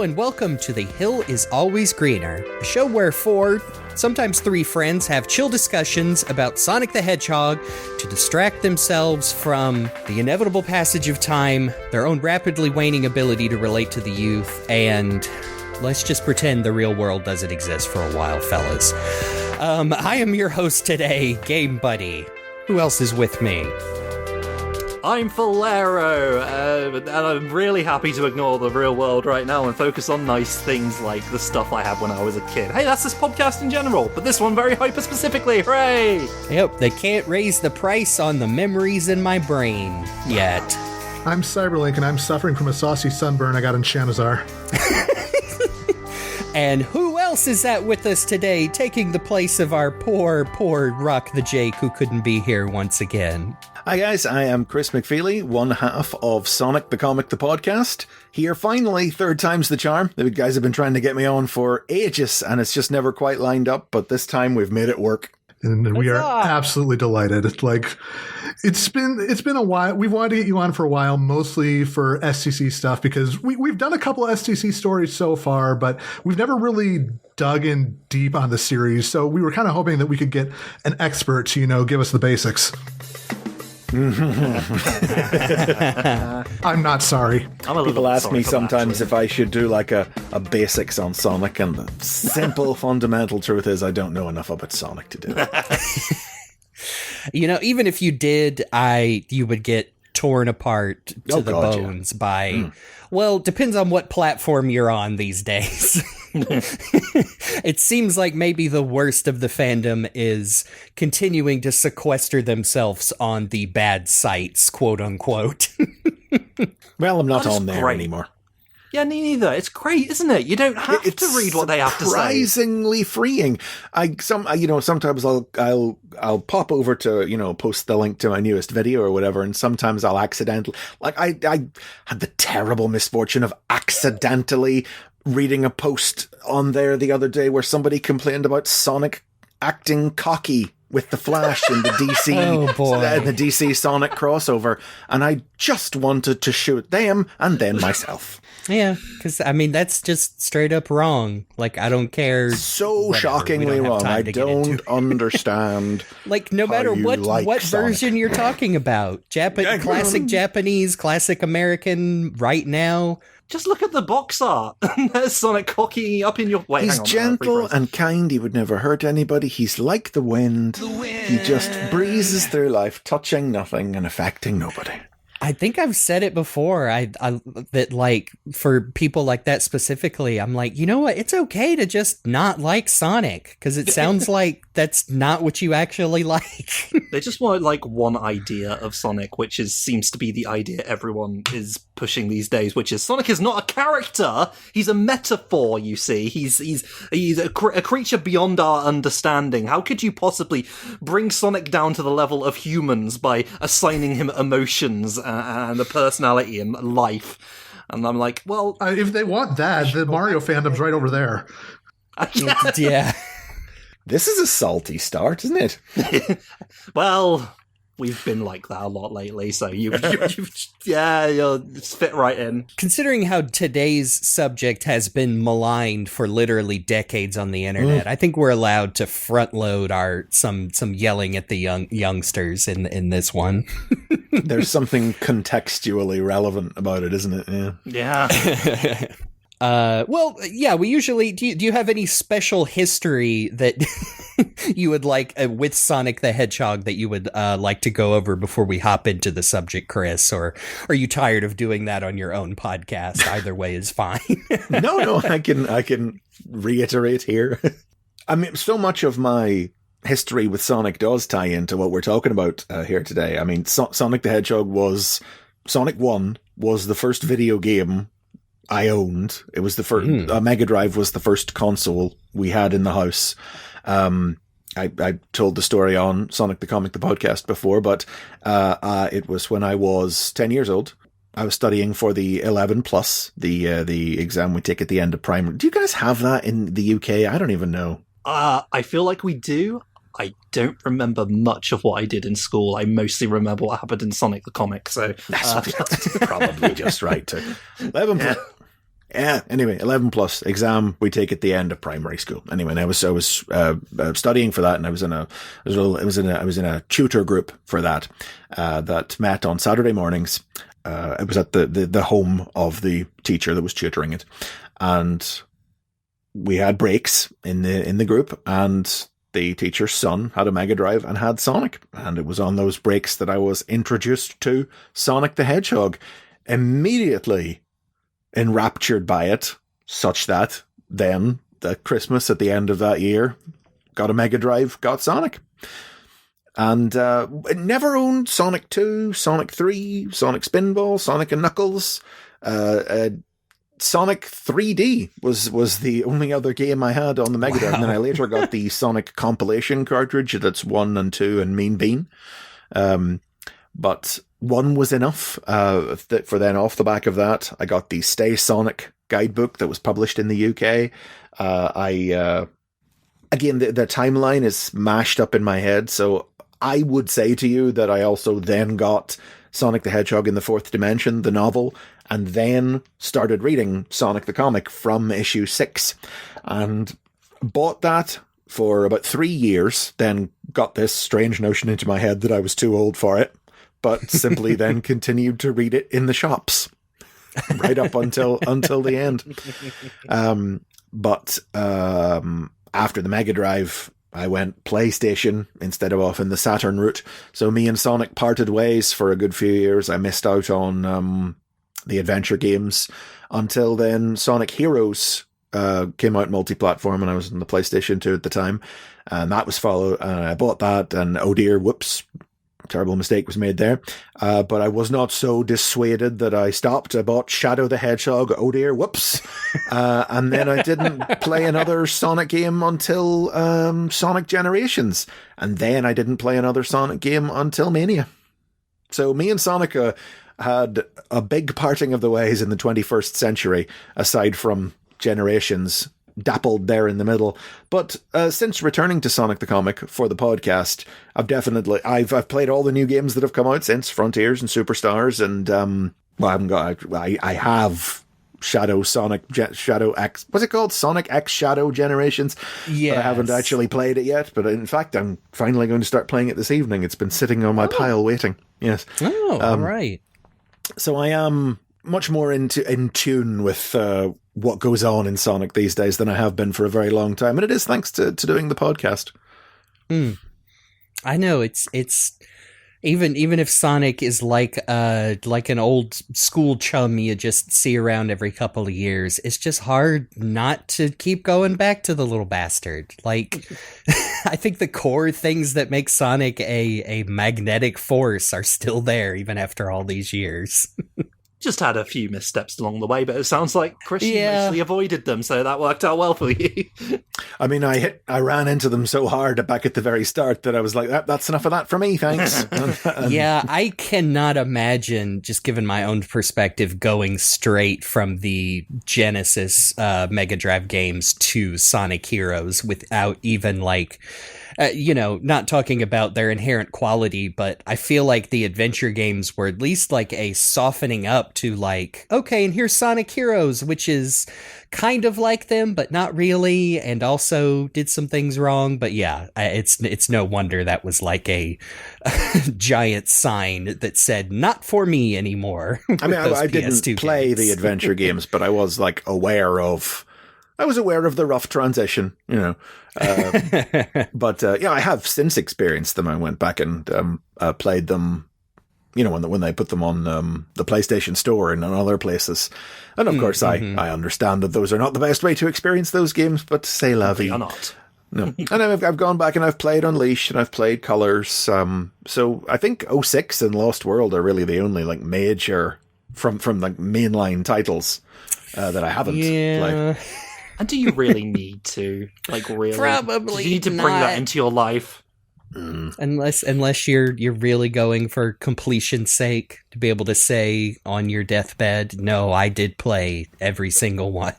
and welcome to The Hill is Always Greener, a show where 4, sometimes 3 friends have chill discussions about Sonic the Hedgehog to distract themselves from the inevitable passage of time, their own rapidly waning ability to relate to the youth, and let's just pretend the real world doesn't exist for a while, fellas. I am your host today, GameBuddy. Who else is with me? I'm Faulerro, and I'm really happy to ignore the real world right now and focus on nice things like the stuff I had when I was a kid. Hey, that's this podcast in general, but this one very hyper-specifically, hooray! Yep, they can't raise the price on the memories in my brain yet. I'm CyberLink, and I'm suffering from a saucy sunburn I got in Shanazar. And who else is that with us today, taking the place of our poor RockTheJake, who couldn't be here once again? Hi guys, I am Chris McFeely, one half of Sonic the Comic the Podcast. Here finally, third time's the charm. The guys have been trying to get me on for ages, and it's just never quite lined up, but this time we've made it work. And we are absolutely delighted. It's been a while. We've wanted to get you on for a while, mostly for STC stuff, because we've done a couple of STC stories so far, but we've never really dug in deep on the series. So we were kind of hoping that we could get an expert to, give us the basics. I'm not sorry. People ask me sometimes if I should do like a basics on Sonic, and the simple fundamental truth is I don't know enough about Sonic to do it. Even if you did, you would get torn apart to the bones by, well, depends on what platform you're on these days. It seems like maybe the worst of the fandom is continuing to sequester themselves on the bad sites, quote unquote. Well, I'm not on there anymore. Yeah, me neither. It's great, isn't it? You don't have to read what they have to say. Surprisingly freeing. Sometimes I'll pop over to, post the link to my newest video or whatever, and sometimes I'll accidentally, I had the terrible misfortune of accidentally reading a post on there the other day where somebody complained about Sonic acting cocky with the Flash in the DC, the DC Sonic crossover, and I just wanted to shoot them and then myself. Yeah, because that's just straight up wrong. I don't care. So shockingly wrong. I don't understand. No matter what Sonic version you're talking about, classic Japanese, classic American, right now. Just look at the box art. There's Sonic cocking up in your way. He's gentle and kind. He would never hurt anybody. He's like the wind. He just breezes through life, touching nothing and affecting nobody. I think I've said it before. That for people like that specifically, I'm like, you know what? It's okay to just not like Sonic, because it sounds like that's not what you actually like. They just want one idea of Sonic, which seems to be the idea everyone is pushing these days, which is Sonic is not a character. He's a metaphor. You see, he's a creature beyond our understanding. How could you possibly bring Sonic down to the level of humans by assigning him emotions and a personality and life? And I'm like, well, if they want that, the Mario fandom's right over there. Yeah. This is a salty start, isn't it? Well, we've been like that a lot lately, so you'll fit right in. Considering how today's subject has been maligned for literally decades on the internet, I think we're allowed to front load some yelling at the youngsters in this one. There's something contextually relevant about it, isn't it? Yeah. We usually do you have any special history that you would like with Sonic the Hedgehog that you would like to go over before we hop into the subject, Chris? Or are you tired of doing that on your own podcast? Either way is fine. No, I can reiterate here. So much of my history with Sonic does tie into what we're talking about here today. Sonic the Hedgehog Sonic 1 was the first video game I owned. It was the first, Mega Drive was the first console we had in the house. I told the story on Sonic the Comic, the podcast before, but it was when I was 10 years old. I was studying for the 11 plus, the exam we take at the end of primary. Do you guys have that in the UK? I don't even know. I feel like we do. I don't remember much of what I did in school. I mostly remember what happened in Sonic the Comic. So that's probably just right too. 11 plus. Yeah. Anyway, 11 plus exam we take at the end of primary school. Anyway, and I was studying for that, and I was in a tutor group for that that met on Saturday mornings. It was at the home of the teacher that was tutoring it, and we had breaks in the group, and the teacher's son had a Mega Drive and had Sonic, and it was on those breaks that I was introduced to Sonic the Hedgehog. Immediately enraptured by it, such that then the Christmas at the end of that year, got a Mega Drive, got Sonic. And never owned Sonic 2, Sonic 3, Sonic Spinball, Sonic and Knuckles. Sonic 3D was the only other game I had on the Mega Drive. And then I later got the Sonic compilation cartridge that's 1 and 2 and Mean Bean. But 1 was enough for then off the back of that, I got the Stay Sonic guidebook that was published in the UK. Again, the timeline is mashed up in my head, so I would say to you that I also then got Sonic the Hedgehog in the Fourth Dimension, the novel, and then started reading Sonic the comic from issue 6, and bought that for about 3 years, then got this strange notion into my head that I was too old for it, but simply then continued to read it in the shops right up until the end. But after the Mega Drive, I went PlayStation instead of off in the Saturn route. So me and Sonic parted ways for a good few years. I missed out on the adventure games until then Sonic Heroes came out multi-platform, and I was on the PlayStation 2 at the time. And that was followed. I bought that, and oh dear, whoops. Terrible mistake was made there. But I was not so dissuaded that I stopped. I bought Shadow the Hedgehog. Oh dear, whoops. And then I didn't play another Sonic game until Sonic Generations. And then I didn't play another Sonic game until Mania. So me and Sonic had a big parting of the ways in the 21st century, aside from Generations, dappled there in the middle. But since returning to Sonic the Comic for the podcast, I've played all the new games that have come out since, Frontiers and Superstars, and I have Shadow X, what's it called? Sonic X Shadow Generations. Yeah, I haven't actually played it yet, but in fact I'm finally going to start playing it this evening. It's been sitting on my pile waiting. Yes. Oh, all right. So I am much more in tune with what goes on in Sonic these days than I have been for a very long time, and it is thanks to doing the podcast. I know it's even if Sonic is like an old school chum you just see around every couple of years, it's just hard not to keep going back to the little bastard. Like, I think the core things that make Sonic a magnetic force are still there even after all these years. Just had a few missteps along the way, but it sounds like Christian mostly avoided them, so that worked out well for you. I mean, I ran into them so hard back at the very start that I was like, that's enough of that for me, thanks. Yeah, I cannot imagine, just given my own perspective, going straight from the Genesis Mega Drive games to Sonic Heroes without even not talking about their inherent quality, but I feel like the adventure games were at least like a softening up to like, okay, and here's Sonic Heroes, which is kind of like them, but not really, and also did some things wrong. But yeah, it's no wonder that was like a giant sign that said, not for me anymore. I mean, I didn't play the adventure games, but I was like aware of the rough transition, but I have since experienced them. I went back and played them, when they put them on the PlayStation Store and on other places. And of course, I understand that those are not the best way to experience those games, but c'est la vie. They are not. No. And I've gone back and I've played Unleashed and I've played Colors. So I think 06 and Lost World are really the only like major from like mainline titles that I haven't played. And do you really need to? Like, really? Probably do you need to bring that into your life? Unless you're really going for completion's sake, to be able to say on your deathbed, no, I did play every single one.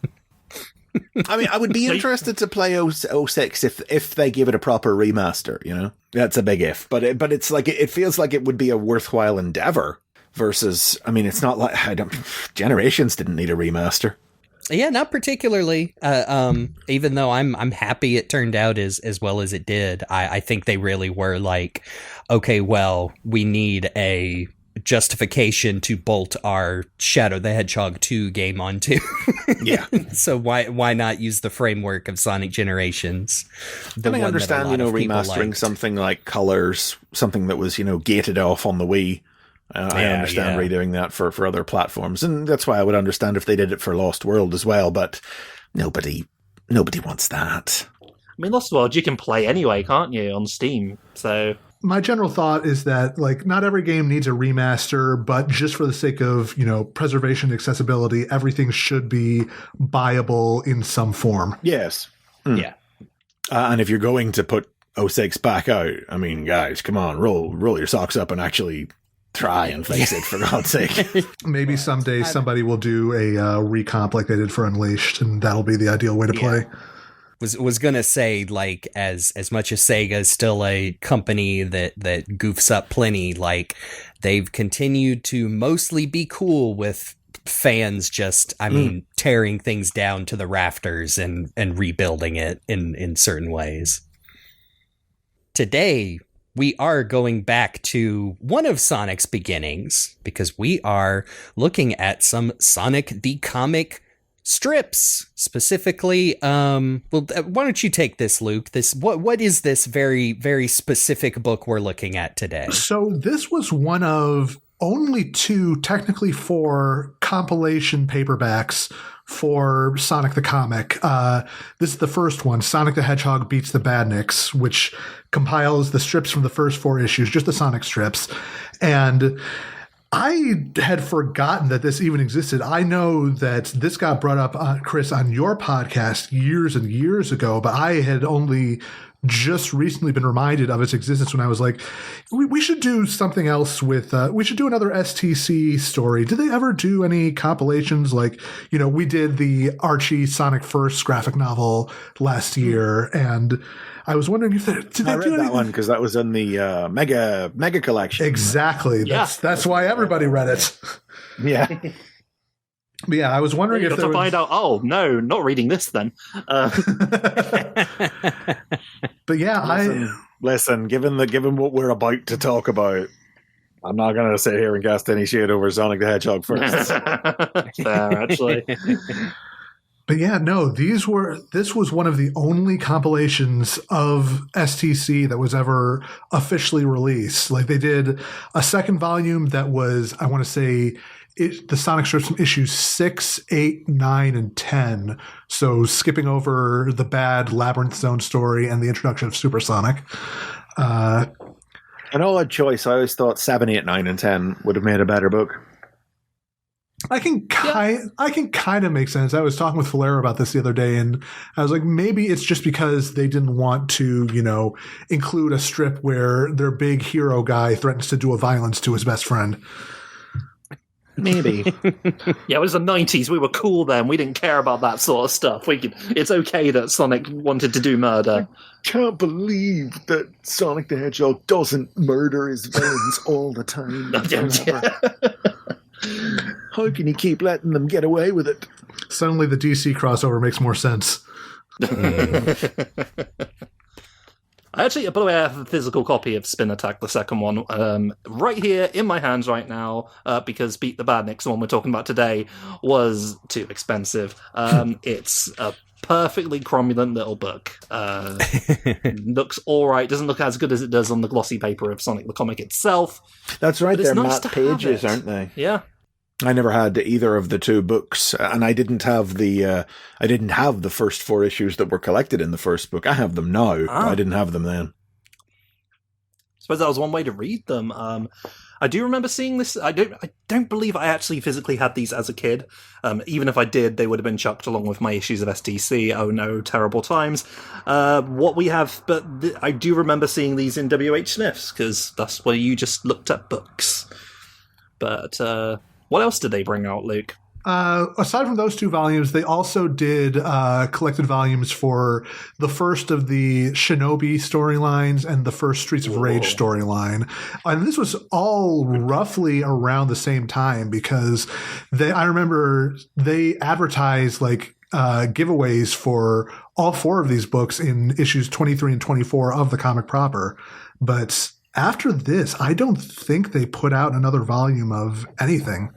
I mean, I would be interested to play 06 if they give it a proper remaster, That's a big if. But it's like, it feels like it would be a worthwhile endeavor versus, I mean, it's not like, Generations didn't need a remaster. Yeah, not particularly. Even though I'm happy it turned out as well as it did. I think they really were like, okay, well, we need a justification to bolt our Shadow the Hedgehog 2 game onto. Yeah. So why not use the framework of Sonic Generations? And I understand, remastering something like Colors, something that was, gated off on the Wii. I understand redoing that for other platforms, and that's why I would understand if they did it for Lost World as well, but nobody wants that. I mean, Lost World you can play anyway, can't you, on Steam? So my general thought is that, like, not every game needs a remaster, but just for the sake of, preservation, accessibility, everything should be buyable in some form. Yes. Yeah. And if you're going to put 06 back out, I mean, guys, come on, roll your socks up and actually try and face it, for God's sake. Maybe someday somebody will do a recomp like they did for Unleashed, and that'll be the ideal way to play. Was gonna say, like, as much as Sega is still a company that goofs up plenty, like, they've continued to mostly be cool with fans just, tearing things down to the rafters and rebuilding it in certain ways. Today, we are going back to one of Sonic's beginnings, because we are looking at some Sonic the Comic strips. Specifically, why don't you take this, Luke? What is this very, very specific book we're looking at today? So this was one of only 2, technically 4, compilation paperbacks for Sonic the Comic. This is the first one, Sonic the Hedgehog Beats the Badniks, which compiles the strips from the first 4 issues, just the Sonic strips. And I had forgotten that this even existed. I know that this got brought up, Chris, on your podcast years and years ago, but I had only just recently been reminded of its existence when I was like, we should do something else with, we should do another STC story. Did they ever do any compilations? Like, we did the Archie Sonic First graphic novel last year, and I was wondering if did they read do that anything? one because that was in the mega collection. Exactly. That's why everybody read it. Yeah. But yeah, I was wondering if there was... find out. Oh no, not reading this then. But yeah, listen. Given what we're about to talk about, I'm not going to sit here and cast any shade over Sonic the Hedgehog first. Fair, actually. But yeah, no, this was one of the only compilations of STC that was ever officially released. Like, they did a second volume that was, I want to say, the Sonic strips from issues 6, 8, 9, and 10. So skipping over the bad Labyrinth Zone story and the introduction of Supersonic. An odd choice. I always thought 7, 8, 9, and 10 would have made a better book. I can kind of make sense. I was talking with Faulerro about this the other day, and I was like, maybe it's just because they didn't want to, include a strip where their big hero guy threatens to do a violence to his best friend. Maybe. Yeah, it was the 90s. We were cool then. We didn't care about that sort of stuff. It's okay that Sonic wanted to do murder. I can't believe that Sonic the Hedgehog doesn't murder his villains all the time. How can you keep letting them get away with it? Suddenly the DC crossover makes more sense. Actually, by the way, I have a physical copy of Spin Attack, the second one, right here in my hands right now, because Beat the Badniks, the one we're talking about today, was too expensive. It's a perfectly cromulent little book. Looks alright, doesn't look as good as it does on the glossy paper of Sonic the Comic itself. That's right, they're nice matte pages, aren't they? Yeah. I never had either of the 2 books, and I didn't have the first 4 issues that were collected in the first book. I have them now, but I didn't have them then. I suppose that was one way to read them. I do remember seeing this. I don't believe I actually physically had these as a kid. Even if I did, they would have been chucked along with my issues of STC. Oh no, terrible times. What we have, but I do remember seeing these in WH Smith's, because that's where you just looked at books. But what else did they bring out, Luke? Aside from those 2 volumes, they also did collected volumes for the first of the Shinobi storylines and the first Streets of Rage storyline. And this was all roughly around the same time because I remember they advertised like giveaways for all 4 of these books in issues 23 and 24 of the comic proper. But after this, I don't think they put out another volume of anything.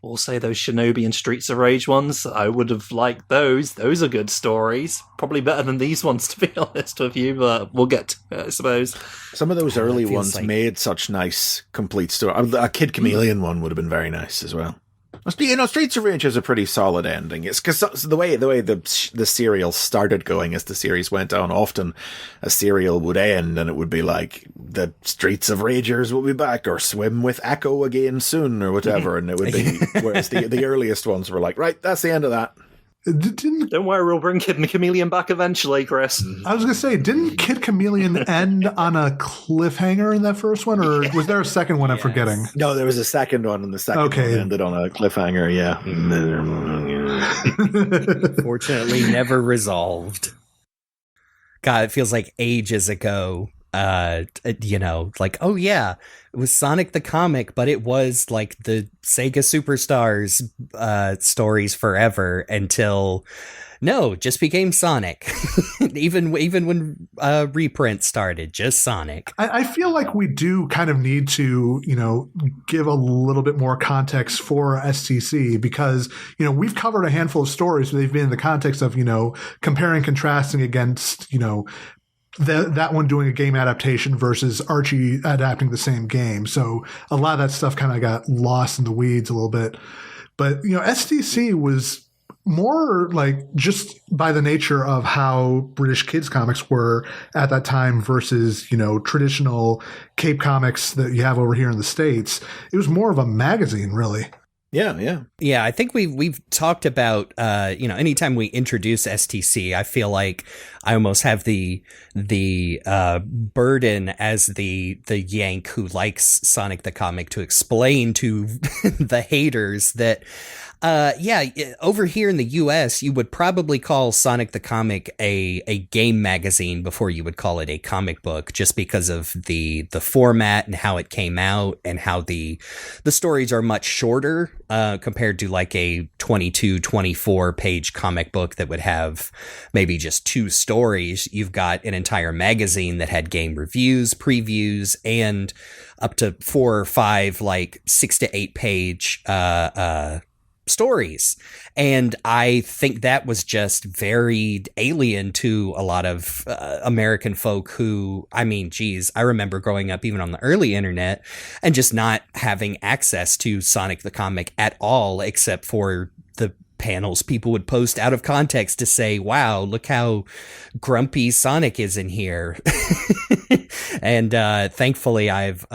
We'll say those Shinobi and Streets of Rage ones. I would have liked those. Those are good stories. Probably better than these ones, to be honest with you, but we'll get to it, I suppose. Some of those early ones made such nice, complete stories. A Kid Chameleon one would have been very nice as well. You know, Streets of Rage has a pretty solid ending. It's because the way the serial started going as the series went on, often a serial would end and it would be like the Streets of Ragers will be back or swim with Echo again soon or whatever, and it would be. Whereas the earliest ones were like, right, that's the end of that. Don't worry, we'll bring Kid Chameleon back eventually, Chris. I was going to say, didn't Kid Chameleon end on a cliffhanger in that first one, or was there a second one I'm forgetting? No, there was a second one, and the second one ended on a cliffhanger, yeah. Fortunately, never resolved. God, it feels like ages ago. Like, oh yeah, it was Sonic the comic, but it was like the Sega Superstars stories forever until just became Sonic. even when reprints started, just Sonic. I feel like we do kind of need to, give a little bit more context for STC because, we've covered a handful of stories where they've been in the context of, comparing, contrasting against, that one doing a game adaptation versus Archie adapting the same game. So a lot of that stuff kind of got lost in the weeds a little bit. But, STC was more like just by the nature of how British kids comics were at that time versus, traditional Cape comics that you have over here in the States. It was more of a magazine, really. Yeah. I think we've talked about anytime we introduce STC, I feel like I almost have the burden as the Yank who likes Sonic the comic to explain to the haters that over here in the US, you would probably call Sonic the comic a game magazine before you would call it a comic book, just because of the format and how it came out and how the stories are much shorter compared to like a 22, 24 page comic book that would have maybe just 2 stories. You've got an entire magazine that had game reviews, previews, and up to 4 or 5, like 6 to 8 page stories. And I think that was just very alien to a lot of American folk who, I remember growing up even on the early internet and just not having access to Sonic the comic at all, except for the panels people would post out of context to say, wow, look how grumpy Sonic is in here. And thankfully I've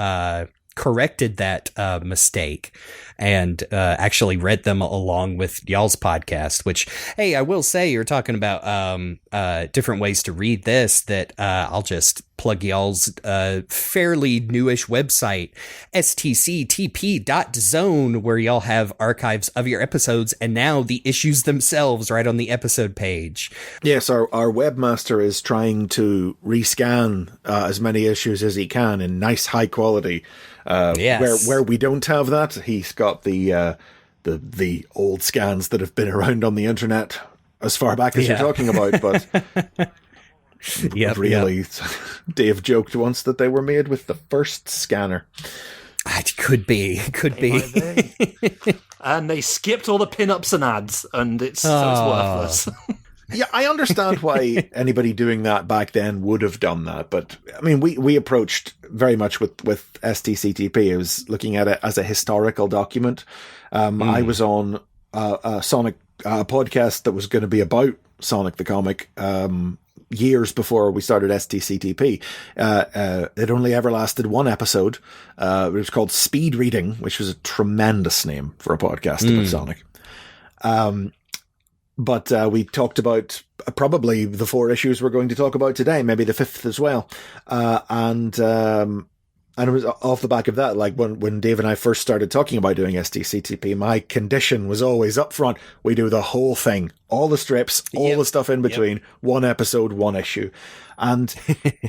corrected that mistake and actually read them along with y'all's podcast, which, hey, I will say, you're talking about different ways to read this, that I'll just plug y'all's fairly newish website, stctp.zone, where y'all have archives of your episodes and now the issues themselves right on the episode page. Yes, our webmaster is trying to rescan as many issues as he can in nice high quality. Yes. Where we don't have that, he's got the old scans that have been around on the internet as far back as you're talking about, but really, Dave joked once that they were made with the first scanner. It could be. And they skipped all the pin-ups and ads, and it's worthless. Yeah, I understand why anybody doing that back then would have done that, but I mean, we approached very much with STCTP. I was looking at it as a historical document. I was on a Sonic podcast that was going to be about Sonic the comic years before we started STCTP. It only ever lasted 1 episode. It was called Speed Reading, which was a tremendous name for a podcast about Sonic. But we talked about probably the 4 issues we're going to talk about today, maybe the 5th as well. And And it was off the back of that, like when Dave and I first started talking about doing STCTP, my condition was always up front. We do the whole thing, all the strips, all the stuff in between, one episode, one issue. And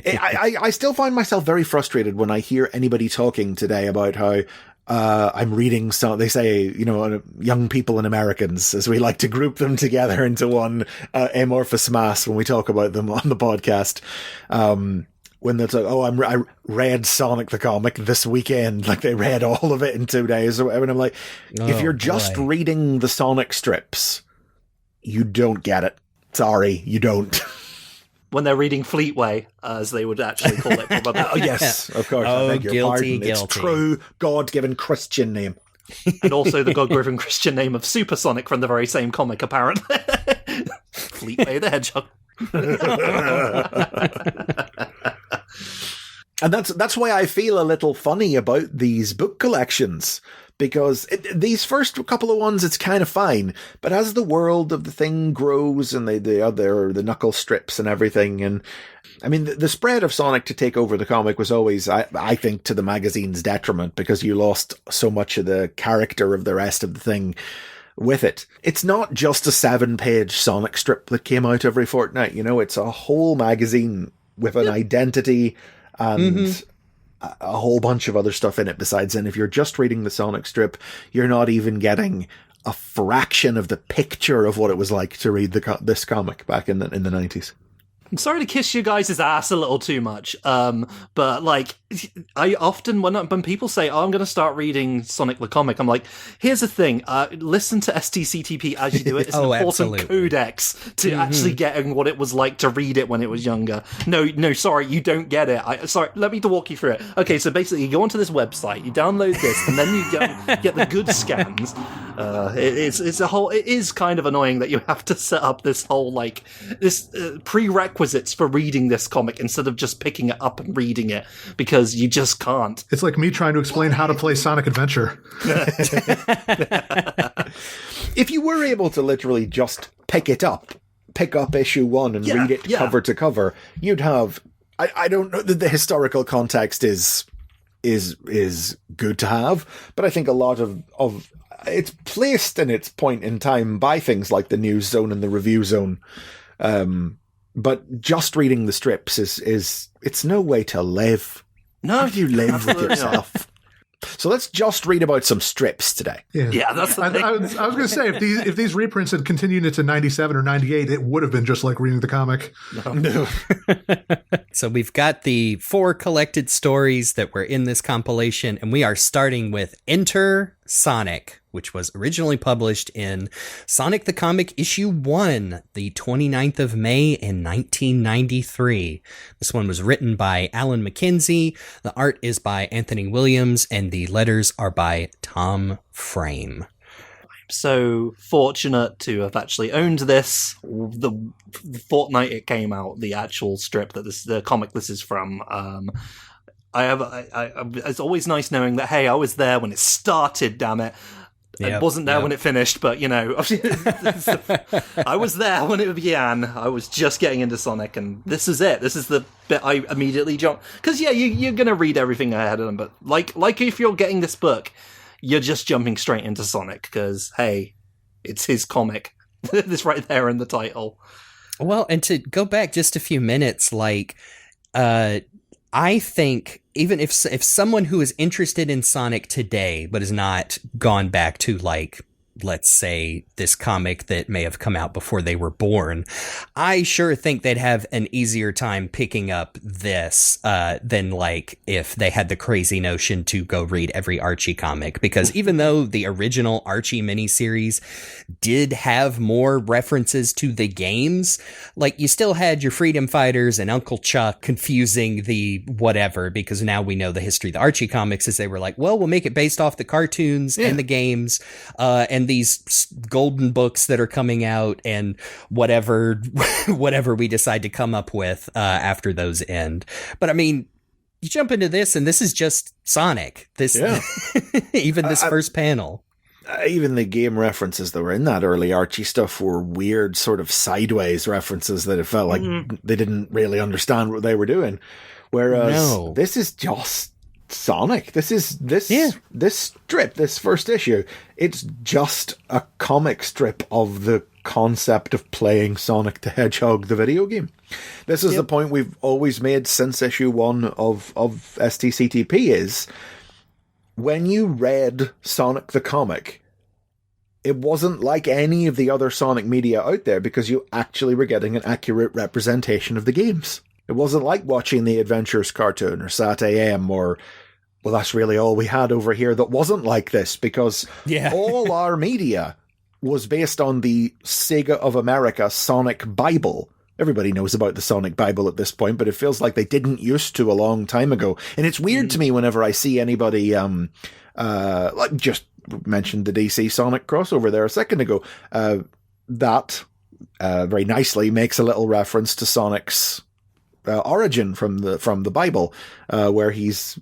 I still find myself very frustrated when I hear anybody talking today about how I'm reading some, they say, young people and Americans, as we like to group them together into one amorphous mass when we talk about them on the podcast. When they're like, I read Sonic the comic this weekend, like they read all of it in 2 days or whatever. And I'm like, if you're just reading the Sonic strips, you don't get it. Sorry, you don't. When they're reading Fleetway, as they would actually call it. Probably. Oh, yes, of course. I beg your pardon. It's true God-given Christian name. And also the God-given Christian name of Supersonic from the very same comic, apparently. Fleetway the Hedgehog. And that's why I feel a little funny about these book collections, because these first couple of ones, it's kind of fine, but as the world of the thing grows and the knuckle strips and everything, and I mean the spread of Sonic to take over the comic was always, I think, to the magazine's detriment, because you lost so much of the character of the rest of the thing with it. It's not just a 7-page Sonic strip that came out every fortnight, it's a whole magazine with an identity and a whole bunch of other stuff in it besides. And if you're just reading the Sonic strip, you're not even getting a fraction of the picture of what it was like to read this comic back in the 90s. I'm sorry to kiss you guys' ass a little too much, but like I often when people say, "Oh, I'm going to start reading Sonic the comic," I'm like, "Here's the thing: listen to STCTP as you do it. It's an important codex to actually getting what it was like to read it when it was younger." No, sorry, you don't get it. Sorry, let me walk you through it. Okay, so basically, you go onto this website, you download this, and then you get the good scans. It is kind of annoying that you have to set up this whole this prerequisites for reading this comic instead of just picking it up and reading it, because you just can't. It's like me trying to explain how to play Sonic Adventure. If you were able to literally just pick up issue 1 and read it cover to cover, you'd have, I don't know that the historical context is good to have, but I think a lot of it's placed in its point in time by things like the news zone and the review zone. But just reading the strips is it's no way to live. No, how do you live with yourself? So let's just read about some strips today. Yeah, that's the thing. I was going to say, if these reprints had continued into 97 or 98, it would have been just like reading the comic. No. So we've got the 4 collected stories that were in this compilation, and we are starting with Enter Sonic, which was originally published in Sonic the Comic Issue 1, the 29th of May in 1993. This one was written by Alan McKenzie, the art is by Anthony Williams, and the letters are by Tom Frame. I'm so fortunate to have actually owned this the fortnight it came out, the actual strip the comic this is from. It's always nice knowing that, hey, I was there when it started, damn it. I wasn't there when it finished, but, I was there when it began. I was just getting into Sonic, and this is it. This is the bit I immediately jumped. Because, you're going to read everything ahead of them, but like if you're getting this book, you're just jumping straight into Sonic, because, hey, it's his comic. This right there in the title. Well, and to go back just a few minutes, I think even if someone who is interested in Sonic today but has not gone back to let's say this comic that may have come out before they were born, I sure think they'd have an easier time picking up this than if they had the crazy notion to go read every Archie comic, because even though the original Archie miniseries did have more references to the games, you still had your Freedom Fighters and Uncle Chuck confusing the whatever, because now we know the history of the Archie comics is they were we'll make it based off the cartoons and the games and these golden books that are coming out and whatever we decide to come up with after those end. But I mean, you jump into this and this is just Sonic. Even this first panel. Even the game references that were in that early Archie stuff were weird sort of sideways references that it felt like they didn't really understand what they were doing. Whereas this is just Sonic. This strip, this first issue, it's just a comic strip of the concept of playing Sonic the Hedgehog, the video game. This is the point we've always made since issue 1 of STCTP is when you read Sonic the comic, it wasn't like any of the other Sonic media out there because you actually were getting an accurate representation of the games. It wasn't like watching the Adventures cartoon or Sat AM or, well, that's really all we had over here that wasn't like this because all our media was based on the Sega of America Sonic Bible. Everybody knows about the Sonic Bible at this point, but it feels like they didn't used to a long time ago. And it's weird to me whenever I see anybody, like just mentioned the DC Sonic crossover there a second ago, that very nicely makes a little reference to Sonic's origin from the Bible, where he's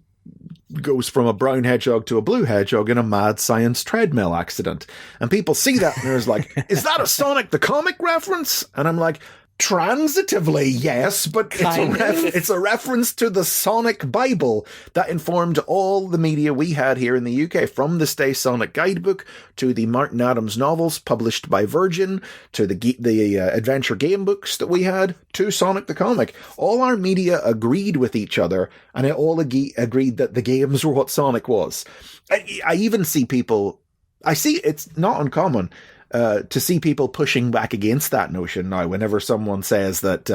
goes from a brown hedgehog to a blue hedgehog in a mad science treadmill accident. And people see that and there's like, is that a Sonic the comic reference? And I'm like, transitively, yes, but it's a reference to the Sonic Bible that informed all the media we had here in the UK, from the Stay Sonic guidebook to the Martin Adams novels published by Virgin to the adventure game books that we had to Sonic the comic. All our media agreed with each other, and it all agreed that the games were what Sonic was. I even see people, it's not uncommon to see people pushing back against that notion now. Whenever someone says that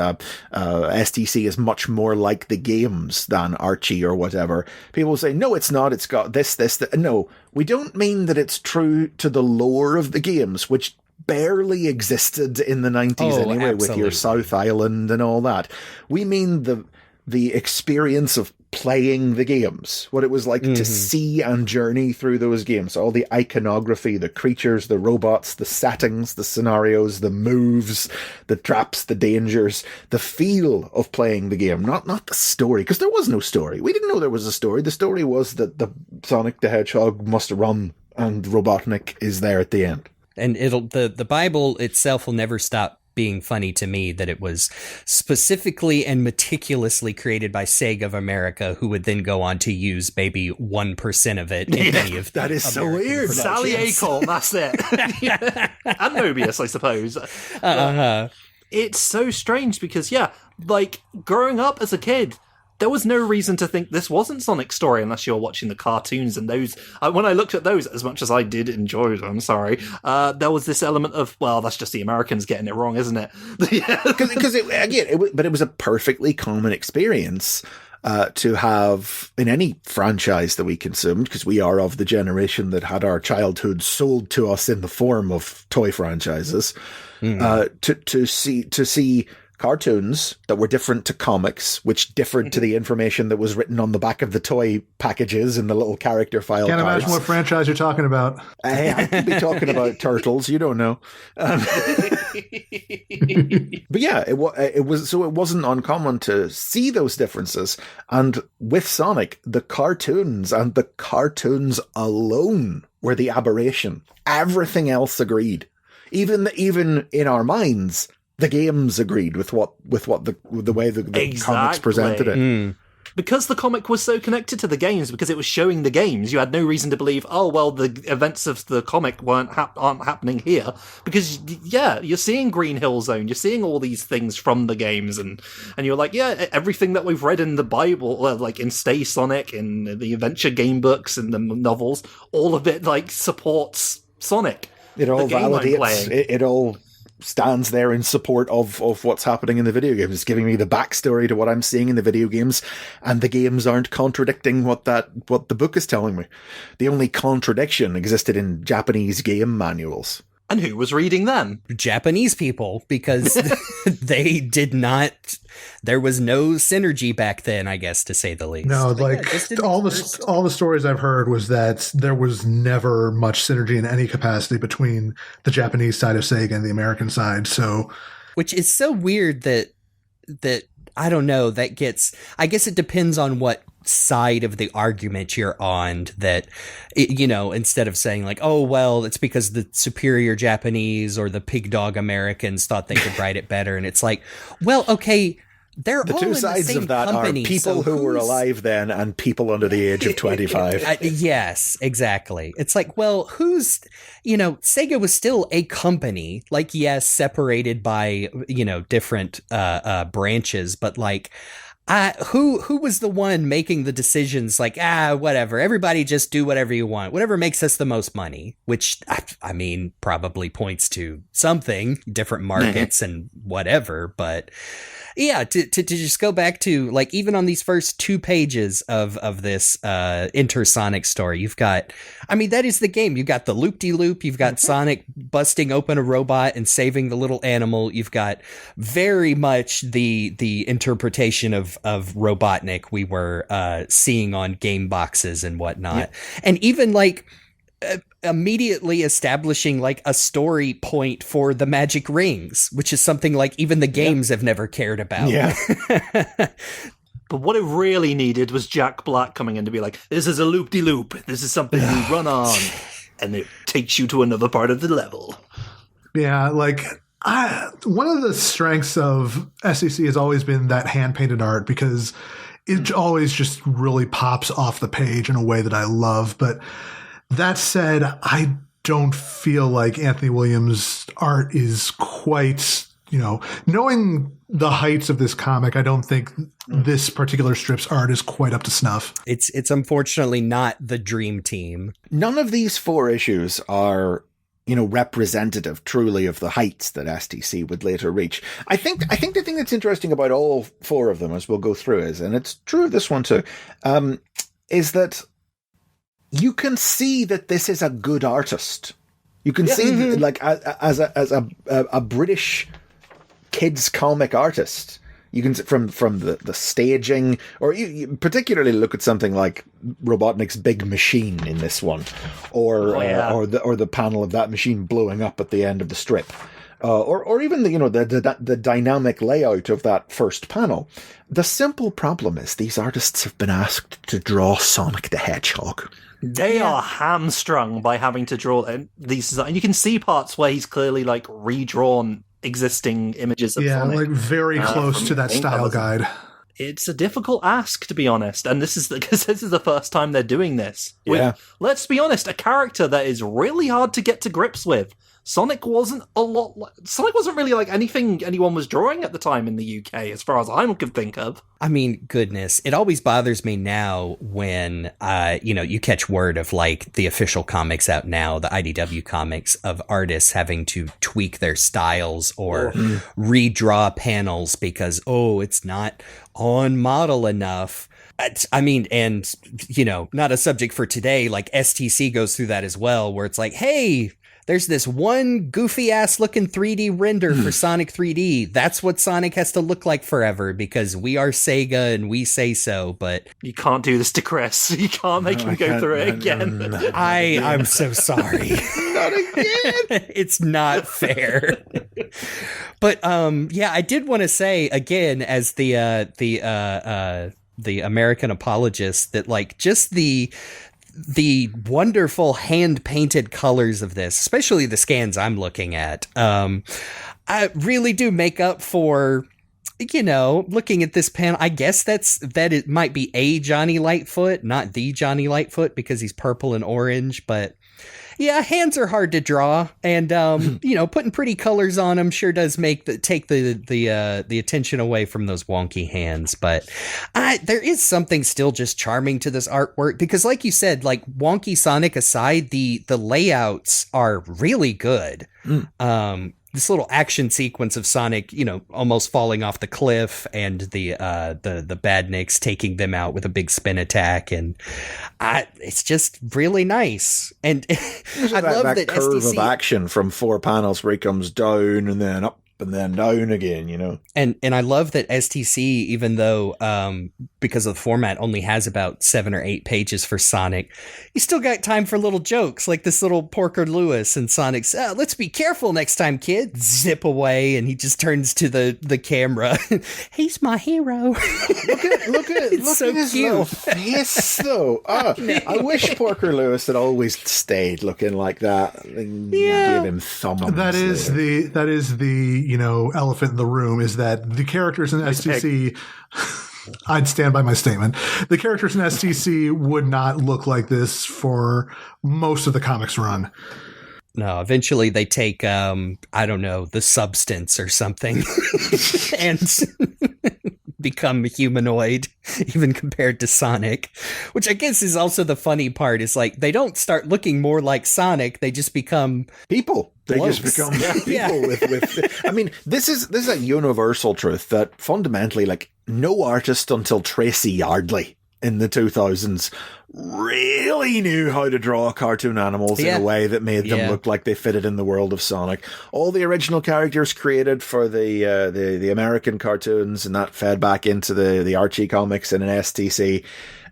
STC is much more like the games than Archie or whatever, people say, no, it's not. It's got this. No, we don't mean that it's true to the lore of the games, which barely existed in the 90s anyway, with your South Island and all that. We mean the experience of playing the games, what it was like to see and journey through those games, all the iconography, the creatures, the robots, the settings, the scenarios, the moves, the traps, the dangers, the feel of playing the game, not the story, because there was no story. We didn't know there was a story. The story was that the Sonic the Hedgehog must run and Robotnik is there at the end. And the Bible itself will never stop being funny to me that it was specifically and meticulously created by Sega of America, who would then go on to use maybe 1% of it in any of that is so American weird. Sally Acorn, that's it. And Mobius, I suppose. It's so strange because, like, growing up as a kid, there was no reason to think this wasn't Sonic's story unless you're watching the cartoons, and those, when I looked at those, as much as I did enjoy them, there was this element of, well, that's just the Americans getting it wrong, isn't it? Because it was a perfectly common experience to have in any franchise that we consumed, because we are of the generation that had our childhood sold to us in the form of toy franchises, to see cartoons that were different to comics, which differed to the information that was written on the back of the toy packages and the little character file Can't cards. imagine what franchise you're talking about. I could be talking about Turtles. You don't know. But yeah, it wasn't uncommon to see those differences. And with Sonic, the cartoons and the cartoons alone were the aberration. Everything else agreed. Even in our minds, the games agreed with the way the comics presented it. Because the comic was so connected to the games, because it was showing the games, you had no reason to believe, oh, well, the events of the comic aren't happening here. Because, you're seeing Green Hill Zone, you're seeing all these things from the games, and you're like, everything that we've read in the Bible, like in Stay Sonic, in the adventure game books, in the novels, all of it, like, supports Sonic. It all validates, it all stands there in support of what's happening in the video games. It's giving me the backstory to what I'm seeing in the video games, and the games aren't contradicting what the book is telling me. The only contradiction existed in Japanese game manuals. And who was reading them? Japanese people, because they did not. There was no synergy back then, I guess, to say the least. No, all the stories I've heard was that there was never much synergy in any capacity between the Japanese side of Sega and the American side. So, which is so weird that I don't know. I guess it depends on what side of the argument you're on, that instead of saying like, oh well, it's because the superior Japanese or the pig dog Americans thought they could write it better, and it's like, well, okay, they're The all two in sides the same of that company, are people so who were who's- alive then and people under the age of 25. Yes, exactly. It's like, well, Sega was still a company, like, yes, separated by, different branches, but like, who was the one making the decisions? Like, whatever, everybody just do whatever you want, whatever makes us the most money, which I mean, probably points to something, different markets and whatever, but yeah, to just go back to, like, even on these first 2 pages of this Intersonic story, you've got, I mean, that is the game. You've got the loop-de-loop, you've got Sonic busting open a robot and saving the little animal, you've got very much the interpretation of Robotnik we were seeing on game boxes and whatnot. And even, like, immediately establishing like a story point for the magic rings, which is something like even the games have never cared about. Yeah. But what it really needed was Jack Black coming in to be like, this is a loop-de-loop. This is something you run on, and it takes you to another part of the level. Yeah, like one of the strengths of SEC has always been that hand-painted art, because it always just really pops off the page in a way that I love. But that said, I don't feel like Anthony Williams' art is quite, knowing the heights of this comic, I don't think this particular strip's art is quite up to snuff. It's unfortunately not the dream team. None of these 4 issues are, representative truly of the heights that STC would later reach. I think the thing that's interesting about all 4 of them, as we'll go through, and it's true of this one too, is that you can see that this is a good artist. You can see, like, as a British kids comic artist, you can from the staging, or you particularly look at something like Robotnik's big machine in this one, or the panel of that machine blowing up at the end of the strip. Or even the dynamic layout of that first panel. The simple problem is these artists have been asked to draw Sonic the Hedgehog. They are hamstrung by having to draw these, and you can see parts where he's clearly like redrawn existing images of Sonic. Like very close to that style guide. It's a difficult ask, to be honest, and this is because this is the first time they're doing this. Yeah. Let's be honest, a character that is really hard to get to grips with. Sonic wasn't really like anything anyone was drawing at the time in the UK, as far as I can think of. I mean, goodness, it always bothers me now when, you catch word of like the official comics out now, the IDW comics, of artists having to tweak their styles or redraw panels because, it's not on model enough. I mean, and, not a subject for today, like STC goes through that as well, where it's like, hey, there's this one goofy ass looking 3D render for Sonic 3D. That's what Sonic has to look like forever because we are Sega and we say so, but you can't do this to Chris. You can't make him go through it again. I'm so sorry. Not again. It's not fair. But I did want to say again, as the American apologist, that like just the wonderful hand-painted colors of this, especially the scans I'm looking at, I really do make up for, looking at this panel. I guess that it might be a Johnny Lightfoot, not the Johnny Lightfoot, because he's purple and orange, but yeah, hands are hard to draw, and putting pretty colors on them sure does take the attention away from those wonky hands. But there is something still just charming to this artwork because, like you said, like wonky Sonic aside, the layouts are really good. This little action sequence of Sonic, almost falling off the cliff, and the Badniks taking them out with a big spin attack, and it's just really nice. And I love that curve STC, of action from 4 panels where he comes down and then up and then down again, And I love that STC, even though because of the format only has about 7 or 8 pages for Sonic, you still got time for little jokes like this little Porker Lewis and Sonic's, let's be careful next time, kid. Zip away, and he just turns to the camera. He's my hero. Look at his cute. little face, though. I wish Porker Lewis had always stayed looking like that. And give him thumb. That is the elephant in the room is that the characters in STC, I'd stand by my statement. The characters in STC would not look like this for most of the comics run. No, eventually they take, I don't know, the substance or something and become humanoid, even compared to Sonic, which I guess is also the funny part, is like they don't start looking more like Sonic, they just become people. They blokes. just become people with I mean, this is a universal truth that fundamentally, like, no artist until Tracy Yardley in the 2000s really knew how to draw cartoon animals in a way that made them look like they fitted in the world of Sonic. All the original characters created for the American cartoons, and that fed back into the Archie comics and an STC.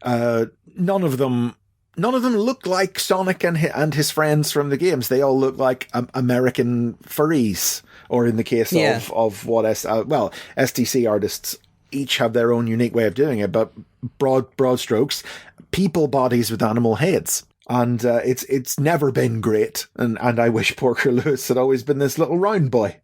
None of them look like Sonic and his friends from the games. They all look like American furries, or in the case of what STC artists each have their own unique way of doing it, but broad strokes, people bodies with animal heads. And it's never been great. And I wish Porker Lewis had always been this little round boy.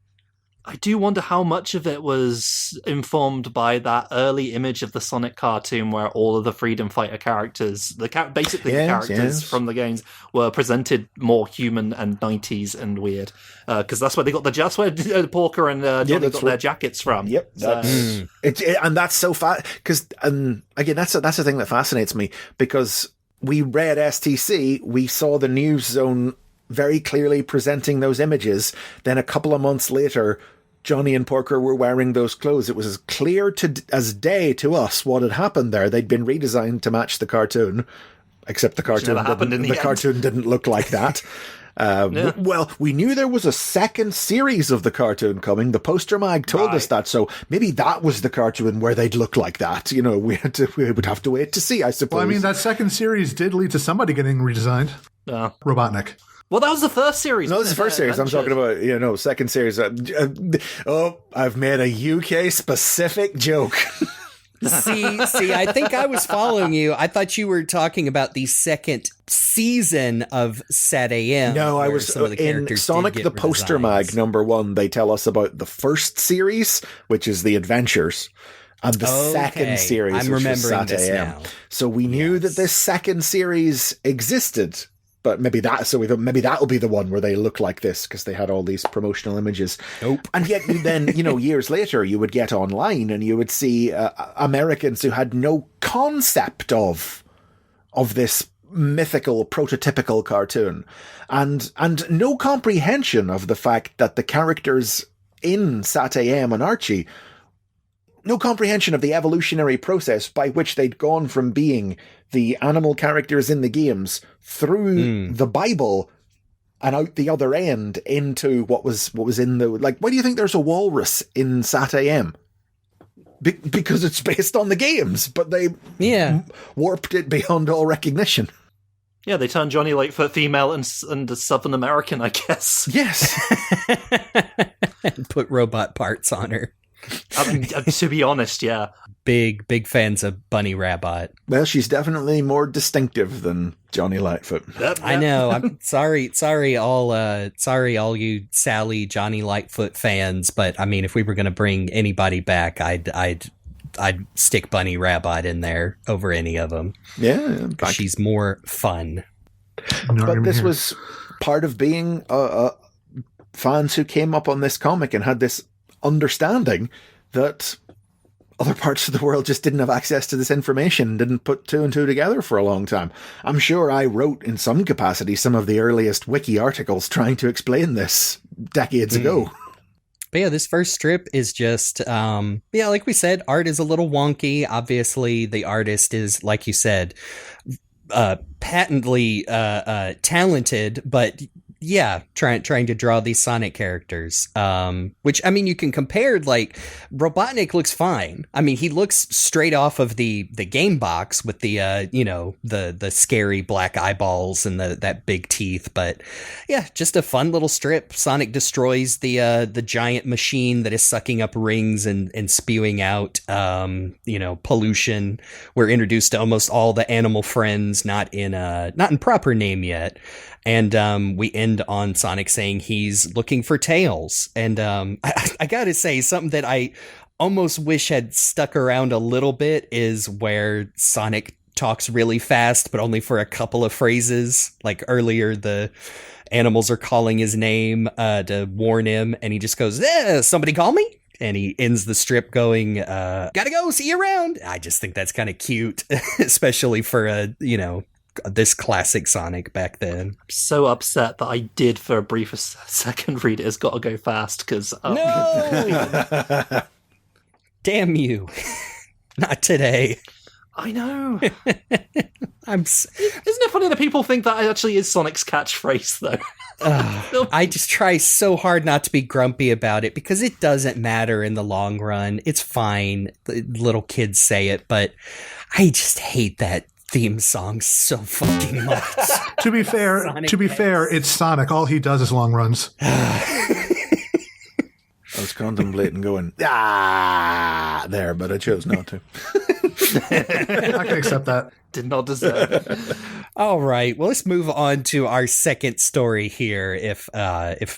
I do wonder how much of it was informed by that early image of the Sonic cartoon where all of the freedom fighter characters, the characters from the games, were presented more human and 90s and weird. Because that's where they got that's where Porker and Johnny got their jackets from. Yep. And that's so fast. Because, again, that's the thing that fascinates me. Because we read STC, we saw the news zone very clearly presenting those images. Then a couple of months later, Johnny and Porker were wearing those clothes. It was as clear as day to us what had happened there. They'd been redesigned to match the cartoon, except the cartoon didn't look like that. Well, we knew there was a second series of the cartoon coming. The poster mag told us that, so maybe that was the cartoon where they'd look like that. We would have to wait to see, I suppose. Well, I mean, that second series did lead to somebody getting redesigned. Robotnik. Well, that was the first series. No, this is the first series. I'm talking about, second series. I've made a UK-specific joke. See, I think I was following you. I thought you were talking about the second season of Sat AM. No, I was in Sonic the Poster Mag #1. They tell us about the first series, which is the Adventures, and the second series, I'm which remembering is Sat this AM. now. So we knew that this second series existed. But maybe we thought maybe that'll be the one where they look like this because they had all these promotional images. Nope. And yet then, years later, you would get online and you would see Americans who had no concept of this mythical, prototypical cartoon and no comprehension of the fact that the characters in Sat AM and Archie, no comprehension of the evolutionary process by which they'd gone from being the animal characters in the games through the Bible and out the other end into what was in the... Like, why do you think there's a walrus in Sat AM? Because it's based on the games, but they warped it beyond all recognition. Yeah, they turned Johnny Lightfoot female and Southern American, I guess. Yes. And put robot parts on her. To be honest, yeah. Big fans of Bunny Rabbit. Well, she's definitely more distinctive than Johnny Lightfoot. Yep. I know. I'm sorry, all you Sally Johnny Lightfoot fans. But I mean, if we were going to bring anybody back, I'd stick Bunny Rabbit in there over any of them. Yeah, she's more fun. But this was part of being fans who came up on this comic and had this understanding that other parts of the world just didn't have access to this information and didn't put two and two together for a long time. I'm sure I wrote in some capacity some of the earliest wiki articles trying to explain this decades ago. But yeah, this first strip is just, like we said, art is a little wonky. Obviously, the artist is, like you said, patently talented, but yeah, trying to draw these Sonic characters, which, I mean, you can compare, like, Robotnik looks fine. I mean, he looks straight off of the game box with the, the scary black eyeballs and that big teeth. But yeah, just a fun little strip. Sonic destroys the giant machine that is sucking up rings and spewing out, pollution. We're introduced to almost all the animal friends, not in proper name yet. And we end on Sonic saying he's looking for Tails. And I gotta say, something that I almost wish had stuck around a little bit is where Sonic talks really fast, but only for a couple of phrases. Like earlier, the animals are calling his name to warn him, and he just goes, somebody call me? And he ends the strip going, gotta go, see you around. I just think that's kind of cute, especially for this classic Sonic back then. So upset that I did for a brief second read it as Gotta Go Fast, because... No! Damn you. Not today. I know. Isn't it funny that people think that actually is Sonic's catchphrase, though? I just try so hard not to be grumpy about it because it doesn't matter in the long run. It's fine. The little kids say it, but I just hate that theme song so fucking much. To be fair, it's Sonic. All he does is long runs. I was contemplating going, there, but I chose not to. I can accept that. Did not deserve it. All right. Well, let's move on to our second story here. If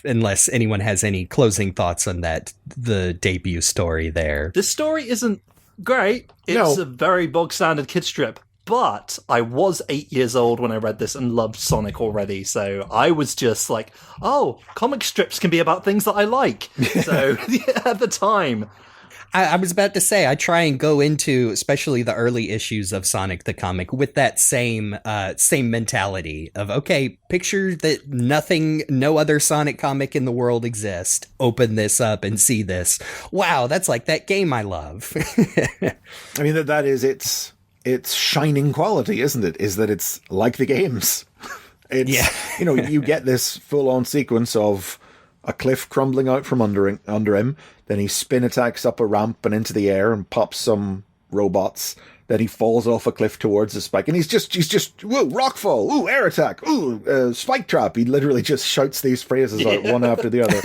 unless anyone has any closing thoughts on the debut story there. This story isn't great. It's a very bog standard kid strip. But I was 8 years old when I read this and loved Sonic already, so I was just like, oh, comic strips can be about things that I like. So, at the time. I was about to say, I try and go into, especially the early issues of Sonic the comic, with that same mentality of, okay, picture that no other Sonic comic in the world exists. Open this up and see this. Wow, that's like that game I love. I mean, that is its shining quality, isn't it? Is that it's like the games. You get this full-on sequence of a cliff crumbling out from under him, then he spin attacks up a ramp and into the air and pops some robots, then he falls off a cliff towards a spike, and he's just, whoa, rockfall, ooh, air attack, ooh, spike trap. He literally just shouts these phrases out one after the other.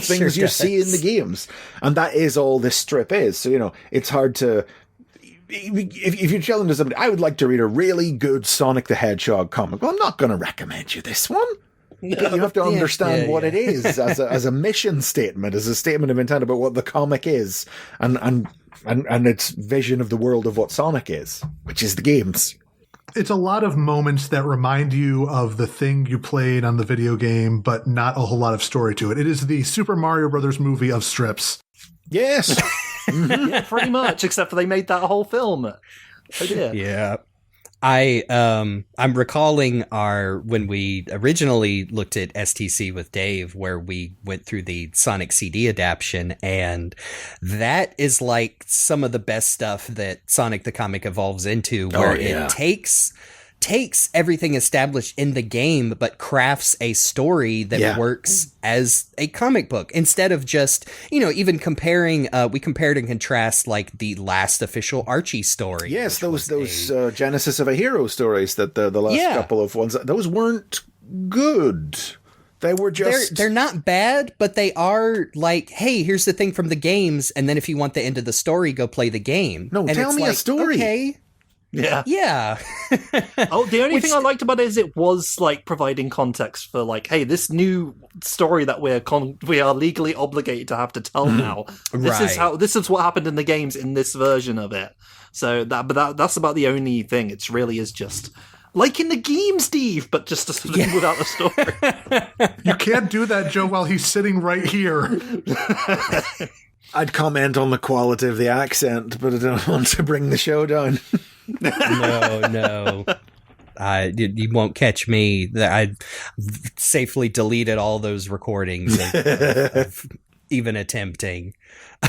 Things you see in the games. And that is all this strip is. So, it's hard to... If you're telling somebody, I would like to read a really good Sonic the Hedgehog comic, well, I'm not going to recommend you this one. No, you have to understand what it is as a mission statement, as a statement of intent about what the comic is, and its vision of the world of what Sonic is, which is the games. It's a lot of moments that remind you of the thing you played on the video game, but not a whole lot of story to it. It is the Super Mario Brothers movie of strips. Yes. Yeah, pretty much, except for they made that whole film. Oh dear. Yeah. I'm recalling when we originally looked at STC with Dave, where we went through the Sonic CD adaptation, and that is like some of the best stuff that Sonic the Comic evolves into, where it takes everything established in the game, but crafts a story that works as a comic book instead of just, even comparing, we compared and contrast like the last official Archie story. Yes, those Genesis of a Hero stories that the last couple of ones, those weren't good. They were just... They're not bad, but they are like, hey, here's the thing from the games, and then if you want the end of the story, go play the game. No, and tell me a story. Okay. Yeah. The only thing I liked about it is it was like providing context for like, hey, this new story that we are legally obligated to have to tell now. This is what happened in the games in this version of it. So that's about the only thing. It really is just like in the game, Steve, but just a thing without a story. You can't do that, Joe, while he's sitting right here. I'd comment on the quality of the accent, but I don't want to bring the show down. No. You won't catch me. I safely deleted all those recordings of even attempting.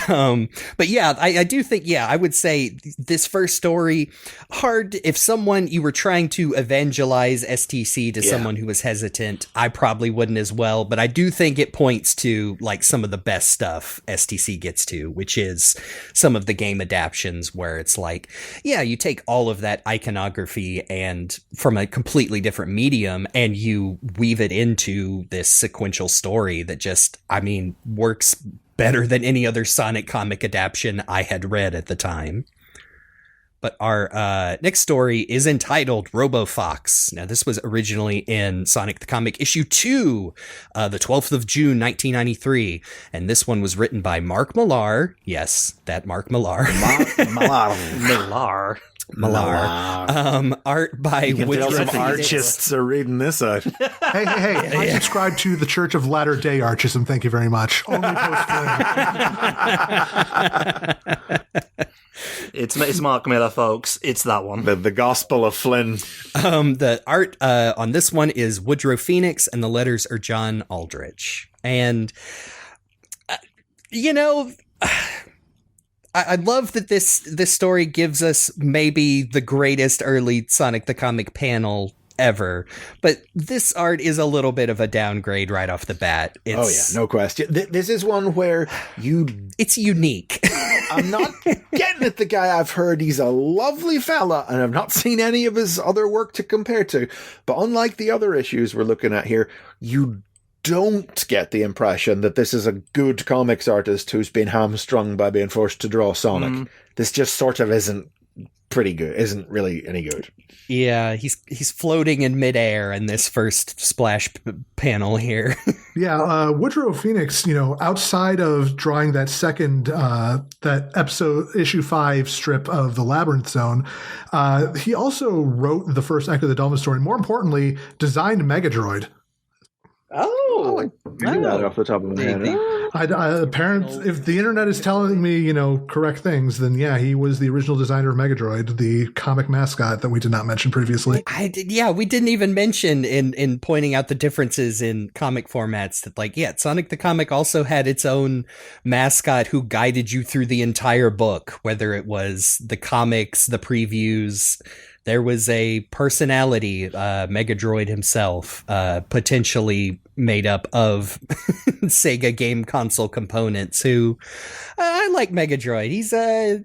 But yeah, I do think, I would say this first story, hard, if you were trying to evangelize STC to someone who was hesitant, I probably wouldn't as well, but I do think it points to like some of the best stuff STC gets to, which is some of the game adaptions where it's like, you take all of that iconography and from a completely different medium and you weave it into this sequential story that just, works better than any other Sonic comic adaptation I had read at the time. But our next story is entitled Robofox. Now, this was originally in Sonic the Comic issue 2, the 12th of June, 1993. And this one was written by Mark Millar. Yes, that Mark Millar. Millar. Art by Woodrow some Phoenix. artists are reading this out. Hey, I subscribe to the Church of Latter-day Archism. Thank you very much. Only post-Flynn. It's Mark Miller, folks. It's that one. The Gospel of Flynn. The art on this one is Woodrow Phoenix, and the letters are John Aldrich. And, I love that this story gives us maybe the greatest early Sonic the Comic panel ever, but this art is a little bit of a downgrade right off the bat. No question. This is one where it's unique. I'm not getting at the guy. I've heard he's a lovely fella, and I've not seen any of his other work to compare to. But unlike the other issues we're looking at here, you don't get the impression that this is a good comics artist who's been hamstrung by being forced to draw Sonic. This just sort of isn't pretty good, isn't really any good. Yeah, he's floating in midair in this first splash panel here. Yeah, Woodrow Phoenix, outside of drawing that second, that episode issue 5 strip of the Labyrinth Zone, he also wrote the first Echo the Dolphin story. More importantly, designed Megadroid. I knew that off the top of my head. Apparently, if the internet is telling me, correct things, then yeah, he was the original designer of Megadroid, the comic mascot that we did not mention previously. We didn't even mention in pointing out the differences in comic formats that Sonic the Comic also had its own mascot who guided you through the entire book, whether it was the comics, the previews. There was a personality, Megadroid himself, potentially made up of Sega game console components. Who I like Megadroid.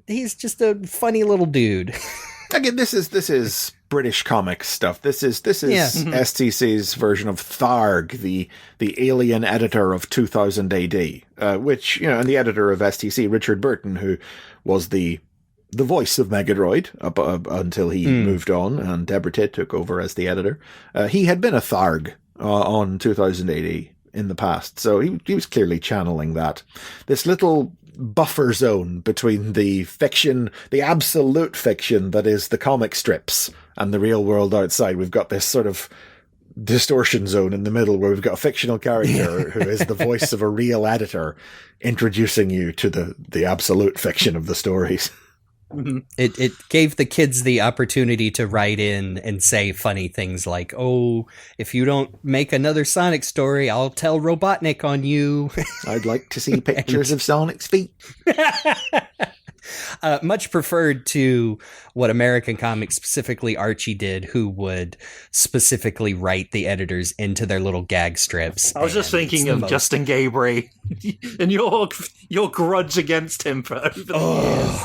He's just a funny little dude. Again, this is British comic stuff. This is STC's version of Tharg, the alien editor of 2000 AD, which and the editor of STC, Richard Burton, who was the voice of Megadroid up until he moved on and Deborah Tate took over as the editor. He had been a Tharg on 2000 AD in the past, so he was clearly channeling that. This little buffer zone between the fiction, the absolute fiction that is the comic strips, and the real world outside. We've got this sort of distortion zone in the middle where we've got a fictional character who is the voice of a real editor introducing you to the absolute fiction of the stories. It gave the kids the opportunity to write in and say funny things like, "Oh, if you don't make another Sonic story, I'll tell Robotnik on you." I'd like to see pictures of Sonic's feet. Much preferred to what American comics, specifically Archie, did, who would specifically write the editors into their little gag strips. I was just thinking of Justin Gabriel and your grudge against him for over the years.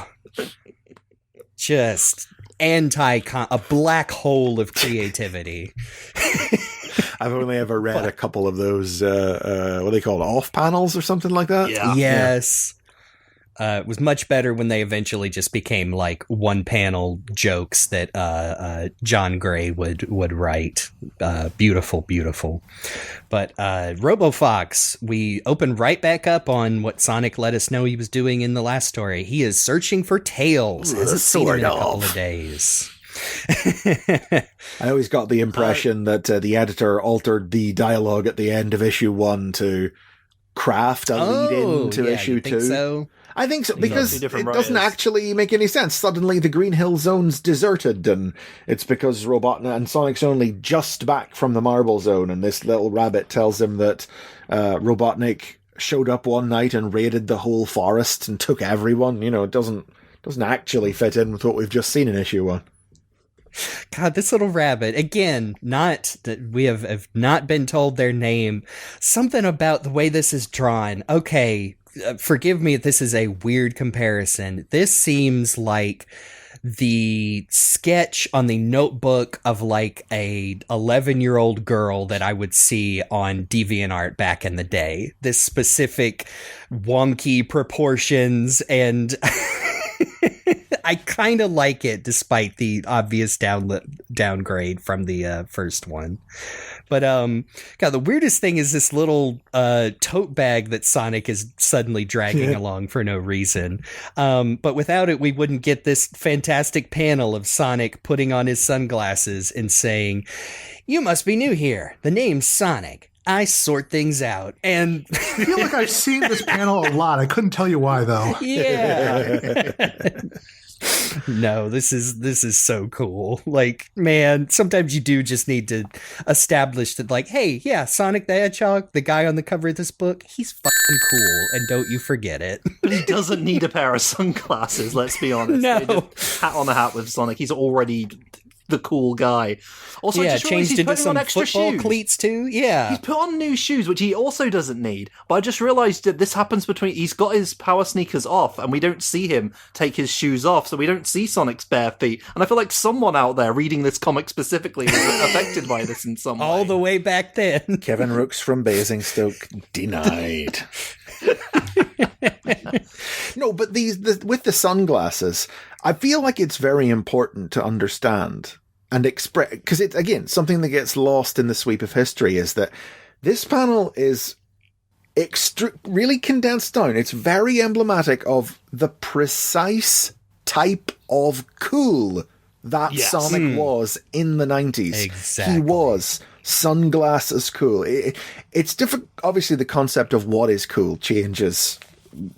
Just a black hole of creativity. I've only ever read a couple of those, what are they called, off panels or something like that? Yeah. Yes. It was much better when they eventually just became like one panel jokes that John Gray would write. Beautiful, beautiful. But Robofox, we open right back up on what Sonic let us know he was doing in the last story. He is searching for Tails. Hasn't seen him in a couple of days. I always got the impression that the editor altered the dialogue at the end of issue 1 to craft a lead-in to issue 2. So? I think so, because it doesn't actually make any sense. Suddenly the Green Hill Zone's deserted, and it's because Robotnik and Sonic's only just back from the Marble Zone, and this little rabbit tells him that Robotnik showed up one night and raided the whole forest and took everyone. It doesn't actually fit in with what we've just seen in issue 1. God, this little rabbit, again, not that we have not been told their name. Something about the way this is drawn. Okay, forgive me if this is a weird comparison. This seems like the sketch on the notebook of like a 11-year-old girl that I would see on DeviantArt back in the day. This specific wonky proportions and I kind of like it, despite the obvious downgrade from the first one. But God, the weirdest thing is this little tote bag that Sonic is suddenly dragging along for no reason. But without it, we wouldn't get this fantastic panel of Sonic putting on his sunglasses and saying, "You must be new here. The name's Sonic. I sort things out." And I feel like I've seen this panel a lot. I couldn't tell you why, though. Yeah. No, this is so cool. Like, man, sometimes you do just need to establish that, like, hey, yeah, Sonic the Hedgehog, the guy on the cover of this book, he's fucking cool, and don't you forget it. But he doesn't need a pair of sunglasses, let's be honest. No. They just hat on a hat with Sonic. He's already the cool guy. Also, yeah, I just realized changed he's into putting some on extra football shoes. cleats too. Yeah, He's put on new shoes, which he also doesn't need. But I just realised that this happens between... He's got his power sneakers off, and we don't see him take his shoes off, so we don't see Sonic's bare feet. And I feel like someone out there reading this comic specifically was affected by this in some way. all the way back then. Kevin Rooks from Basingstoke denied. No, but with the sunglasses, I feel like it's very important to understand and express, because it's, again, something that gets lost in the sweep of history, is that this panel is really condensed down. It's very emblematic of the precise type of cool that Sonic was in the 90s. Exactly. He was sunglasses cool. It's different. Obviously, the concept of what is cool changes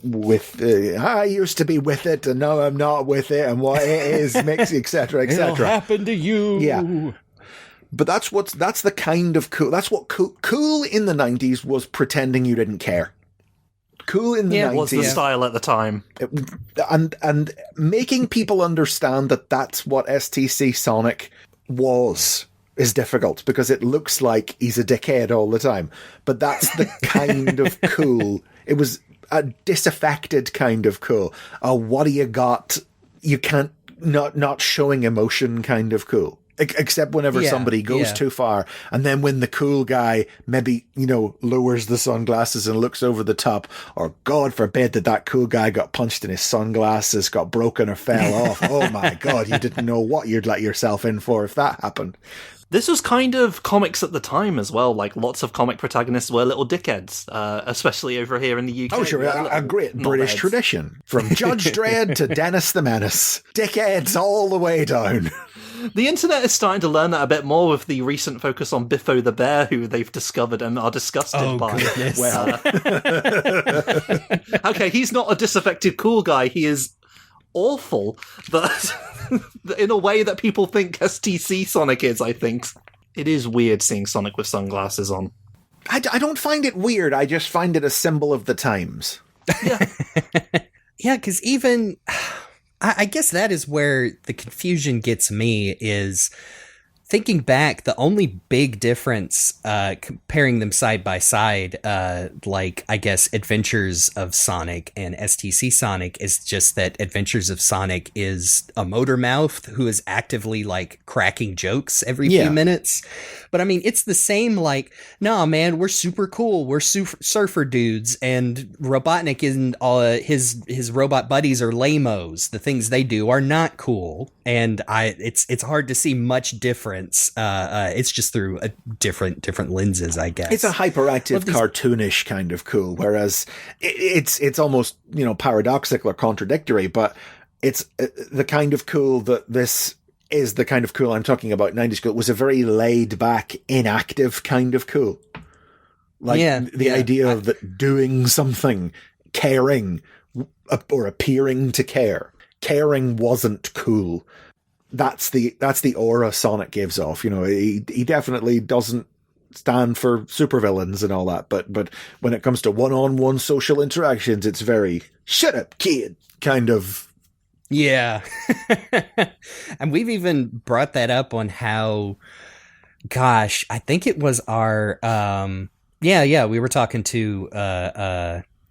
with I used to be with it and now I'm not with it, and what it is mix, etc, It'll etc. happen to you. Yeah, but that's the kind of cool. That's what cool in the 90s was, pretending you didn't care. Cool in the 90s was the style at the time, and making people understand that that's what STC Sonic was is difficult, because it looks like he's a dickhead all the time, but that's the kind of cool. It was a disaffected kind of cool. What do you got? You can't, not showing emotion kind of cool. Except whenever somebody goes too far. And then when the cool guy maybe, lowers the sunglasses and looks over the top, or God forbid that cool guy got punched in his sunglasses, got broken or fell off. Oh my God, you didn't know what you'd let yourself in for if that happened. This was kind of comics at the time as well. Like, lots of comic protagonists were little dickheads, especially over here in the UK. Oh, sure. A great British tradition. From Judge Dredd to Dennis the Menace. Dickheads all the way down. The internet is starting to learn that a bit more with the recent focus on Biffo the Bear, who they've discovered and are disgusted by. Goodness. Well, okay, he's not a disaffected cool guy. He is awful, but in a way that people think STC Sonic is, I think. It is weird seeing Sonic with sunglasses on. I don't find it weird. I just find it a symbol of the times. Yeah. Yeah, because even... I guess that is where the confusion gets me, is thinking back, the only big difference comparing them side by side, like, I guess, Adventures of Sonic and STC Sonic, is just that Adventures of Sonic is a motor mouth who is actively, like, cracking jokes every few minutes. But, I mean, it's the same, like, nah, man, we're super cool. We're surfer dudes, and Robotnik and his robot buddies are lame-os. The things they do are not cool. And it's hard to see much difference. It's just through a different lenses, I guess. It's a hyperactive, cartoonish kind of cool, whereas it's almost, paradoxical or contradictory, but it's the kind of cool that this is the kind of cool I'm talking about. 90s cool was a very laid back, inactive kind of cool. Like the idea of that doing something, caring, or appearing to care. Caring wasn't cool. That's the aura Sonic gives off. He definitely doesn't stand for supervillains and all that, but when it comes to one-on-one social interactions, it's very shut up, kid kind of. Yeah. And we've even brought that up on how, gosh, I think it was our we were talking to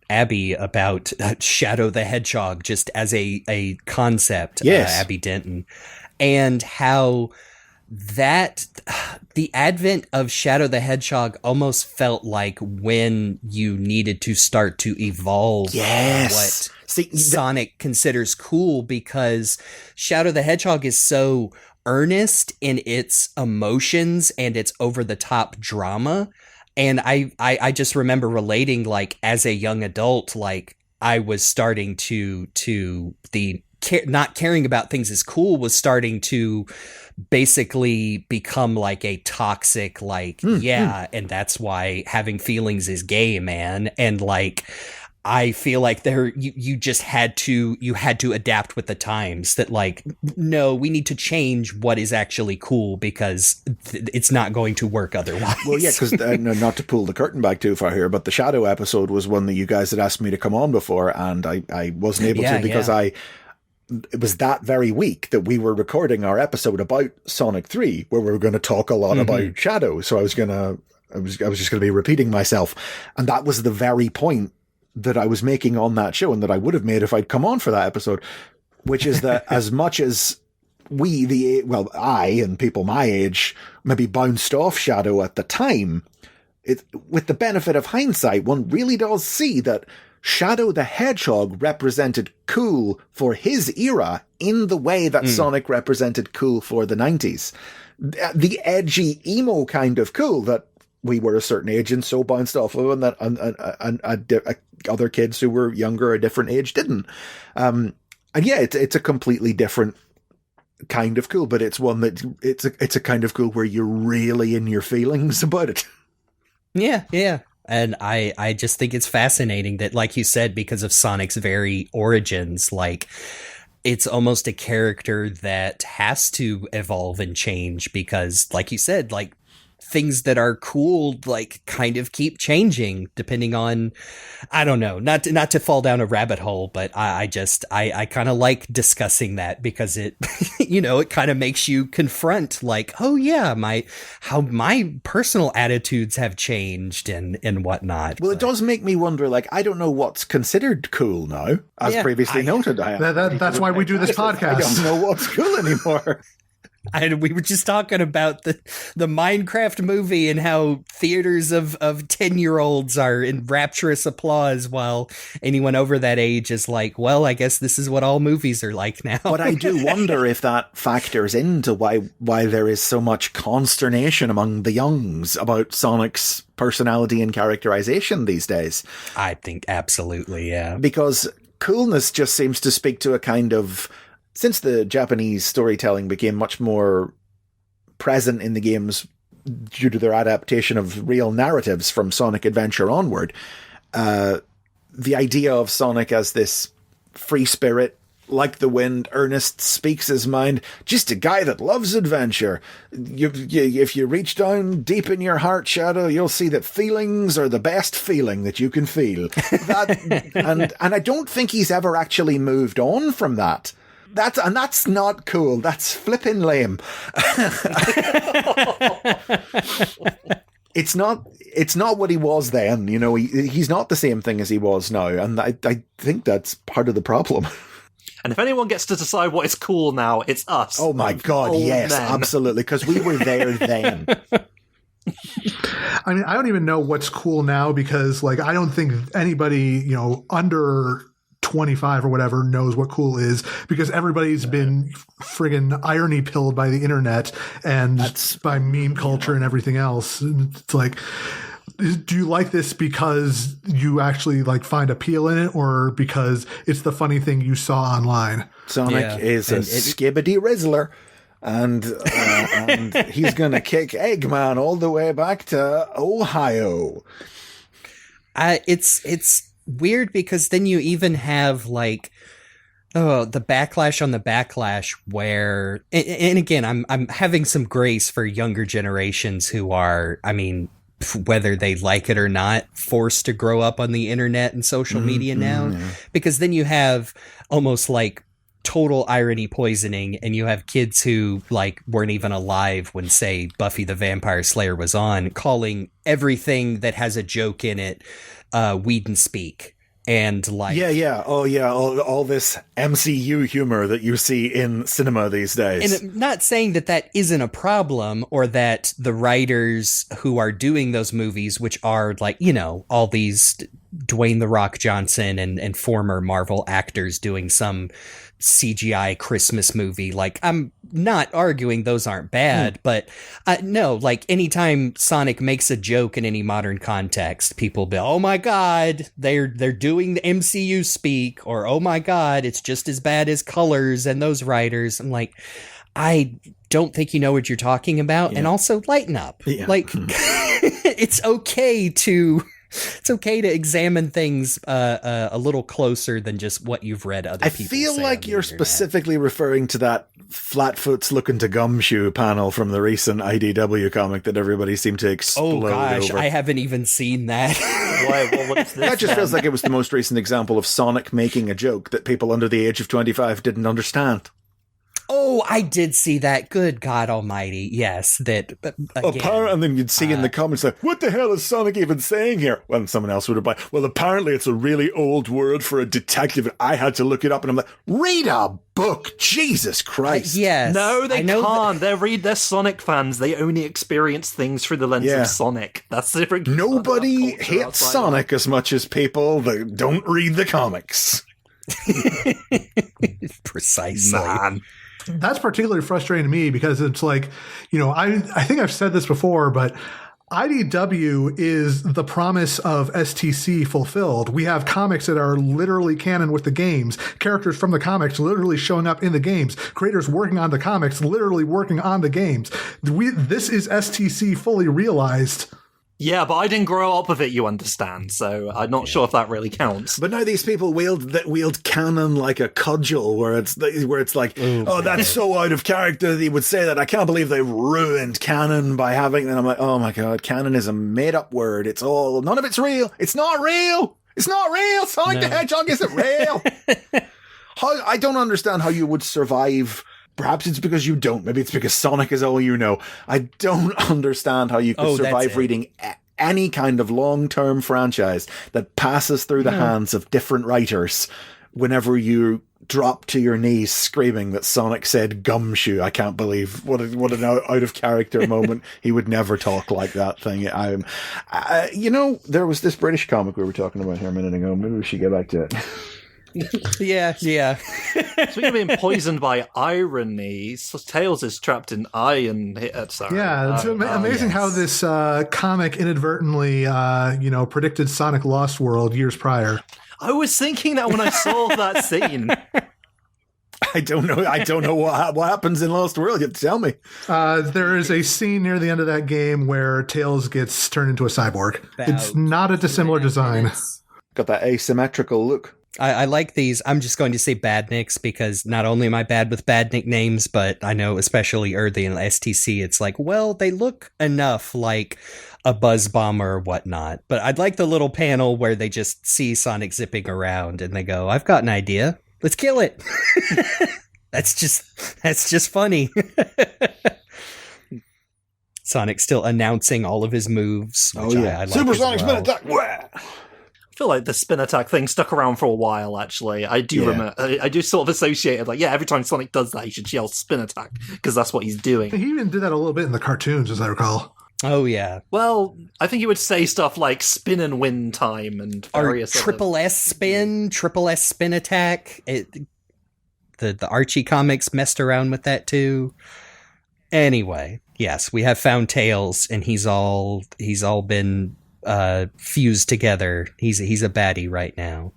Abby about Shadow the Hedgehog just as a concept. Yes. Abby Denton. And how that the advent of Shadow the Hedgehog almost felt like when you needed to start to evolve. Yes. Sonic considers cool, because Shadow the Hedgehog is so earnest in its emotions and its over-the-top drama. And I just remember relating, like, as a young adult, like, I was starting to not caring about things as cool was starting to basically become like a toxic, like, and that's why having feelings is gay, man. And like, I feel like you just had to adapt with the times, that like, no, we need to change what is actually cool, because it's not going to work otherwise. Well, yeah, because not to pull the curtain back too far here, but the Shadow episode was one that you guys had asked me to come on before, and I wasn't able to, because it was that very week that we were recording our episode about Sonic 3, where we were going to talk a lot about Shadow. So I was just going to be repeating myself. And that was the very point that I was making on that show, and that I would have made if I'd come on for that episode, which is that as much as I and people my age maybe bounced off Shadow at the time, with the benefit of hindsight, one really does see that Shadow the Hedgehog represented cool for his era in the way that Sonic represented cool for the 90s. The edgy, emo kind of cool that we were a certain age and so bounced off of, and that other kids who were younger, a different age, didn't. And yeah, it's a completely different kind of cool, but it's one that it's a kind of cool where you're really in your feelings about it. Yeah. And I just think it's fascinating that, like you said, because of Sonic's very origins, like, it's almost a character that has to evolve and change, because, like you said, like, things that are cool, like, kind of keep changing depending on, I don't know, not to fall down a rabbit hole, but I kind of like discussing that, because it, it kind of makes you confront, like, oh yeah, how my personal attitudes have changed and whatnot. Well, it does make me wonder, like, I don't know what's considered cool now, as previously noted. That's why we do this podcast. I don't know what's cool anymore. And we were just talking about the Minecraft movie and how theaters of 10-year-olds are in rapturous applause, while anyone over that age is like, well, I guess this is what all movies are like now. But I do wonder if that factors into why there is so much consternation among the youngs about Sonic's personality and characterization these days. I think absolutely, yeah. Because coolness just seems to speak to a kind of... Since the Japanese storytelling became much more present in the games due to their adaptation of real narratives from Sonic Adventure onward, the idea of Sonic as this free spirit, like the wind, earnest, speaks his mind, just a guy that loves adventure. If you reach down deep in your heart, Shadow, you'll see that feelings are the best feeling that you can feel. And I don't think he's ever actually moved on from that. That's not cool. That's flippin' lame. It's not what he was then. He's not the same thing as he was now. And I think that's part of the problem. And if anyone gets to decide what is cool now, it's us. Oh my God, yes, men. Absolutely. Because we were there then. I mean, I don't even know what's cool now, because, like, I don't think anybody, under 25 or whatever knows what cool is, because everybody's been friggin' irony pilled by the internet and by meme culture and everything else. And it's like, do you like this because you actually like find appeal in it, or because it's the funny thing you saw online? Sonic is a skibbity rizzler, and he's gonna kick Eggman all the way back to Ohio. It's weird, because then you even have like the backlash on the backlash, where and again I'm having some grace for younger generations who are, I mean, whether they like it or not, forced to grow up on the internet and social media now, because then you have almost like total irony poisoning, and you have kids who like weren't even alive when, say, Buffy the Vampire Slayer was on, calling everything that has a joke in it Whedon speak. And like, all this MCU humor that you see in cinema these days. And not saying that isn't a problem, or that the writers who are doing those movies, which are like, all these Dwayne The Rock Johnson and former Marvel actors doing some CGI Christmas movie. Like, I'm not arguing those aren't bad, but no, like anytime Sonic makes a joke in any modern context, people be, oh my God, they're doing the MCU speak, or oh my God, it's just as bad as Colors and those writers. I'm like, I don't think you know what you're talking about. And also lighten up. Like it's okay to examine things a little closer than just what you've read other people say. I feel like you're specifically referring to that Flatfoot's looking to gumshoe panel from the recent IDW comic that everybody seemed to explode over. I haven't even seen that. What is this? That just feels like it was the most recent example of Sonic making a joke that people under the age of 25 didn't understand. Oh, I did see that. Good God Almighty! Yes, that. Again, and then you'd see in the comments like, "What the hell is Sonic even saying here?" Well, someone else would have been, "Well, apparently it's a really old word for a detective." I had to look it up, and I'm like, "Read a book, Jesus Christ!" Yes, no, they can't. They're Sonic fans. They only experience things through the lens of Sonic. That's different. Nobody hates Sonic as much as people that don't read the comics. Precisely. Man. That's particularly frustrating to me because it's like, I think I've said this before, but IDW is the promise of STC fulfilled. We have comics that are literally canon with the games, characters from the comics literally showing up in the games, creators working on the comics, literally working on the games. This is STC fully realized. Yeah, but I didn't grow up with it, you understand, so I'm not sure if that really counts. But now these people wield canon like a cudgel, where it's like, that's so out of character that he would say that. I can't believe they ruined canon by having. And I'm like, oh my God, canon is a made-up word. None of it's real. It's not real. It's not real. Sonic the Hedgehog isn't real. I don't understand how you would survive. Perhaps it's because you don't. Maybe it's because Sonic is all you know. I don't understand how you could survive reading any kind of long-term franchise that passes through the hands of different writers whenever you drop to your knees screaming that Sonic said gumshoe. I can't believe what an out-of-character moment. He would never talk like that thing. There was this British comic we were talking about here a minute ago. Maybe we should get back to it. Yeah. Speaking of being poisoned by irony, Tails is trapped in iron. Sorry. Yeah, it's amazing how this comic inadvertently, predicted Sonic Lost World years prior. I was thinking that when I saw that scene. I don't know what happens in Lost World. You have to tell me. There is a scene near the end of that game where Tails gets turned into a cyborg. It's not a dissimilar design. Got that asymmetrical look. I like these. I'm just going to say Badniks because not only am I bad with bad nicknames, but I know especially Earthy and STC, it's like, well, they look enough like a buzz bomber or whatnot. But I'd like the little panel where they just see Sonic zipping around and they go, I've got an idea. Let's kill it. That's just funny. Sonic still announcing all of his moves. Which I like Supersonic spin attack. I feel like the spin attack thing stuck around for a while, actually. I do remember, I do sort of associate it, like, every time Sonic does that, he should yell spin attack, because that's what he's doing. He even did that a little bit in the cartoons, as I recall. Oh, yeah. Well, I think he would say stuff like spin and win time and various triple S spin attack. The Archie comics messed around with that, too. Anyway, yes, we have found Tails, and he's all been fused together. He's a baddie right now.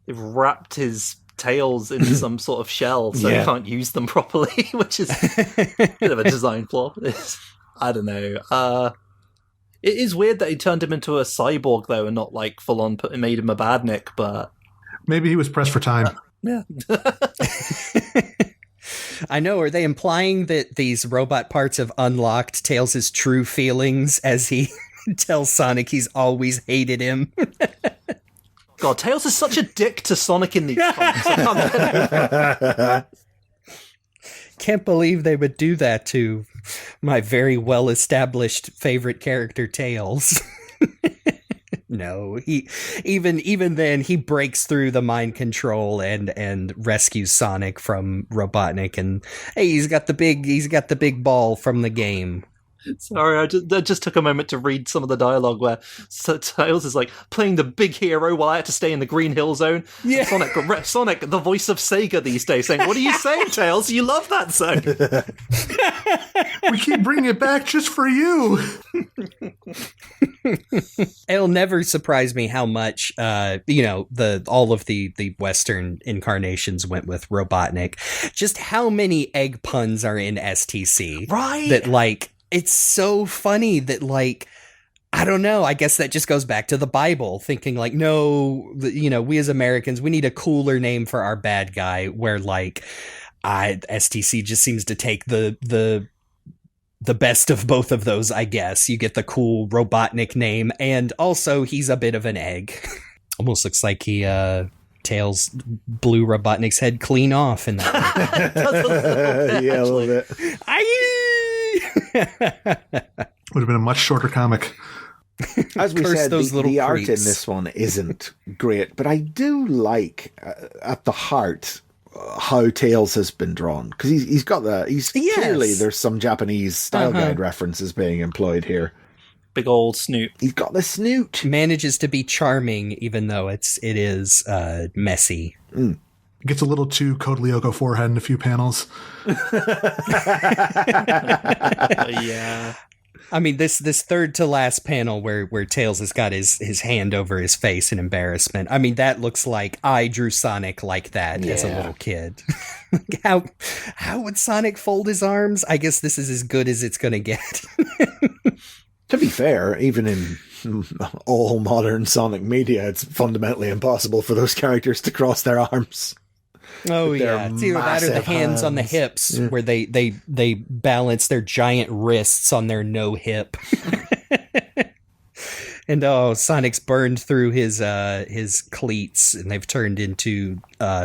They've wrapped his tails in some sort of shell so he can't use them properly, which is a bit of a design flaw. I don't know. It is weird that he turned him into a cyborg though and not like full on made him a badnik, but maybe he was pressed for time. Yeah. I know. Are they implying that these robot parts have unlocked Tails' true feelings as he tells Sonic he's always hated him? God, Tails is such a dick to Sonic in these comics. Can't believe they would do that to my very well-established favorite character, Tails. No, he even then he breaks through the mind control and rescues Sonic from Robotnik, and hey, he's got the big ball from the game. Sorry, I just took a moment to read some of the dialogue where Tails is like playing the big hero while I had to stay in the Green Hill Zone. Yeah. Sonic, the voice of Sega these days, saying, "What are you saying, Tails? You love that zone." We keep bringing it back just for you. It'll never surprise me how much, all of the Western incarnations went with Robotnik. Just how many egg puns are in STC. Right. That, like, it's so funny that, like, I don't know. I guess that just goes back to the Bible, thinking like, no, we as Americans, we need a cooler name for our bad guy, where, like, STC just seems to take the best of both of those, I guess. You get the cool Robotnik name, and also he's a bit of an egg. Almost looks like he Tails blew Robotnik's head clean off in that. Yeah, a little bit. Would have been a much shorter comic. As we Curse said, those little the art in creeps. this one isn't great, but I do like, at the heart, how Tails has been drawn, because he's got that. Clearly there's some Japanese style guide references being employed here. Big old snoot. He's got the snoot. Manages to be charming, even though it is messy. It gets a little too Code Lyoko forehead in a few panels. Yeah. I mean, this third to last panel where Tails has got his hand over his face in embarrassment. I mean, that looks like I drew Sonic like that as a little kid. How would Sonic fold his arms? I guess this is as good as it's going to get. To be fair, even in all modern Sonic media, it's fundamentally impossible for those characters to cross their arms. Oh, With their yeah. It's either that or the massive hands on the hands. hips, where they balance their giant wrists on their no hip. And Sonic's burned through his cleats, and they've turned into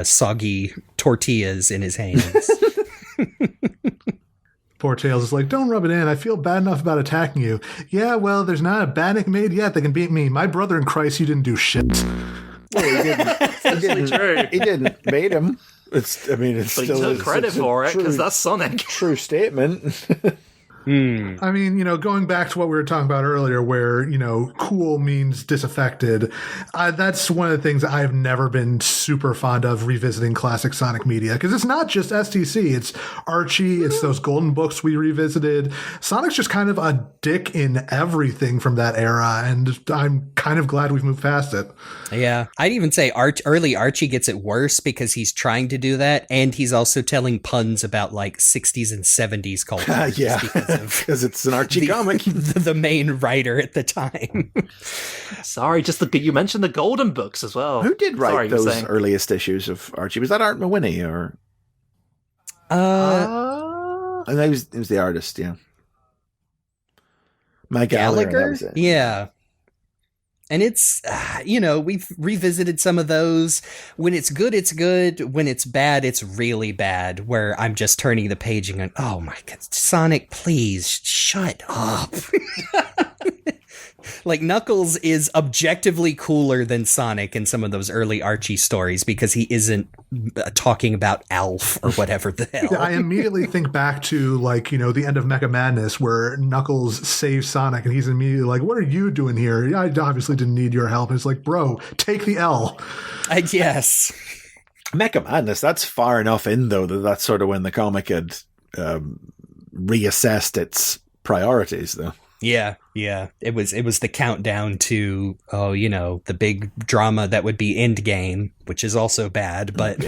soggy tortillas in his hands. Poor Tails is like, don't rub it in. I feel bad enough about attacking you. Yeah, well, there's not a Badnik made yet that can beat me. My brother in Christ, you didn't do shit. Well, he didn't. True. He didn't made him. It's But he took credit for it, because that's Sonic. true statement. I mean, going back to what we were talking about earlier, where, cool means disaffected. That's one of the things I've never been super fond of revisiting classic Sonic media, because it's not just STC. It's Archie. It's those golden books we revisited. Sonic's just kind of a dick in everything from that era, and I'm kind of glad we've moved past it. Yeah. I'd even say early Archie gets it worse because he's trying to do that, and he's also telling puns about, like, 60s and 70s culture. Yeah. Because Because it's an Archie comic. the main writer at the time. Sorry, you mentioned the Golden Books as well. Who did write Sorry, you were those saying. earliest issues of Archie? Was that Art Mawhinney or? And it was the artist, yeah. Mike Gallagher? That was it. Yeah. And it's, we've revisited some of those. When it's good, it's good. When it's bad, it's really bad, where I'm just turning the page and going, oh my God, Sonic, please shut up. Like, Knuckles is objectively cooler than Sonic in some of those early Archie stories because he isn't talking about Alf or whatever the hell. Yeah, I immediately think back to, like, the end of Mecha Madness where Knuckles saves Sonic and he's immediately like, what are you doing here? I obviously didn't need your help. And it's like, bro, take the L. Yes. Mecha Madness, that's far enough in, though, that's sort of when the comic had reassessed its priorities, though. Yeah. It was the countdown to, the big drama that would be Endgame, which is also bad, but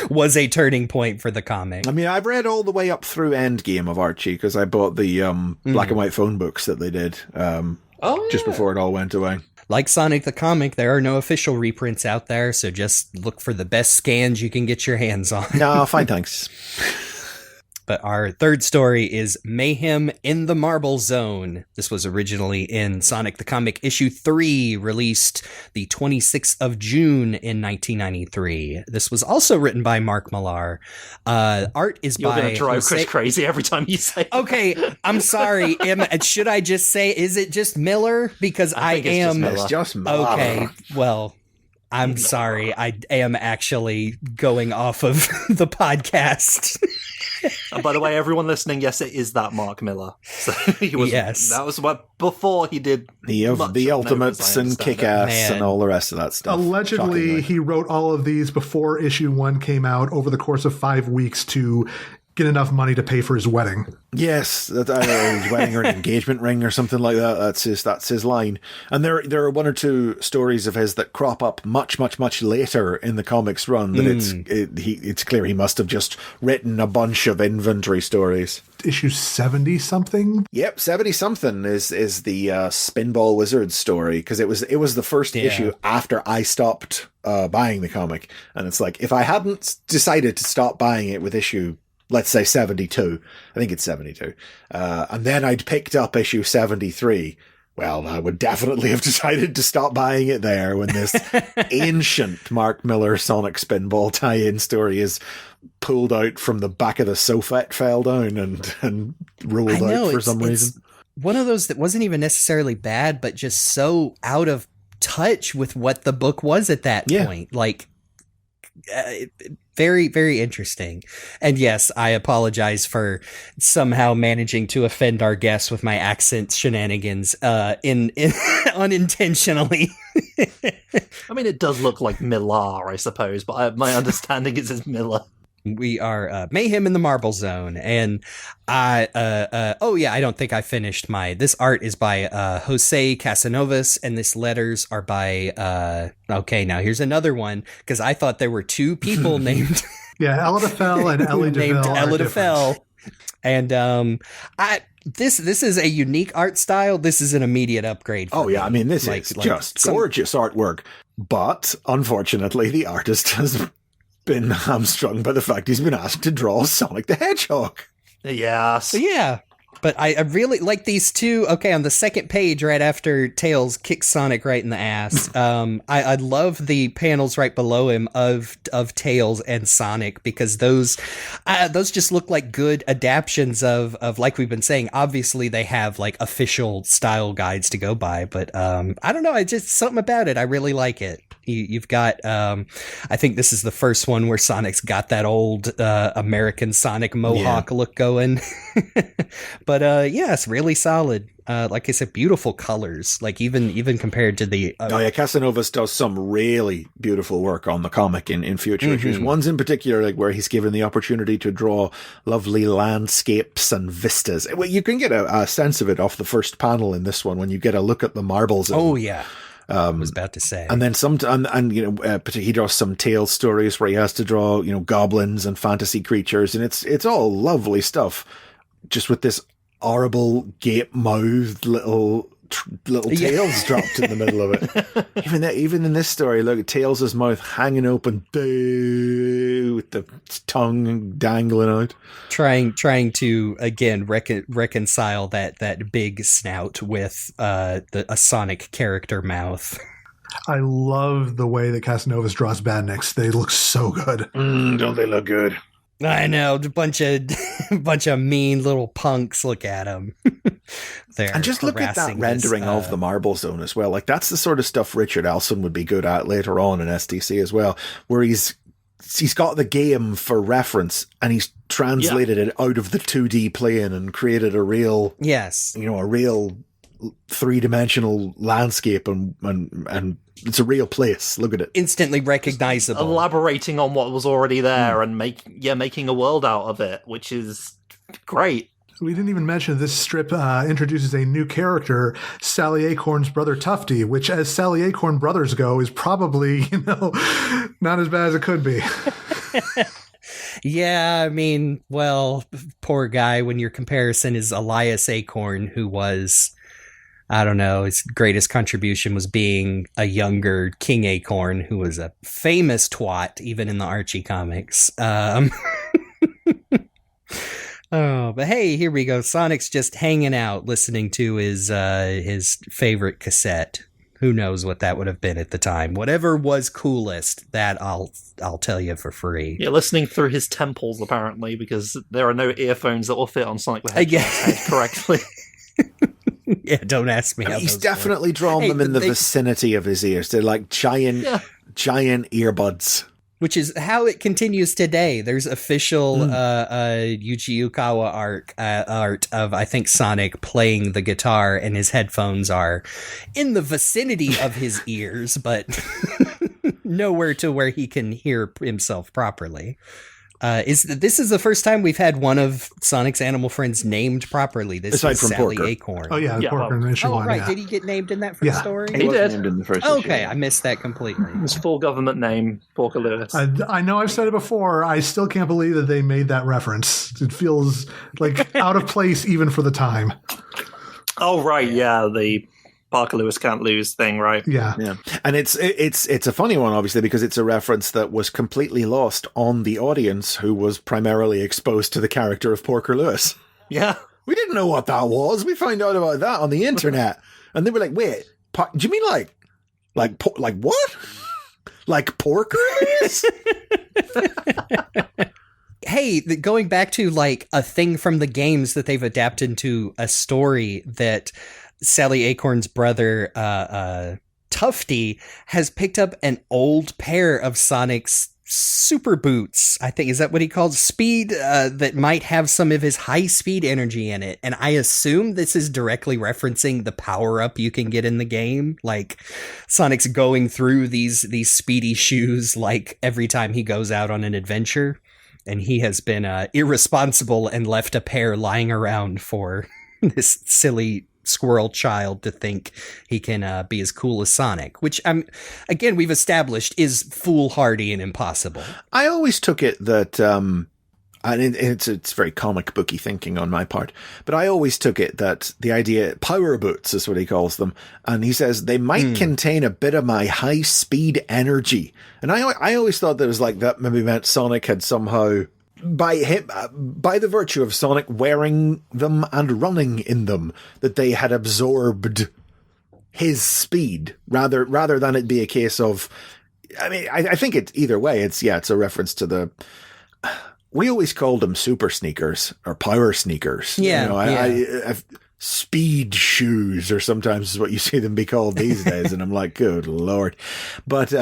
was a turning point for the comic. I mean, I've read all the way up through Endgame of Archie because I bought the black and white phone books that they did just before it all went away. Like Sonic the Comic, there are no official reprints out there, so just look for the best scans you can get your hands on. No, fine, thanks. But our third story is Mayhem in the Marble Zone. This was originally in Sonic the Comic issue 3, released the 26th of June in 1993. This was also written by Mark Millar. Art is You're by going to drive Jose- Chris crazy every time you say that. Okay, I'm sorry. Should I just say, is it just Miller? Because I think it's just am... Miller. It's just Miller. Okay, well... I'm sorry. I am actually going off of the podcast. And by the way, everyone listening, yes, it is that Mark Miller. So he was. Yes. That was what before he did The Ultimates and Kick-Ass and all the rest of that stuff. Allegedly, Shockingly. he wrote all of these before issue 1 came out over the course of 5 weeks to get enough money to pay for his wedding. Yes, his wedding or an engagement ring or something like that. That's his line. And there are one or two stories of his that crop up much later in the comics run. That it's clear he must have just written a bunch of inventory stories. Issue 70 something. Yep, 70 something is the Spinball Wizard story, because it was the first issue after I stopped buying the comic, and it's like if I hadn't decided to stop buying it with issue, let's say 72, I think it's 72, and then I'd picked up issue 73, well, I would definitely have decided to stop buying it there when this ancient Mark Miller Sonic Spinball tie-in story is pulled out from the back of the sofa, it fell down and rolled out for some reason. One of those that wasn't even necessarily bad, but just so out of touch with what the book was at that point. Like, very, very interesting. And yes, I apologize for somehow managing to offend our guests with my accent shenanigans in unintentionally. I mean, it does look like Millar, I suppose, but my understanding is it's Miller. We are Mayhem in the Marble Zone, and I don't think I finished this art is by Jose Casanovas, and this letters are by okay, now here's another one, because I thought there were two people named Ella DeFell and Ellie named DeFell Ella DeFell. And this is a unique art style. This is an immediate upgrade for me. I mean, this is just gorgeous artwork, but unfortunately the artist has been hamstrung by the fact he's been asked to draw Sonic the Hedgehog. Yes. Yeah. But I really like these two. Okay, on the second page, right after Tails kicks Sonic right in the ass, I love the panels right below him of Tails and Sonic, because those just look like good adaptions of like we've been saying. Obviously, they have like official style guides to go by, but I don't know. I just something about it. I really like it. You've got, I think this is the first one where Sonic's got that old American Sonic mohawk look going. But it's really solid. Like I said, beautiful colors. Like even compared to the Casanovas does some really beautiful work on the comic in future issues. Ones in particular, like where he's given the opportunity to draw lovely landscapes and vistas. Well, you can get a sense of it off the first panel in this one when you get a look at the marbles. I was about to say. And then he draws some Tales stories where he has to draw, goblins and fantasy creatures, and it's all lovely stuff. Just with this horrible gape-mouthed little tails dropped in the middle of it. Even in this story, look at Tails' mouth hanging open, with the tongue dangling out. Trying to again reconcile that big snout with a Sonic character mouth. I love the way that Casanovas draws Badniks. They look so good. Don't they look good? I know, a bunch of mean little punks. Look at them. And just look at that rendering of the Marble Zone as well. Like, that's the sort of stuff Richard Elson would be good at later on in SDC as well, where he's got the game for reference and he's translated it out of the 2D plane and created a real, a real 3-dimensional landscape and it's a real place. Look at it. Instantly recognizable. Elaborating on what was already there and making a world out of it, which is great. We didn't even mention this strip introduces a new character, Sally Acorn's brother Tufty, which, as Sally Acorn brothers go, is probably, not as bad as it could be. Yeah, I mean, well, poor guy, when your comparison is Elias Acorn, who was, I don't know, his greatest contribution was being a younger King Acorn, who was a famous twat, even in the Archie comics. Oh, but hey, here we go. Sonic's just hanging out, listening to his favorite cassette. Who knows what that would have been at the time? Whatever was coolest, that I'll tell you for free. Yeah, listening through his temples apparently, because there are no earphones that will fit on Sonic the Hedgehog's head correctly. Yeah, don't ask me. He's definitely drawn them in the vicinity of his ears. They're like giant giant earbuds. Which is how it continues today. There's official Yuji Ukawa art of, I think, Sonic playing the guitar, and his headphones are in the vicinity of his ears, but nowhere to where he can hear himself properly. This is the first time we've had one of Sonic's animal friends named properly. This Aside is from Sally Porker. Acorn. Oh yeah, Porker in the initial one. Right. Yeah. Did he get named in that first story? He did. Named in the first Okay, issue. I missed that completely. His full government name, Porker Lewis. I know I've said it before. I still can't believe that they made that reference. It feels like out of place even for the time. Oh, right, yeah, the Parker Lewis can't lose thing, right? Yeah. And it's a funny one, obviously, because it's a reference that was completely lost on the audience, who was primarily exposed to the character of Porker Lewis. Yeah. We didn't know what that was. We found out about that on the internet, and they were like, "Wait, do you mean like what? Like Porker Lewis?" Hey, going back to like a thing from the games that they've adapted into a story that Sally Acorn's brother, Tufty, has picked up an old pair of Sonic's super boots. I think, is that what he called speed? That might have some of his high speed energy in it. And I assume this is directly referencing the power up you can get in the game. Like Sonic's going through these speedy shoes, like every time he goes out on an adventure. And he has been irresponsible and left a pair lying around for this silly squirrel child to think he can be as cool as Sonic, which again we've established is foolhardy and impossible. I always took it that, and it's very comic booky thinking on my part, but I always took it that the idea, power boots is what he calls them, and he says they might contain a bit of my high speed energy, and I always thought that it was like that maybe meant Sonic had somehow, by the virtue of Sonic wearing them and running in them, that they had absorbed his speed rather than it be a case of, I mean, I think it's either way. It's a reference to the, we always called them super sneakers or power sneakers. Yeah. I've speed shoes, or sometimes is what you see them be called these days. And I'm like, good Lord. But,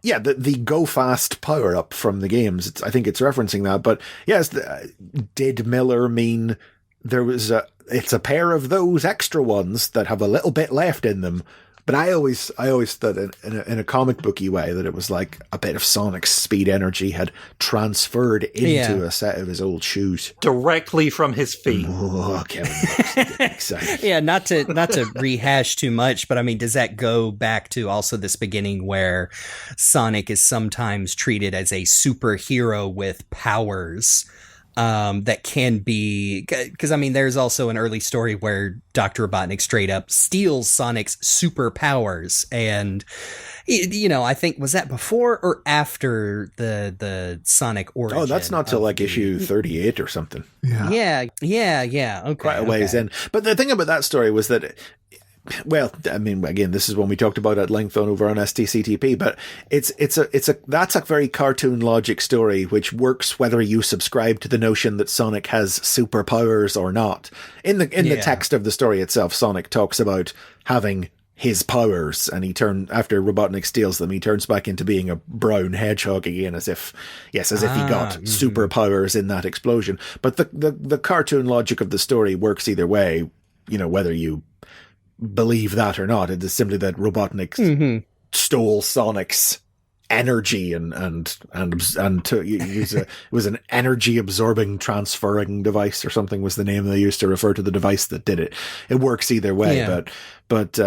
the go fast power up from the games. I think it's referencing that. But yes, did Miller mean it's a pair of those extra ones that have a little bit left in them? But I always thought in a comic booky way that it was like a bit of Sonic's speed energy had transferred into a set of his old shoes Directly from his feet. Oh, Kevin, excited. Yeah, not to rehash too much, but I mean, does that go back to also this beginning where Sonic is sometimes treated as a superhero with powers? That can be, because I mean, there's also an early story where Dr. Robotnik straight up steals Sonic's superpowers, and I think, was that before or after the Sonic origin? Oh, that's not till like issue 38 or something. Yeah. Okay, quite a ways in. But the thing about that story was that, well, I mean, again, this is one we talked about at length over on STCTP, but that's a very cartoon logic story, which works whether you subscribe to the notion that Sonic has superpowers or not. In the text of the story itself, Sonic talks about having his powers, and after Robotnik steals them, he turns back into being a brown hedgehog again, as if he got superpowers in that explosion. But the cartoon logic of the story works either way, whether you believe that or not. It is simply that Robotnik stole Sonic's energy and to use it was an energy absorbing transferring device or something was the name they used to refer to the device that did it. It works either way, but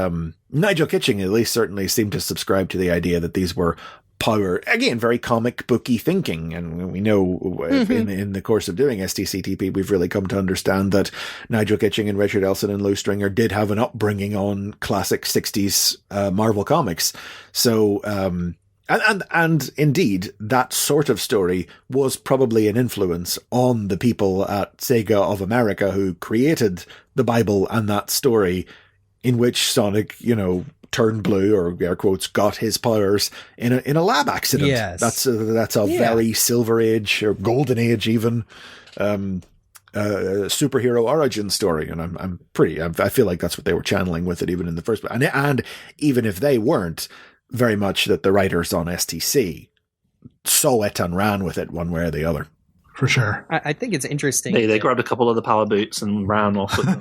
Nigel Kitching at least certainly seemed to subscribe to the idea that these were power, again, very comic booky thinking. And we know in the course of doing STCTP, we've really come to understand that Nigel Kitching and Richard Elson and Lou Stringer did have an upbringing on classic 60s Marvel comics. So, and indeed, that sort of story was probably an influence on the people at Sega of America who created the Bible and that story, in which Sonic, turned blue, or air quotes, got his powers in a lab accident. Yes. That's a very Silver Age or Golden Age even superhero origin story, and I feel like that's what they were channeling with it even in the first place. And even if they weren't, very much that the writers on STC saw it and ran with it one way or the other. For sure. I think it's interesting. They grabbed a couple of the power boots and ran off with them.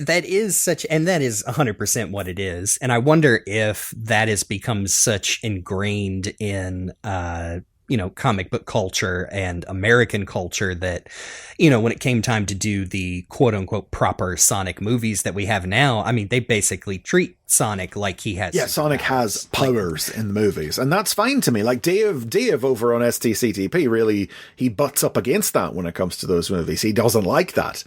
That is 100% what it is. And I wonder if that has become such ingrained in, comic book culture and American culture that, when it came time to do the quote unquote proper Sonic movies that we have now, I mean, they basically treat Sonic like he has. Yeah, Sonic has powers in the movies, and that's fine to me. Like Dave over on STCTP, really, he butts up against that when it comes to those movies. He doesn't like that.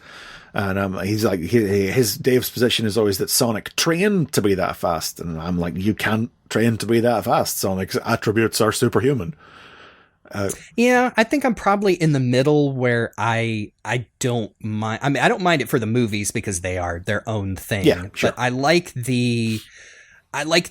And he's like, Dave's position is always that Sonic trained to be that fast. And I'm like, you can't train to be that fast. Sonic's attributes are superhuman. Yeah, I think I'm probably in the middle where I don't mind. I mean, I don't mind it for the movies because they are their own thing. Yeah, sure. But I like the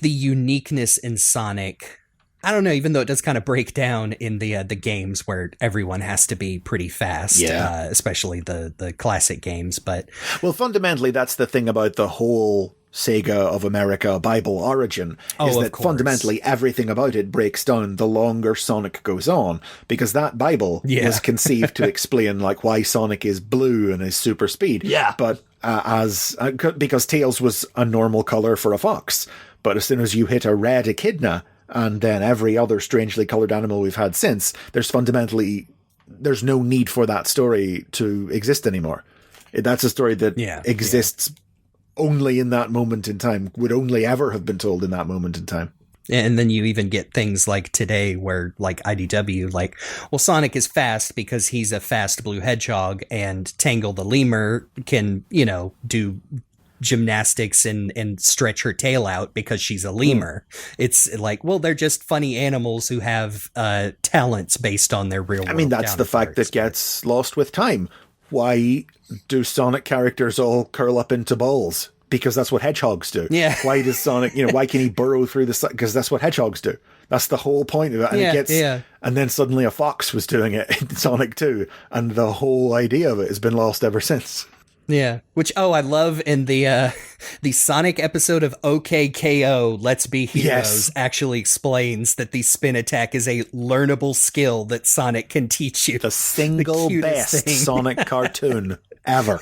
uniqueness in Sonic. I don't know, even though it does kind of break down in the games where everyone has to be pretty fast, especially the classic games. But well, fundamentally, that's the thing about the whole Sega of America Bible origin, is that fundamentally everything about it breaks down the longer Sonic goes on, because that Bible was conceived to explain like why Sonic is blue and his super speed. Yeah. But because Tails was a normal color for a fox, but as soon as you hit a red echidna, and then every other strangely colored animal we've had since, there's no need for that story to exist anymore. That's a story that exists only in that moment in time, would only ever have been told in that moment in time. And then you even get things like today where, like IDW, like, well, Sonic is fast because he's a fast blue hedgehog, and Tangle the lemur can, do gymnastics and stretch her tail out because she's a lemur. It's like, well, they're just funny animals who have talents based on their real world. I mean, that's the fact that gets lost with time. Why do Sonic characters all curl up into balls? Because that's what hedgehogs do. Yeah. Why does Sonic, why can he burrow through the... Because that's what hedgehogs do. That's the whole point of it. And and then suddenly a fox was doing it in Sonic 2, and the whole idea of it has been lost ever since. Yeah, which, I love in the Sonic episode of OKKO, Let's Be Heroes, actually explains that the spin attack is a learnable skill that Sonic can teach you. The single best Sonic cartoon ever.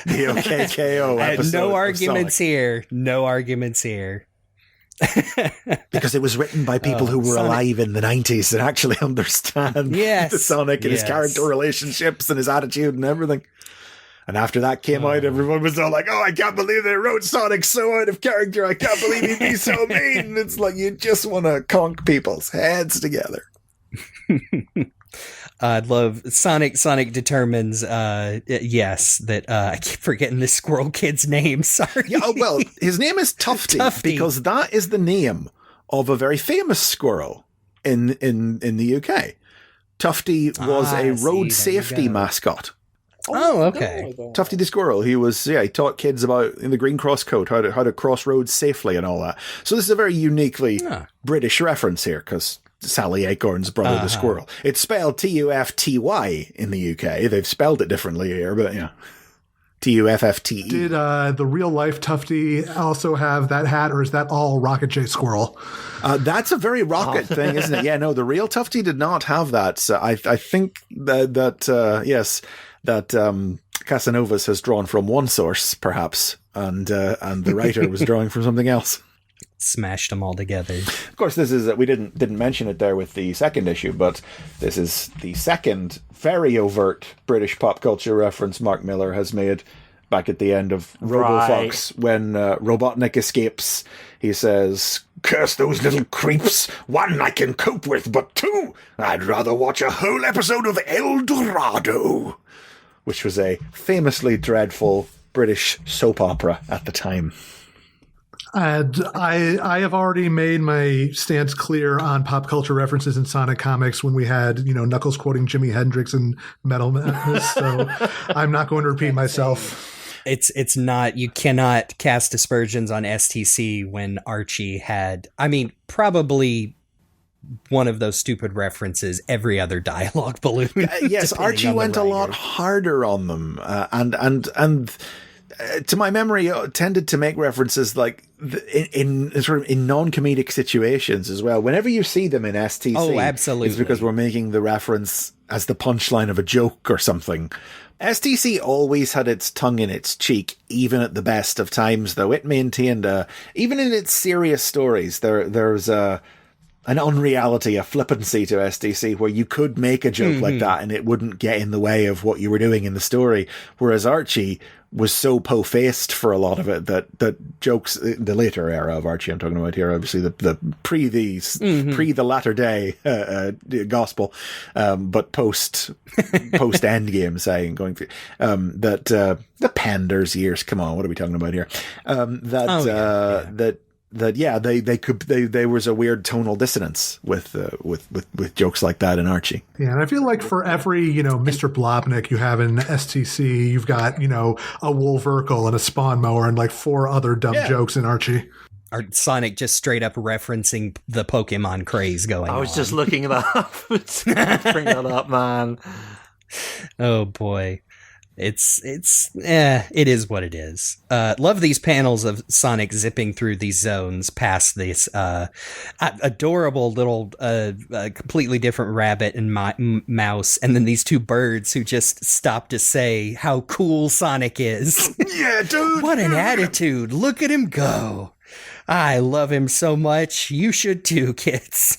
The OKKO episode. No arguments here. No arguments here. Because it was written by people who were alive in the 90s and actually understand the Sonic and his character relationships and his attitude and everything. And after that came out, everyone was all like, I can't believe they wrote Sonic so out of character. I can't believe he'd be so mean. It's like, you just want to conk people's heads together. I'd love Sonic determines, that I keep forgetting this squirrel kid's name. Sorry. Yeah, well, his name is Tufty, because that is the name of a very famous squirrel in the UK. Tufty was a road safety mascot. Oh, okay. Tufty the squirrel. He was, he taught kids about in the Green Cross Code how to cross roads safely and all that. So this is a very uniquely British reference here, because Sally Acorn's brother the squirrel. It's spelled Tufty in the UK. They've spelled it differently here, but Tuffte. Did the real life Tufty also have that hat, or is that all RockTheJake squirrel? That's a very Rocket thing, isn't it? Yeah, no, the real Tufty did not have that. So I think that Casanovas has drawn from one source, perhaps, and the writer was drawing from something else. Smashed them all together. Of course, this is we didn't mention it there with the second issue, but this is the second very overt British pop culture reference Mark Millar has made back at the end of Robofox when Robotnik escapes. He says, "Curse those little creeps. One I can cope with, but two, I'd rather watch a whole episode of El Dorado," which was a famously dreadful British soap opera at the time. And I have already made my stance clear on pop culture references in Sonic comics when we had, Knuckles quoting Jimi Hendrix and Metal Madness, so I'm not going to repeat myself. It's not, you cannot cast aspersions on STC when Archie had, probably one of those stupid references every other dialogue balloon. Yes, Archie went a lot harder on them, and to my memory, tended to make references like in non-comedic situations as well. Whenever you see them in STC, oh, absolutely, it's because we're making the reference as the punchline of a joke or something. STC always had its tongue in its cheek, even at the best of times, though. It maintained, even in its serious stories, there's an unreality, a flippancy to STC where you could make a joke like that and it wouldn't get in the way of what you were doing in the story. Whereas Archie was so po-faced for a lot of it that jokes, the later era of Archie I'm talking about here, obviously the pre the latter day gospel, but post Endgame saying, going through, that the Panders years, come on, what are we talking about here? There was a weird tonal dissonance with jokes like that in Archie. Yeah, and I feel like for every, Mr. Blobnik you have in STC, you've got, a Wolf Urkel and a Spawn Mower and like 4 other dumb jokes in Archie. Or Sonic just straight up referencing the Pokemon craze going on. I was just looking that up. Bring that up, man. Oh boy. It is what it is. Love these panels of Sonic zipping through these zones past this adorable little completely different rabbit and mouse, and then these 2 birds who just stop to say how cool Sonic is. Yeah, dude! What an attitude! Look at him go! I love him so much. You should too, kids.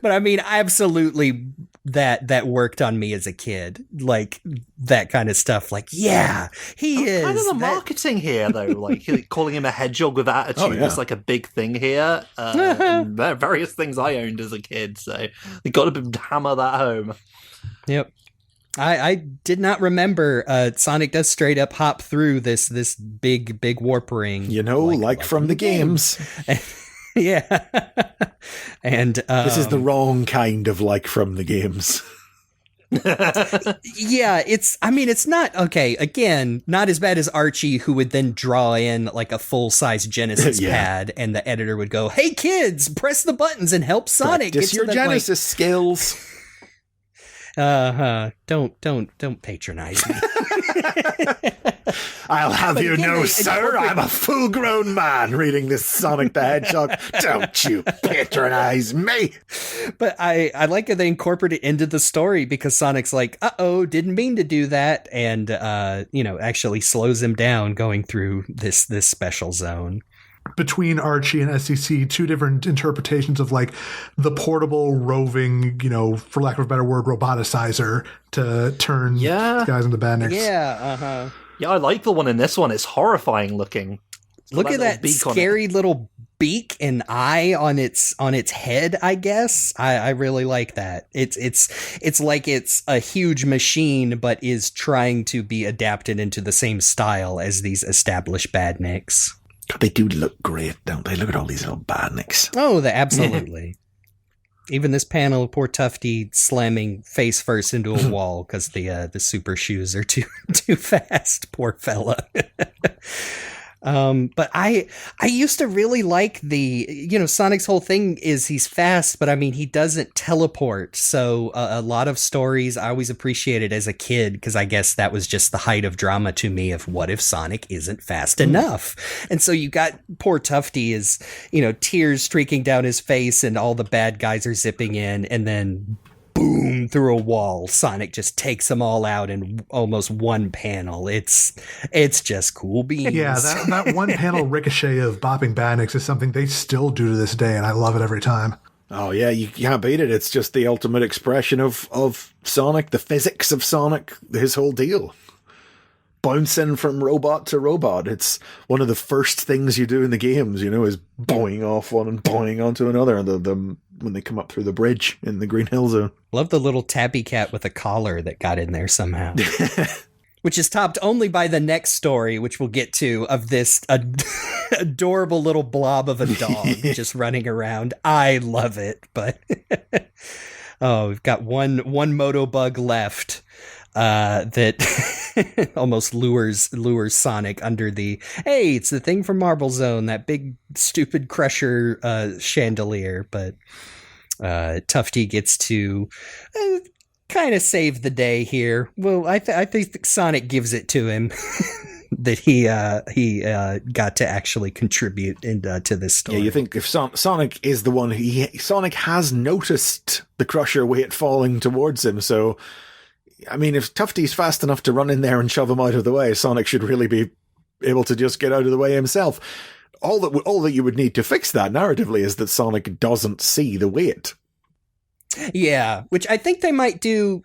But I mean, absolutely, that worked on me as a kid. Like, that kind of stuff. Like, yeah, he is. Kind of the marketing here, though. Like, calling him a hedgehog with attitude is like a big thing here. And various things I owned as a kid, so you got to hammer that home. Yep. I did not remember Sonic does straight up hop through this big warp ring. Like from the games. Yeah. And this is the wrong kind of like from the games. Yeah, it's not okay. Again, not as bad as Archie, who would then draw in like a full-size Genesis pad, and the editor would go, "Hey kids, press the buttons and help Sonic Practice your Genesis skills." Don't patronize me. I'll have you know, sir, I'm a full-grown man reading this Sonic the Hedgehog. Don't you patronize me. But I like how they incorporate it into the story, because Sonic's like, uh-oh, didn't mean to do that, and actually slows him down going through this special zone. Between Archie and SCC, 2 different interpretations of like the portable roving, for lack of a better word, roboticizer to turn guys into Badniks. Yeah, Yeah, I like the one in this one. It's horrifying looking. Look at that scary little beak and eye on its head, I guess. I really like that. It's like it's a huge machine, but is trying to be adapted into the same style as these established Badniks. God, they do look great, don't they? Look at all these little Badniks. Oh, absolutely. Even this panel of poor Tufty slamming face first into a wall because the super shoes are too fast. Poor fella. But I used to really like Sonic's whole thing is he's fast, but I mean, he doesn't teleport. So a lot of stories I always appreciated as a kid, because I guess that was just the height of drama to me of what if Sonic isn't fast enough? And so you got poor Tufty is, tears streaking down his face and all the bad guys are zipping in, and then boom, through a wall, Sonic just takes them all out in almost one panel. It's just cool beans. Yeah, that one panel ricochet of bopping Badniks is something they still do to this day, and I love it every time. Oh yeah, you can't beat it. It's just the ultimate expression of Sonic, the physics of Sonic, his whole deal. Bouncing from robot to robot. It's one of the first things you do in the games, is boing off one and boing onto another. And when they come up through the bridge in the Green Hill Zone. Love the little tabby cat with a collar that got in there somehow. Which is topped only by the next story, which we'll get to, of this adorable little blob of a dog just running around. I love it, but we've got one Motobug left that almost lures Sonic under hey, it's the thing from Marble Zone, that big stupid crusher chandelier, but Tufty gets to kind of save the day here. Well, I think Sonic gives it to him. that he got to actually contribute to this story. Yeah, you think if Sonic is the one, Sonic has noticed the Crusher weight falling towards him, so I mean, if Tufty's fast enough to run in there and shove him out of the way, Sonic should really be able to just get out of the way himself. All that you would need to fix that narratively is that Sonic doesn't see the weight. Yeah, which I think they might do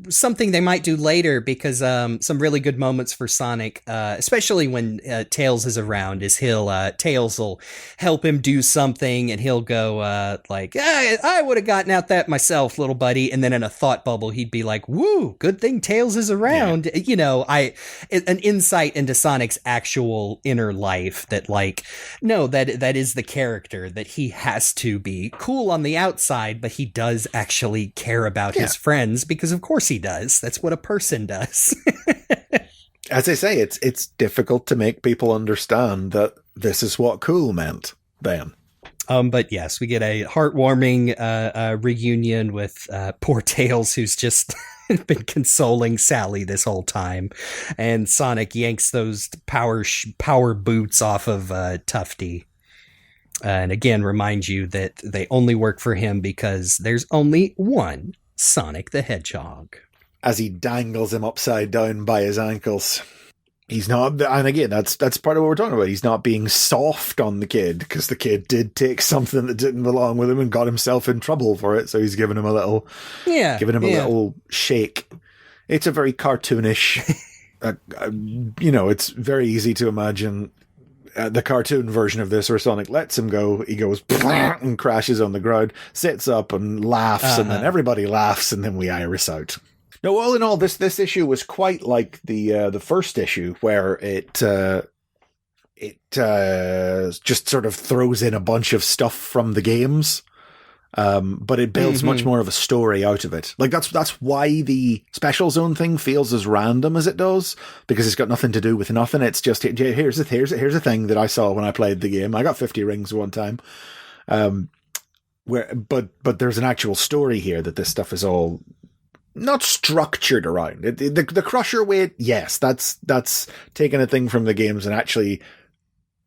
something they might do later, because some really good moments for Sonic, especially when Tails is around, is Tails will help him do something and he'll go like, I would have gotten out that myself, little buddy, and then in a thought bubble he'd be like, woo, good thing Tails is around. Yeah. You know, an insight into Sonic's actual inner life that, like, no, that is the character, that he has to be cool on the outside, but he does actually care about his friends, because of course he does. That's what a person does. As I say, it's difficult to make people understand that this is what cool meant then. But yes, we get a heartwarming reunion with poor Tails, who's just been consoling Sally this whole time, and Sonic yanks those power boots off of Tufty. And again, remind you that they only work for him because there's only one Sonic the Hedgehog. As he dangles him upside down by his ankles. He's not, and again, that's part of what we're talking about. He's not being soft on the kid, because the kid did take something that didn't belong with him and got himself in trouble for it. So he's giving him a little shake. It's a very cartoonish, it's very easy to imagine the cartoon version of this, where Sonic lets him go, he goes and crashes on the ground, sits up and laughs, and then everybody laughs, and then we iris out. No, all in all, this issue was quite like the first issue, where it just sort of throws in a bunch of stuff from the games, but it builds much more of a story out of it. Like that's why the Special Zone thing feels as random as it does, because it's got nothing to do with nothing. It's just here's a thing that I saw when I played the game. I got 50 rings one time, but there's an actual story here that this stuff is all not structured around. The Crusher weight, yes, that's taking a thing from the games and actually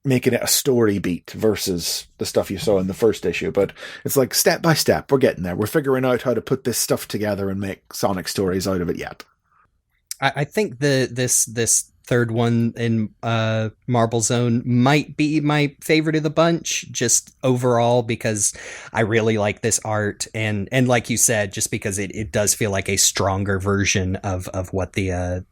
making it a story beat versus the stuff you saw in the first issue. But it's like step by step, we're getting there. We're figuring out how to put this stuff together and make Sonic stories out of it yet. I think this third one in Marble Zone might be my favorite of the bunch, just overall, because I really like this art, and like you said, just because it does feel like a stronger version of what the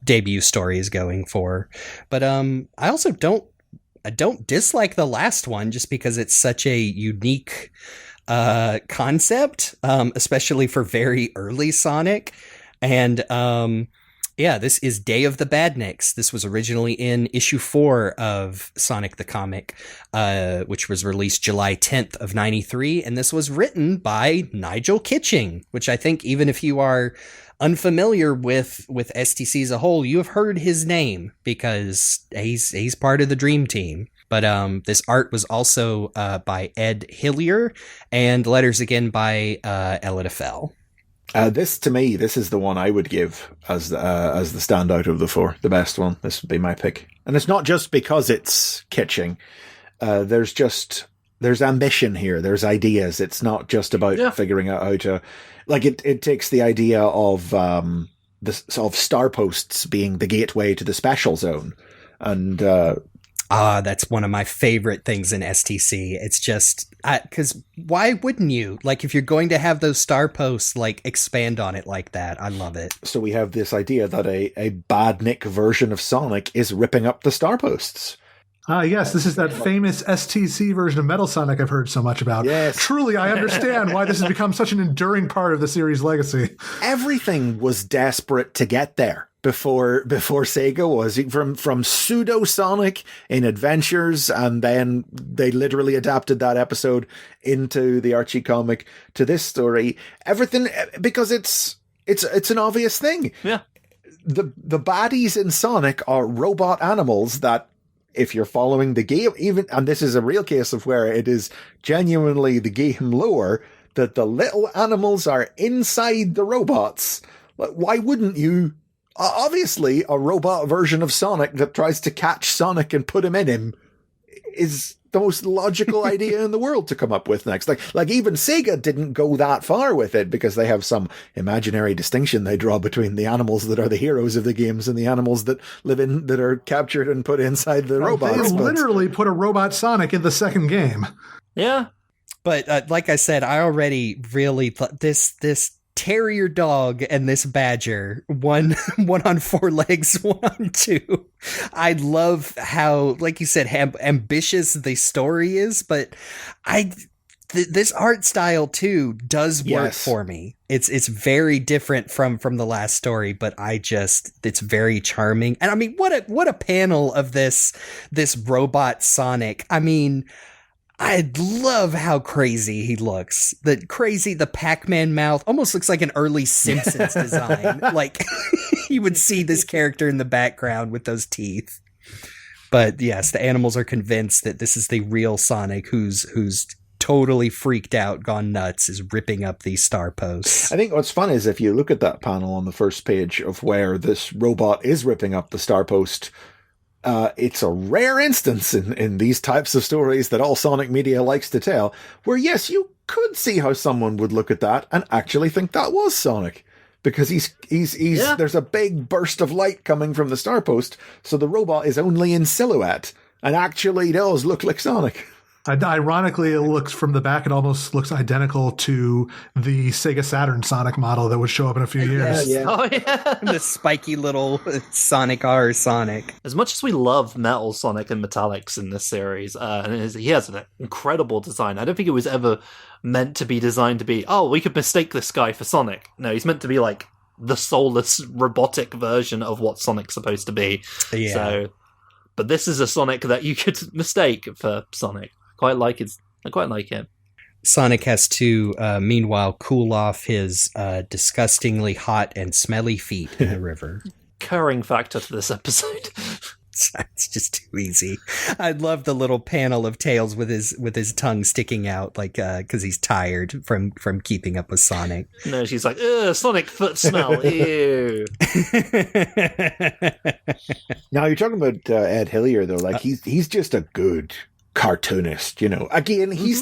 debut story is going for. But I also don't dislike the last one, just because it's such a unique concept, especially for very early Sonic. And this is Day of the Badniks. This was originally in issue 4 of Sonic the Comic, which was released July 10th of 93. And this was written by Nigel Kitching, which I think even if you are unfamiliar with STC as a whole, you have heard his name, because he's part of the Dream Team. But this art was also by Ed Hillier, and letters again by Elliot Fell. This is the one I would give as the standout of the 4, the best one. This would be my pick, and it's not just because it's Kitching. There's ambition here. There's ideas. It's not just about figuring out how to, like, it takes the idea of star posts being the gateway to the Special Zone, and that's one of my favorite things in STC. It's just, because why wouldn't you? Like, if you're going to have those star posts, like, expand on it like that. I love it. So we have this idea that a Badnik version of Sonic is ripping up the star posts. Yes, this is that famous STC version of Metal Sonic I've heard so much about. Yes. Truly, I understand why this has become such an enduring part of the series' legacy. Everything was desperate to get there before Sega was. From Pseudo Sonic in Adventures, and then they literally adapted that episode into the Archie comic, to this story. Everything, because it's an obvious thing. Yeah. The baddies in Sonic are robot animals that, if you're following the game, and this is a real case of where it is genuinely the game lore, that the little animals are inside the robots. Why wouldn't you obviously a robot version of Sonic that tries to catch Sonic and put him in him is the most logical idea in the world to come up with next. Like even Sega didn't go that far with it because they have some imaginary distinction they draw between the animals that are the heroes of the games and the animals that live in, that are captured and put inside the robots. They literally put a robot Sonic in the second game. Yeah. But like I said, I already really thought this terrier dog and this badger, one on 4 legs, one on 2. I love how, like you said, ambitious the story is, but this art style too does work for me. It's very different from the last story, but it's very charming. And I mean, what a panel of this robot Sonic. I mean, I love how crazy he looks. The Pac-Man mouth almost looks like an early Simpsons design. Like you would see this character in the background with those teeth. But yes, the animals are convinced that this is the real Sonic who's totally freaked out, gone nuts, is ripping up these star posts. I think what's fun is if you look at that panel on the first page of where this robot is ripping up the star post, it's a rare instance in these types of stories that all Sonic media likes to tell, where yes, you could see how someone would look at that and actually think that was Sonic. Because he's there's a big burst of light coming from the star post, so the robot is only in silhouette and actually does look like Sonic. Ironically, it looks from the back, it almost looks identical to the Sega Saturn Sonic model that would show up in a few years. Yeah. Oh, yeah. The spiky little Sonic R Sonic. As much as we love Metal Sonic and Metallics in this series, and he has an incredible design, I don't think it was ever meant to be designed to be, oh, we could mistake this guy for Sonic. No, he's meant to be like the soulless robotic version of what Sonic's supposed to be. Yeah. So, but this is a Sonic that you could mistake for Sonic. I quite like him. Sonic has to, meanwhile, cool off his disgustingly hot and smelly feet in the river. Recurring factor to this episode. It's just too easy. I love the little panel of Tails with his tongue sticking out, like because he's tired from keeping up with Sonic. No, she's like, ugh, Sonic foot smell. Ew. Now you're talking about Ed Hillier though, like he's just a good cartoonist, you know. Again, he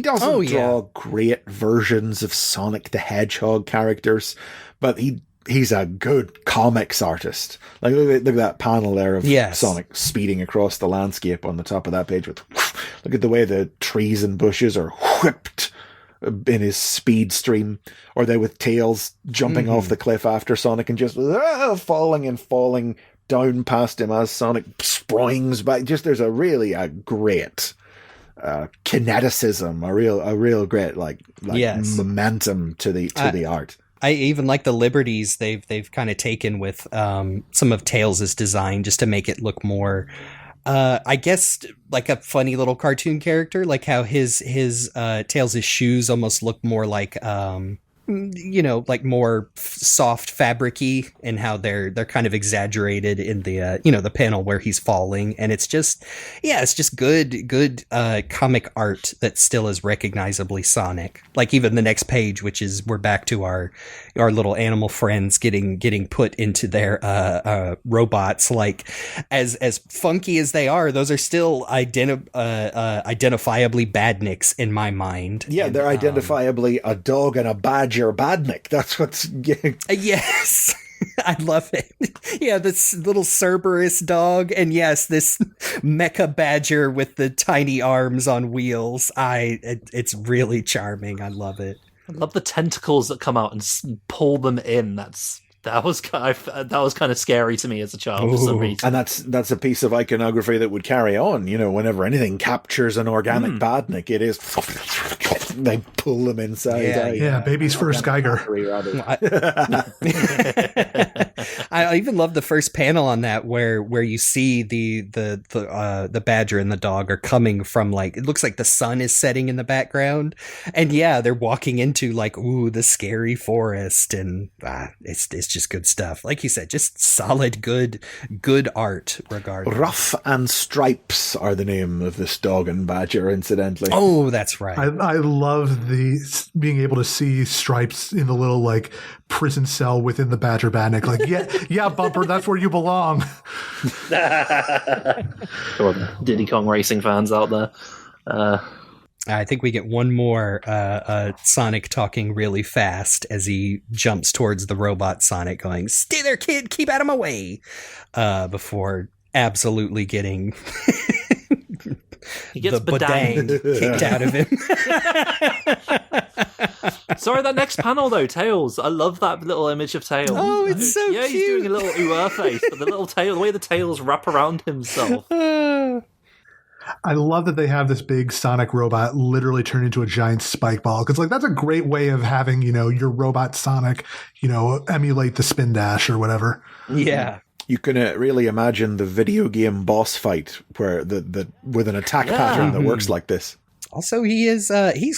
doesn't draw great versions of Sonic the Hedgehog characters, but he's a good comics artist. Like look at that panel there of Sonic speeding across the landscape on the top of that page with look at the way the trees and bushes are whipped in his speed stream, or they with Tails jumping off the cliff after Sonic and just falling down past him as Sonic springs back. Just there's a great kineticism, a real great like momentum to the art. I even like the liberties they've kind of taken with some of Tails' design just to make it look more I guess like a funny little cartoon character, like how his Tails' shoes almost look more like like more soft fabric-y, and how they're kind of exaggerated in the the panel where he's falling, and it's just good comic art that still is recognizably Sonic. Like even the next page, which is we're back to our little animal friends getting put into their robots. Like as funky as they are, those are still identifiably Badniks in my mind. Yeah, they're identifiably a dog and a badger Badnik. That's what's... Yes. I love it. Yeah, this little Cerberus dog, and yes, this mecha badger with the tiny arms on wheels. It's really charming. I love it. I love the tentacles that come out and pull them in. That was kind of scary to me as a child for some reason. And that's a piece of iconography that would carry on. Whenever anything captures an organic Badnik, it is they pull them inside. Yeah, baby's first Geiger. I even love the first panel on that where you see the badger and the dog are coming from, like, it looks like the sun is setting in the background, and they're walking into like the scary forest, and it's just good stuff. Like you said, just solid, good art regardless. Ruff and Stripes are the name of this dog and badger, incidentally. Oh, that's right. I love being able to see Stripes in the little like prison cell within the Badger Badnik. Like, yeah, Bumper, that's where you belong. Come on, Diddy Kong Racing fans out there. I think we get one more Sonic talking really fast as he jumps towards the robot Sonic going, "Stay there, kid, keep out of my way," before absolutely getting he gets the badang kicked out of him. Sorry, that next panel though, Tails. I love that little image of Tails. Oh, it's so cute. Yeah, he's doing a little ooh face, but the little tail, the way the tails wrap around himself. I love that they have this big Sonic robot literally turn into a giant spike ball. Because like that's a great way of having, your robot Sonic, emulate the spin dash or whatever. Yeah. You can really imagine the video game boss fight where with an attack pattern that works like this. Also, he's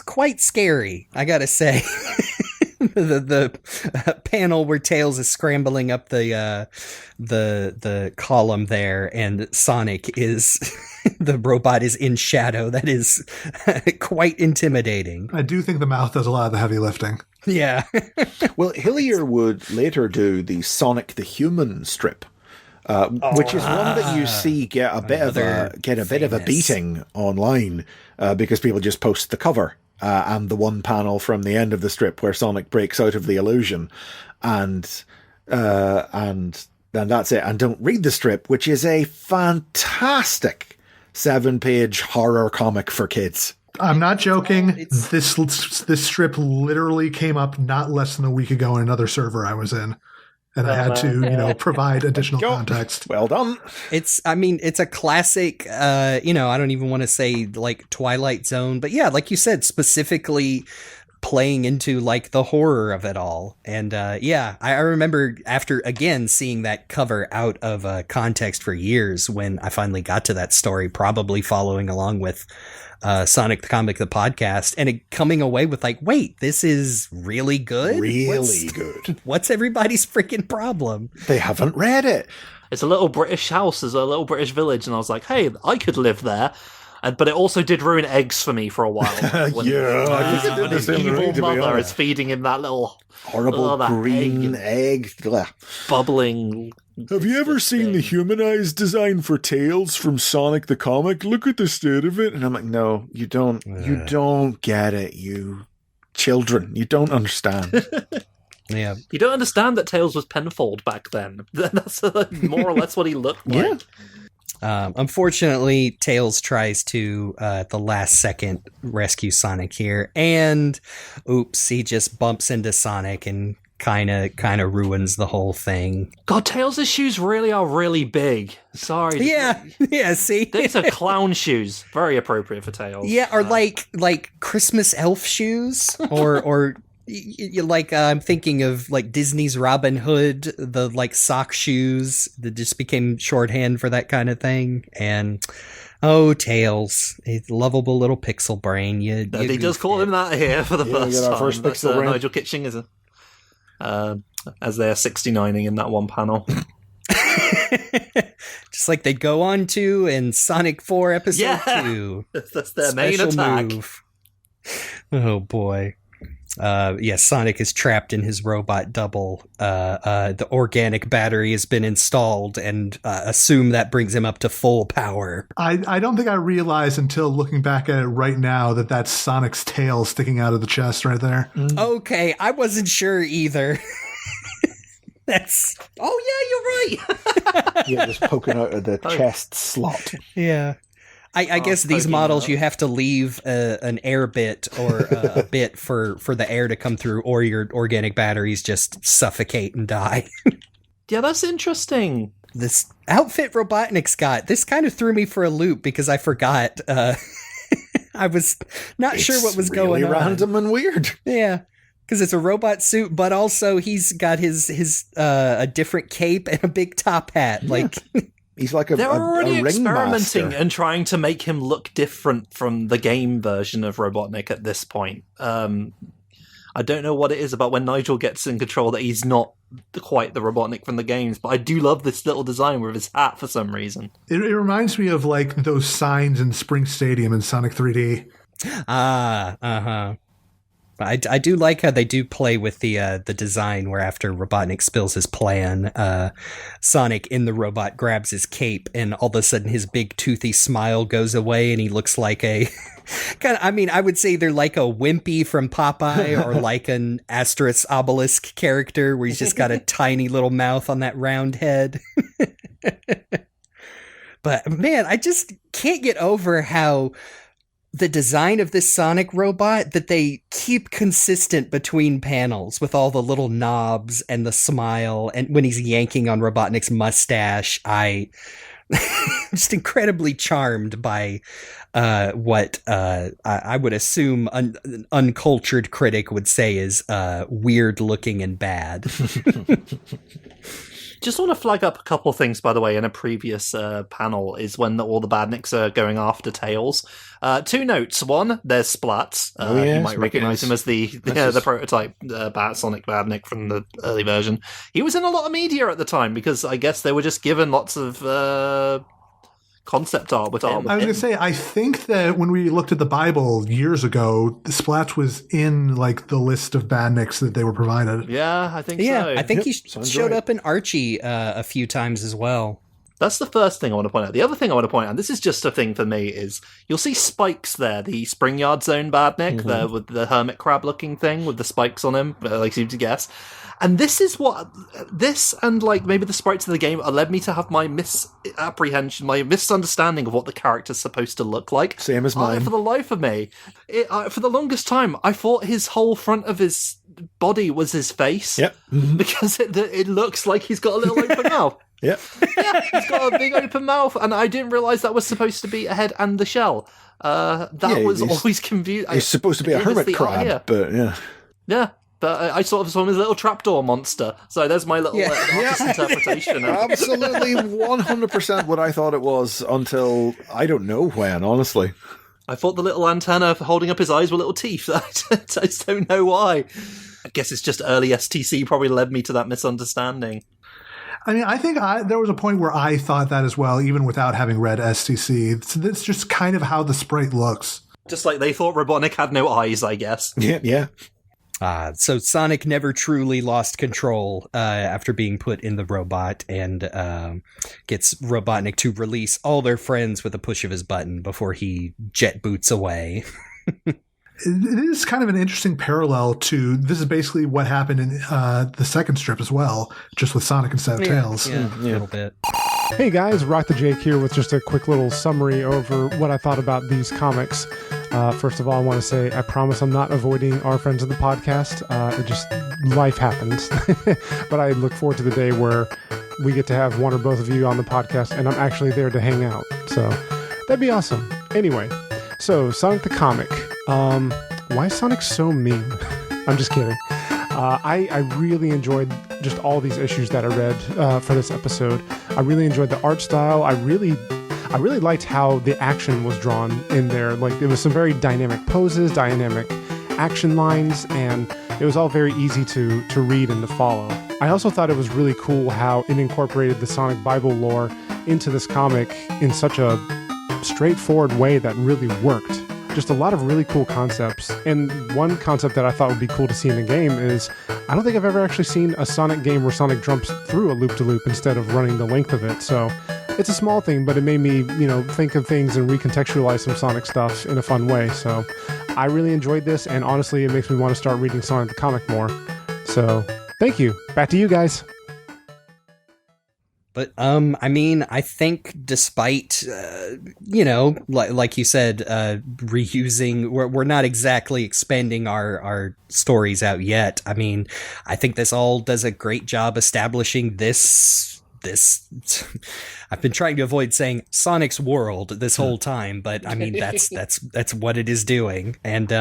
quite scary, I gotta say. the panel where Tails is scrambling up the column there, and Sonic is the robot is in shadow. That is quite intimidating. I do think the mouth does a lot of the heavy lifting. Yeah. Well, Hillier would later do the Sonic the Human strip. Which is one that you see get a bit of a beating online because people just post the cover and the one panel from the end of the strip where Sonic breaks out of the illusion, and that's it. And don't read the strip, which is a fantastic 7-page horror comic for kids. I'm not joking. This strip literally came up not less than a week ago in another server I was in. And I had to, provide additional context. Well done. It's a classic, I don't even want to say like Twilight Zone, but yeah, like you said, specifically playing into like the horror of it all. And I remember after, again, seeing that cover out of context for years when I finally got to that story, probably following along with Sonic the Comic, the podcast, and coming away with like, wait, this is really good? Good. What's everybody's freaking problem? They haven't read it. It's a little British house, there's a little British village, and I was like, hey, I could live there. But it also did ruin eggs for me for a while. When his evil mother is feeding him that little horrible green egg. Bubbling. Have you ever seen the humanized design for Tails from Sonic the Comic? Look at the state of it. And I'm like, no, you don't. You don't get it, you children. You don't understand. Yeah. You don't understand that Tails was Penfold back then. That's more or less what he looked like. Unfortunately, Tails tries to, at the last second, rescue Sonic here. And, oops, he just bumps into Sonic and kind of ruins the whole thing. God, Tails' shoes really are really big. Sorry. Yeah, see? These are clown shoes. Very appropriate for Tails. Yeah, or like Christmas elf shoes, or like I'm thinking of like Disney's Robin Hood, the like sock shoes that just became shorthand for that kind of thing. And Tails, a lovable little pixel brain. They just call him that here for the first time. First pixel brain. Nigel Kitching is as they're 69ing in that one panel. Just like they'd go on to in Sonic 4 episode 2. That's their main attack. Move. Oh boy. Sonic is trapped in his robot double. The organic battery has been installed, and assume that brings him up to full power. I don't think I realized until looking back at it right now that that's Sonic's tail sticking out of the chest right there. Okay, I wasn't sure either. That's... Oh, yeah, you're right. Yeah, just poking out of the chest slot. Yeah. I guess these models, you have to leave an air bit or a bit for the air to come through, or your organic batteries just suffocate and die. Yeah, that's interesting. This outfit Robotnik's got, this kind of threw me for a loop because I forgot. I was not sure what was really going on. Random and weird. Yeah. Because it's a robot suit, but also he's got his a different cape and a big top hat. Yeah. Like... He's like a They're already experimenting ringmaster. and trying to make him look different from the game version of Robotnik at this point. I I don't know what it is about when Nigel gets in control that he's not quite the Robotnik from the games, but I do love this little design with his hat for some reason. It reminds me of like those signs in Spring Stadium in Sonic 3D. I do like how they do play with the design where after Robotnik spills his plan, Sonic in the robot grabs his cape and all of a sudden his big toothy smile goes away and he looks like a I would say they're like a Wimpy from Popeye or like an Asterix Obelisk character where he's just got a tiny little mouth on that round head. But man, I just can't get over how the design of this Sonic robot that they keep consistent between panels with all the little knobs and the smile and when he's yanking on Robotnik's mustache. I'm just incredibly charmed by what I would assume an uncultured critic would say is weird looking and bad. Just want to flag up a couple of things, by the way, in a previous panel is when all the Badniks are going after Tails. 2 notes. One, there's Splats. You might recognize him as the prototype Sonic Badnik from the early version. He was in a lot of media at the time because I guess they were just given lots of concept art with him. I was going to say, I think that when we looked at the Bible years ago, the Splats was in like the list of Badniks that they were provided. Yeah, I think so. Yeah, I think he showed up in Archie a few times as well. That's the first thing I want to point out. The other thing I want to point out, and this is just a thing for me, is you'll see Spikes there, the Spring Yard Zone Badnik, with the hermit crab looking thing with the spikes on him, like you to guess. And this is what this and like maybe the sprites of the game led me to have my misapprehension, my misunderstanding of what the character's supposed to look like. Same as mine. For the life of me, for the longest time, I thought his whole front of his body was his face. Yep. Because it looks like he's got a little open mouth. Yep. Yeah, he's got a big open mouth, and I didn't realise that was supposed to be a head and the shell. That was always confusing. He's supposed to be a hermit crab, but yeah. Yeah. But I sort of saw him as a little trapdoor monster. So there's my little artist interpretation. Absolutely 100% what I thought it was until I don't know when, honestly. I thought the little antenna holding up his eyes were little teeth. I just don't know why. I guess it's just early STC probably led me to that misunderstanding. I mean, I think there was a point where I thought that as well, even without having read STC. It's just kind of how the sprite looks. Just like they thought Robotnik had no eyes, I guess. Yeah. So Sonic never truly lost control after being put in the robot and gets Robotnik to release all their friends with a push of his button before he jet boots away. It is kind of an interesting parallel to this is basically what happened in the second strip as well, just with Sonic instead of Tails. Yeah, a little bit. Hey guys, RockTheJake here with just a quick little summary over what I thought about these comics. First of all, I want to say I promise I'm not avoiding our friends of the podcast. It just, life happens. But I look forward to the day where we get to have one or both of you on the podcast and I'm actually there to hang out. So that'd be awesome. Anyway, so Sonic the Comic. Why is Sonic so mean? I'm just kidding. I really enjoyed just all these issues that I read for this episode. I really enjoyed the art style. I really liked how the action was drawn in there. Like, there was some very dynamic poses, dynamic action lines, and it was all very easy to read and to follow. I also thought it was really cool how it incorporated the Sonic Bible lore into this comic in such a straightforward way that really worked. Just a lot of really cool concepts. And one concept that I thought would be cool to see in the game is, I don't think I've ever actually seen a Sonic game where Sonic jumps through a loop-de-loop instead of running the length of it. So it's a small thing, but it made me, think of things and recontextualize some Sonic stuff in a fun way. So I really enjoyed this, and honestly, it makes me want to start reading Sonic the comic more. So thank you. Back to you guys. But, I think despite, like you said, reusing, we're not exactly expanding our stories out yet. I mean, I think this all does a great job establishing this, I've been trying to avoid saying Sonic's world this whole time, but I mean, that's what it is doing. And,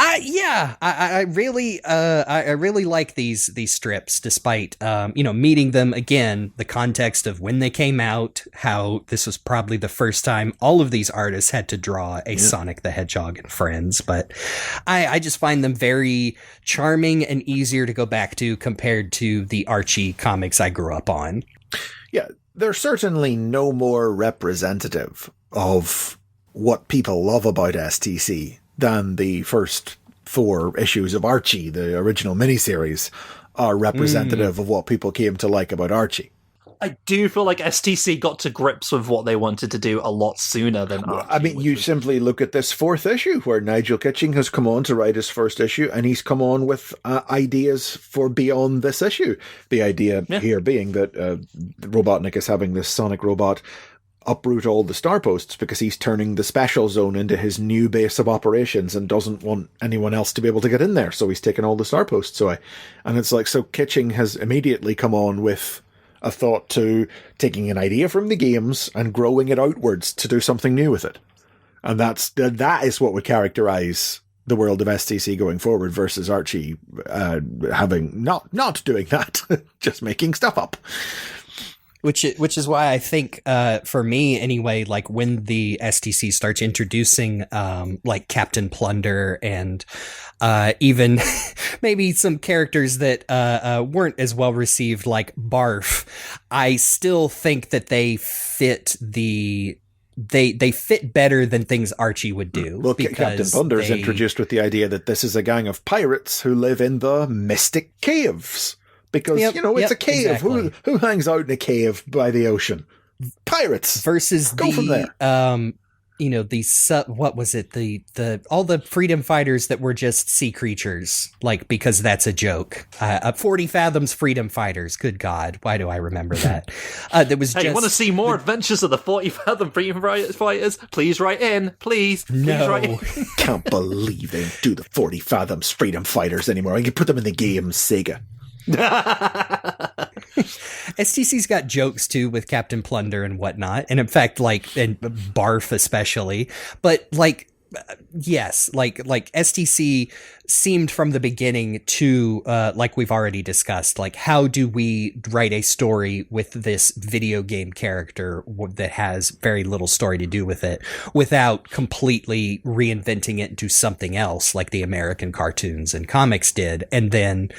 I really like these strips, despite meeting them again. The context of when they came out, how this was probably the first time all of these artists had to draw a Sonic the Hedgehog and friends. But I just find them very charming and easier to go back to compared to the Archie comics I grew up on. Yeah, they're certainly no more representative of what people love about STC than the first 4 issues of Archie, the original miniseries, are representative of what people came to like about Archie. I do feel like STC got to grips with what they wanted to do a lot sooner than Archie. I mean, you simply look at this 4th issue where Nigel Kitching has come on to write his first issue, and he's come on with ideas for beyond this issue. The idea here being that Robotnik is having this Sonic robot uproot all the star posts because he's turning the special zone into his new base of operations and doesn't want anyone else to be able to get in there. So he's taken all the star posts away. And it's like, so Kitching has immediately come on with a thought to taking an idea from the games and growing it outwards to do something new with it. And that is what would characterize the world of STC going forward versus Archie having not doing that, just making stuff up. Which is why I think, for me anyway, like when the STC starts introducing, like Captain Plunder and, even maybe some characters that, weren't as well received, like Barf, I still think that they fit they fit better than things Archie would do. Well, Captain Plunder is introduced with the idea that this is a gang of pirates who live in the Mystic Caves. Because, it's a cave. Exactly. Who hangs out in a cave by the ocean? Pirates. Versus Go from there. What was it? All the freedom fighters that were just sea creatures, like, because that's a joke. 40 Fathoms freedom fighters. Good God. Why do I remember that? You want to see more adventures of the 40 Fathom freedom fighters? Please write in. Please write in. Can't believe they do the 40 Fathoms freedom fighters anymore. I can put them in the game, Sega. STC's got jokes too with Captain Plunder and whatnot, and in fact, and Barf especially. But yes, like STC seemed from the beginning to, like we've already discussed, like how do we write a story with this video game character that has very little story to do with it without completely reinventing it into something else like the American cartoons and comics did, and then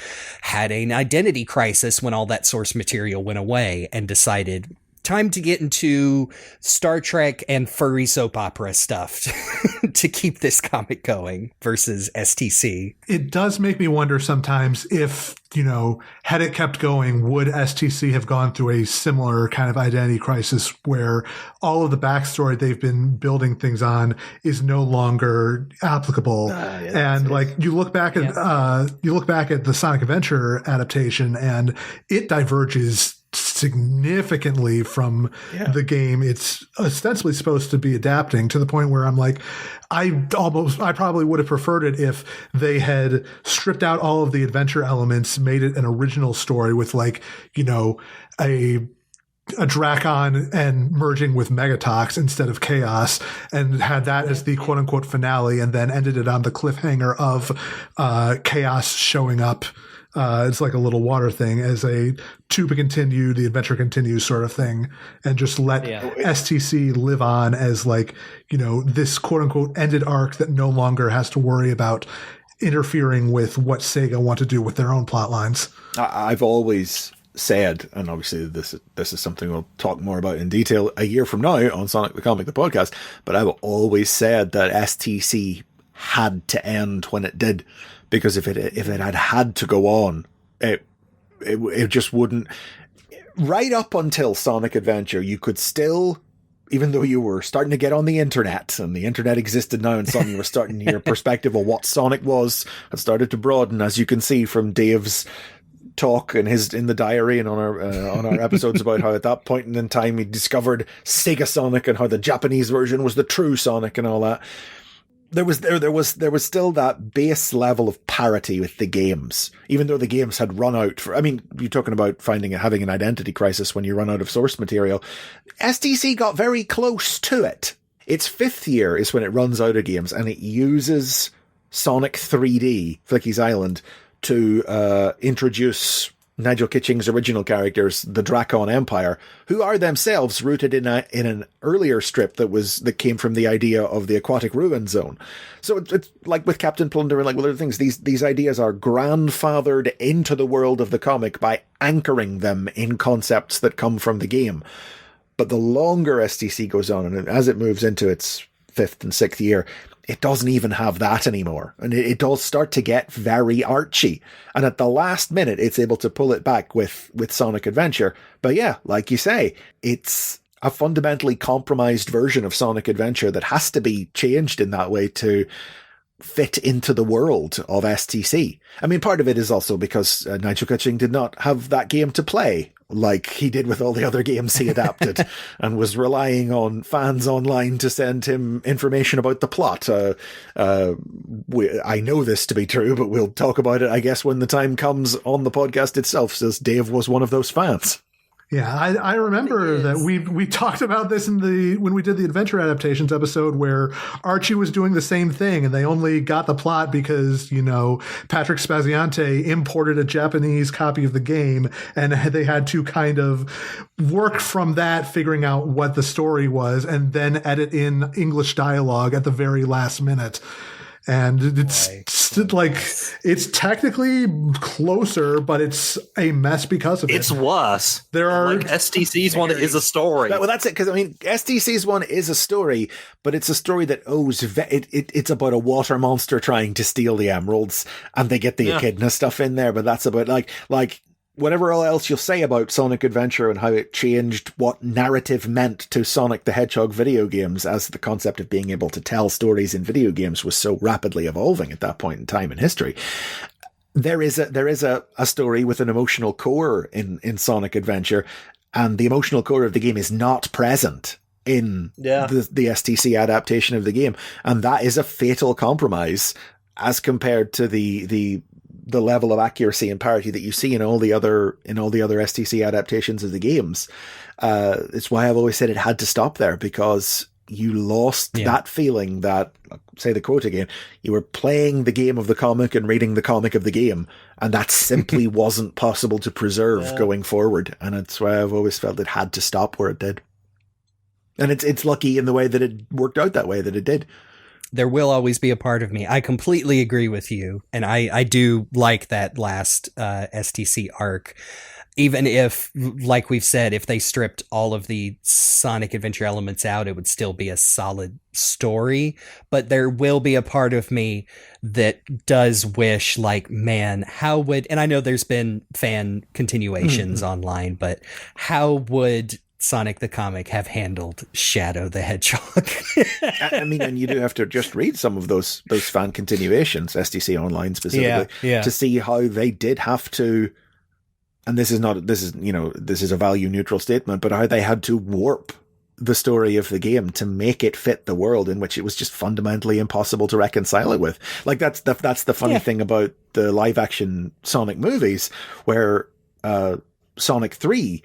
had an identity crisis when all that source material went away and decided, time to get into Star Trek and furry soap opera stuff to keep this comic going versus STC. It does make me wonder sometimes if, had it kept going, would STC have gone through a similar kind of identity crisis where all of the backstory they've been building things on is no longer applicable. You look back at the Sonic Adventure adaptation and it diverges significantly from the game it's ostensibly supposed to be adapting, to the point where I'm like, I probably would have preferred it if they had stripped out all of the adventure elements, made it an original story with a Dracon and merging with Megatox instead of Chaos, and had that as the quote unquote finale, and then ended it on the cliffhanger of Chaos showing up. It's like a little water thing as a to be continued, the adventure continues sort of thing, and just let STC live on as this quote unquote ended arc that no longer has to worry about interfering with what Sega want to do with their own plot lines. I've always said, and obviously this is something we'll talk more about in detail a year from now on Sonic the Comic, the podcast, but I've always said that STC had to end when it did. Because if it had to go on, it just wouldn't. Right up until Sonic Adventure, you could still, even though you were starting to get on the internet, and the internet existed now, and suddenly you were starting your perspective of what Sonic was had started to broaden, as you can see from Dave's talk and in the diary and on our episodes about how at that point in time he discovered Sega Sonic and how the Japanese version was the true Sonic and all that. There was still that base level of parity with the games, even though the games had run out. You're talking about having an identity crisis when you run out of source material. STC got very close to it. Its 5th year is when it runs out of games, and it uses Sonic 3D, Flicky's Island, to introduce Nigel Kitching's original characters, the Dracon Empire, who are themselves rooted in an earlier strip that came from the idea of the aquatic ruin zone. So it's like with Captain Plunder and like with other things, these ideas are grandfathered into the world of the comic by anchoring them in concepts that come from the game. But the longer STC goes on, and as it moves into its 5th and 6th year, it doesn't even have that anymore. And it does start to get very archy. And at the last minute, it's able to pull it back with Sonic Adventure. But yeah, like you say, it's a fundamentally compromised version of Sonic Adventure that has to be changed in that way to fit into the world of STC. I mean, part of it is also because Nigel Kitching did not have that game to play like he did with all the other games he adapted and was relying on fans online to send him information about the plot. I know this to be true, but we'll talk about it, I guess, when the time comes on the podcast itself, since Dave was one of those fans. Yeah, I remember that we talked about this when we did the Adventure Adaptations episode, where Archie was doing the same thing, and they only got the plot because, Patrick Spaziante imported a Japanese copy of the game, and they had to kind of work from that, figuring out what the story was, and then edit in English dialogue at the very last minute. And it's technically closer, but it's a mess because of it. It's worse. There are STC's one is a story. Well, that's it. Because I mean, STC's one is a story, but it's a story that owes. It's about a water monster trying to steal the emeralds, and they get the echidna stuff in there. But that's about like. Whatever else you'll say about Sonic Adventure and how it changed what narrative meant to Sonic the Hedgehog video games, as the concept of being able to tell stories in video games was so rapidly evolving at that point in time in history. There is a story with an emotional core in Sonic Adventure, and the emotional core of the game is not present in the STC adaptation of the game. And that is a fatal compromise as compared to the level of accuracy and parity that you see in all the other STC adaptations of the games. It's why I've always said it had to stop there, because you lost that feeling that, say the quote again, you were playing the game of the comic and reading the comic of the game, and that simply wasn't possible to preserve going forward. And it's why I've always felt it had to stop where it did. And it's lucky in the way that it worked out that way that it did. There will always be a part of me. I completely agree with you. And I do like that last STC arc. Even if, like we've said, if they stripped all of the Sonic Adventure elements out, it would still be a solid story. But there will be a part of me that does wish, man, how would... And I know there's been fan continuations online, but how would Sonic the Comic have handled Shadow the Hedgehog? I mean, and you do have to just read some of those fan continuations, STC Online specifically, to see how they did have to, and this is a value neutral statement, but how they had to warp the story of the game to make it fit the world in which it was just fundamentally impossible to reconcile it with. Like that's the funny thing about the live action Sonic movies, where Sonic 3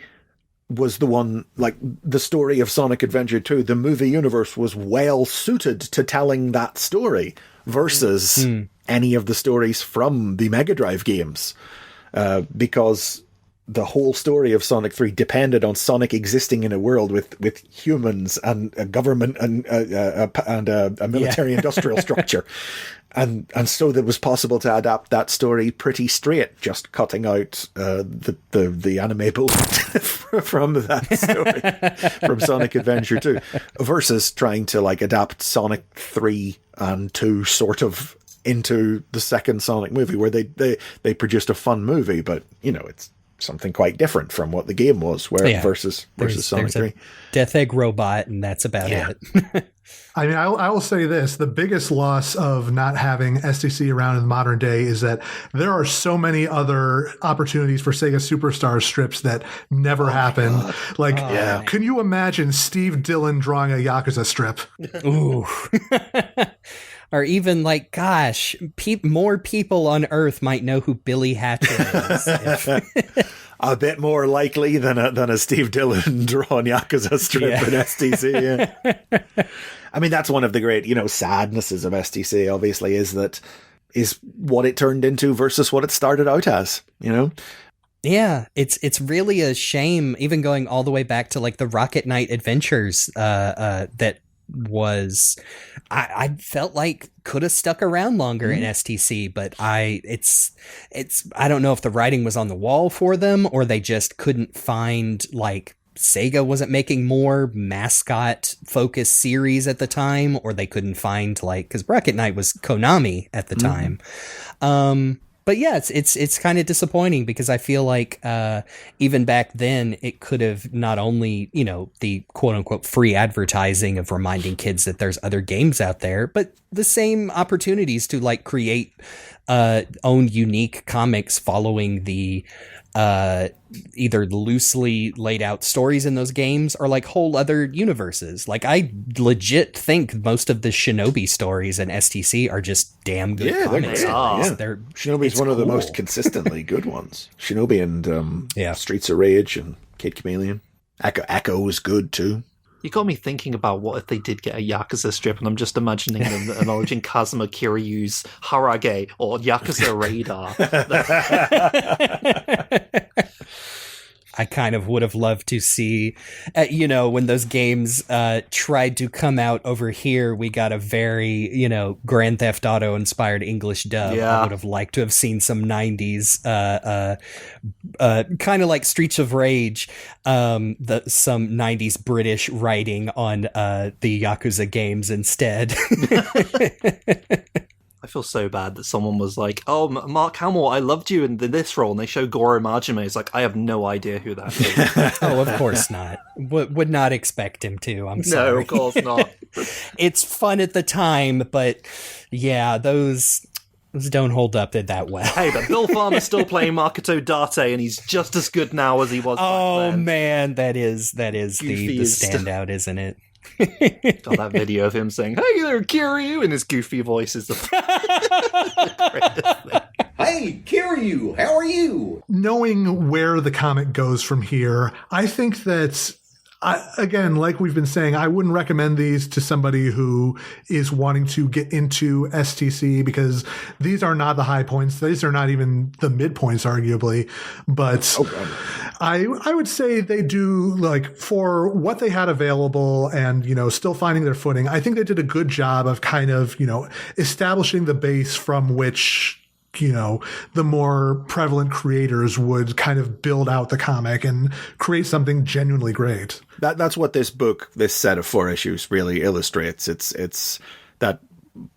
was the one, like the story of Sonic Adventure 2, the movie universe was well suited to telling that story versus any of the stories from the Mega Drive games, because the whole story of Sonic 3 depended on Sonic existing in a world with humans and a government and a military industrial structure. And so it was possible to adapt that story pretty straight, just cutting out the anime bullet from that story, from Sonic Adventure 2, versus trying to adapt Sonic 3 and 2 sort of into the second Sonic movie, where they produced a fun movie, but it's something quite different from what the game was, versus Sonic 3. Death Egg robot, and that's about it. I mean, I will say this. The biggest loss of not having STC around in modern day is that there are so many other opportunities for Sega Superstar strips that never happened. Can you imagine Steve Dillon drawing a Yakuza strip? Ooh. Or even more people on Earth might know who Billy Hatcher is. A bit more likely than a Steve Dillon drawn Yakuza strip in STC. Yeah. I mean, that's one of the great, sadnesses of STC, obviously, is what it turned into versus what it started out as, Yeah, it's really a shame, even going all the way back to like the Rocket Knight adventures that was, I felt like could have stuck around longer in STC, but I don't know if the writing was on the wall for them or they just couldn't find, like, Sega wasn't making more mascot focused series at the time, or they couldn't find, like, because Rocket Knight was Konami at the time. But yeah, it's kind of disappointing because I feel like even back then it could have not only, the quote unquote free advertising of reminding kids that there's other games out there, but the same opportunities to like create own unique comics following the either loosely laid out stories in those games or like whole other universes. Like I legit think most of the Shinobi stories in STC are just damn good comics. Shinobi's one of the most consistently good ones. Shinobi and Streets of Rage and Kid Chameleon. Echo is good too. You got me thinking about what if they did get a Yakuza strip, and I'm just imagining them acknowledging Kazuma Kiryu's Harage or Yakuza Radar. I kind of would have loved to see, when those games tried to come out over here, we got a very, Grand Theft Auto inspired English dub. Yeah. I would have liked to have seen some 90s, kind of like Streets of Rage, some 90s British writing on the Yakuza games instead. I feel so bad that someone was like, "Oh, Mark Hamill, I loved you in this role," and they show Goro Majime. It's like, I have no idea who that is. Oh, of course not. Would not expect him to. I'm sorry. No, of course not. It's fun at the time, but yeah, those don't hold up that well. Hey, but Bill Farmer's still playing Makoto Date, and he's just as good now as he was back then. Man, that is the standout, isn't it? Got that video of him saying, "Hey there, Kiryu," in his goofy voice is the greatest thing. Hey, Kiryu, how are you? Knowing where the comic goes from here, I think that, again, like we've been saying, I wouldn't recommend these to somebody who is wanting to get into STC because these are not the high points. These are not even the midpoints, arguably. But I would say they do, like, for what they had available and, still finding their footing, I think they did a good job of kind of, establishing the base from which the more prevalent creators would kind of build out the comic and create something genuinely great. That's what this set of 4 issues really illustrates. It's that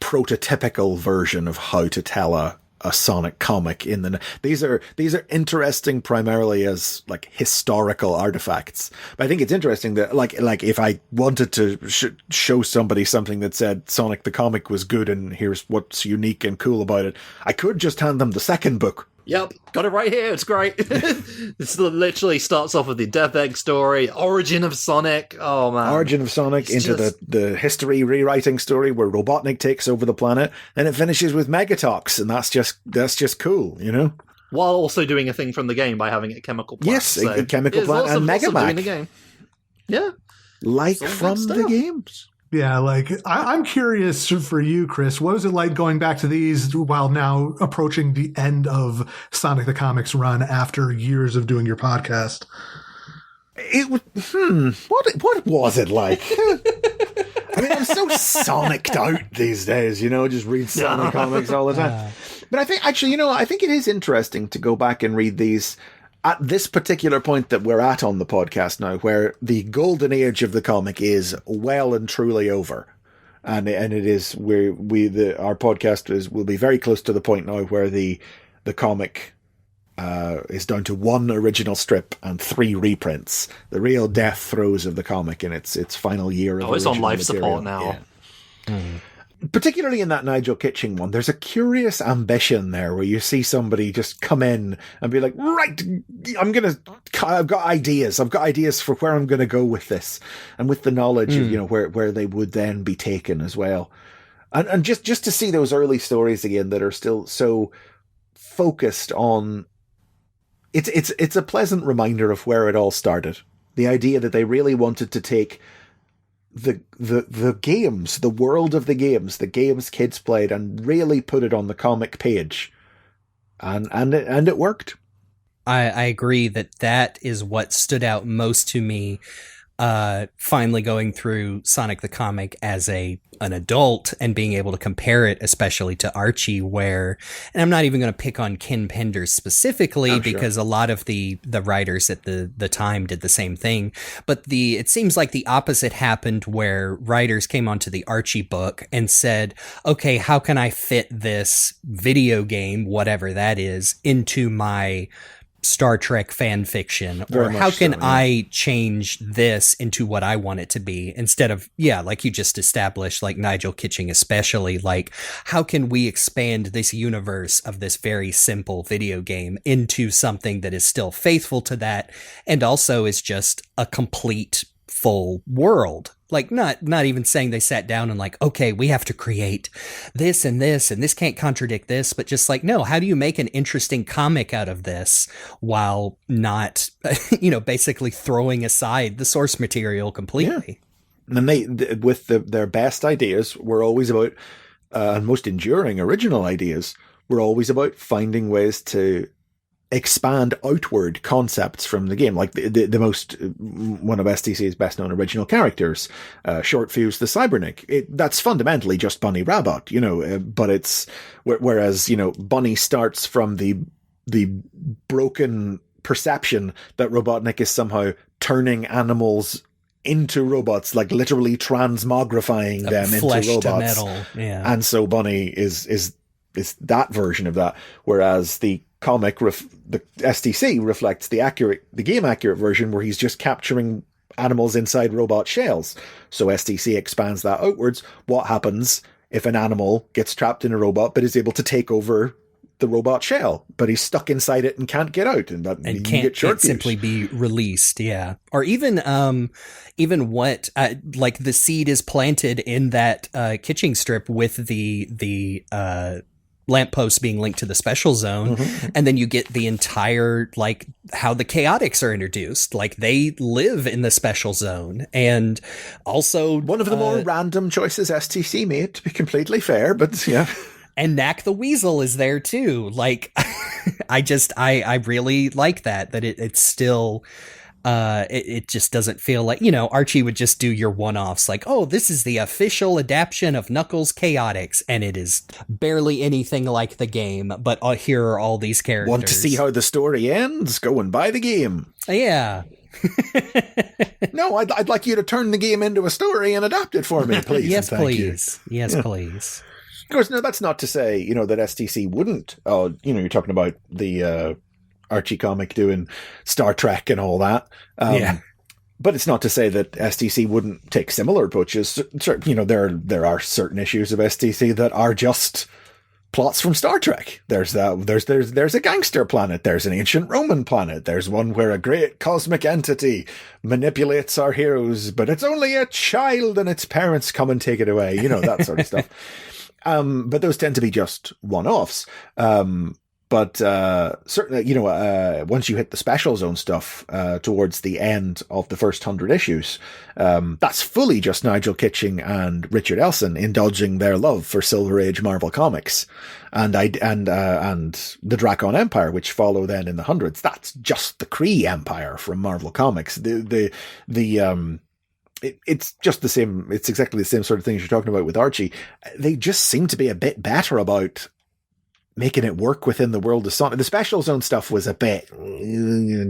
prototypical version of how to tell a Sonic comic these are interesting primarily as like historical artifacts. But I think it's interesting that like if I wanted to show somebody something that said Sonic the comic was good and here's what's unique and cool about it, I could just hand them the second book. Yep, got it right here. It's great. This literally starts off with the Death Egg story, origin of Sonic. Oh man, origin of Sonic into the history rewriting story where Robotnik takes over the planet. Then it finishes with Megatox, and that's just cool, While also doing a thing from the game by having a chemical plant. Yes, a chemical plant and Megamack. The game. Yeah, like from the games. Yeah, like, I'm curious for you, Chris, what was it like going back to these while now approaching the end of Sonic the Comics run after years of doing your podcast? What was it like? I mean, I'm so Sonic'd out these days, just read Sonic comics all the time. But I think, actually, I think it is interesting to go back and read these at this particular point that we're at on the podcast now, where the golden age of the comic is well and truly over, and it is where our podcast will be very close to the point now where the comic is down to 1 original strip and 3 reprints. The real death throes of the comic in its final year. It's on life support now. Yeah. Mm. Particularly in that Nigel Kitching one, there's a curious ambition there where you see somebody just come in and be like, right, I've got ideas. I've got ideas for where I'm going to go with this. And with the knowledge of, where they would then be taken as well. And just to see those early stories again that are still so focused on, it's a pleasant reminder of where it all started. The idea that they really wanted to take the games, the world of the games kids played, and really put it on the comic page, and it worked. I agree that is what stood out most to me. Finally going through Sonic the Comic as an adult and being able to compare it, especially to Archie, and I'm not even going to pick on Ken Penders specifically, because a lot of the writers at the time did the same thing, but it seems like the opposite happened, where writers came onto the Archie book and said, okay, how can I fit this video game, whatever that is, into my Star Trek fan fiction, or how can I change this into what I want it to be, instead of, like you just established, like Nigel Kitching especially, like how can we expand this universe of this very simple video game into something that is still faithful to that, and also is just a complete full world. Like not even saying they sat down and like, okay, we have to create this and this can't contradict this, but just like, no, how do you make an interesting comic out of this while not, basically throwing aside the source material completely? Yeah. And they, with their best ideas, were always about, and most enduring original ideas, were always about finding ways to expand outward concepts from the game. Like the most, one of STC's best known original characters, Short Fuse the Cybernik. That's fundamentally just Bunny Rabbit, but it's, whereas, Bunny starts from the broken perception that Robotnik is somehow turning animals into robots, like literally transmogrifying them into robots. To metal. Yeah. And so Bunny is that version of that, whereas the comic, the STC reflects the game accurate version, where he's just capturing animals inside robot shells. So STC expands that outwards. What happens if an animal gets trapped in a robot but is able to take over the robot shell, but he's stuck inside it and can't get out, and can't simply be released? Yeah. Or even what like the seed is planted in that Kitching strip with the lamppost being linked to the special zone, and then you get the entire, like, how the chaotics are introduced, like they live in the special zone. And also one of the more random choices STC made, to be completely fair, but yeah. And Knack the Weasel is there too. Like, I really like that it's still, it just doesn't feel like, Archie would just do your one-offs, like, oh, this is the official adaptation of Knuckles Chaotix, and it is barely anything like the game, but here are all these characters. Want to see how the story ends? Go and buy the game. Yeah. No, I'd like you to turn the game into a story and adapt it for me, please. Yes, please. Yes, please. Of course, no, that's not to say, that STC wouldn't. You're talking about the Archie comic doing Star Trek and all that. But it's not to say that STC wouldn't take similar approaches. There are certain issues of STC that are just plots from Star Trek. There's a gangster planet. There's an ancient Roman planet. There's one where a great cosmic entity manipulates our heroes, but it's only a child and its parents come and take it away. That sort of stuff. But those tend to be just one-offs. But certainly, once you hit the special zone stuff towards the end of the first 100 issues, that's fully just Nigel Kitching and Richard Elson indulging their love for Silver Age Marvel Comics, and the Dracon Empire, which follow then in the hundreds. That's just the Kree Empire from Marvel Comics. It's just the same. It's exactly the same sort of things you're talking about with Archie. They just seem to be a bit better about making it work within the world of Sonic. The special zone stuff was a bit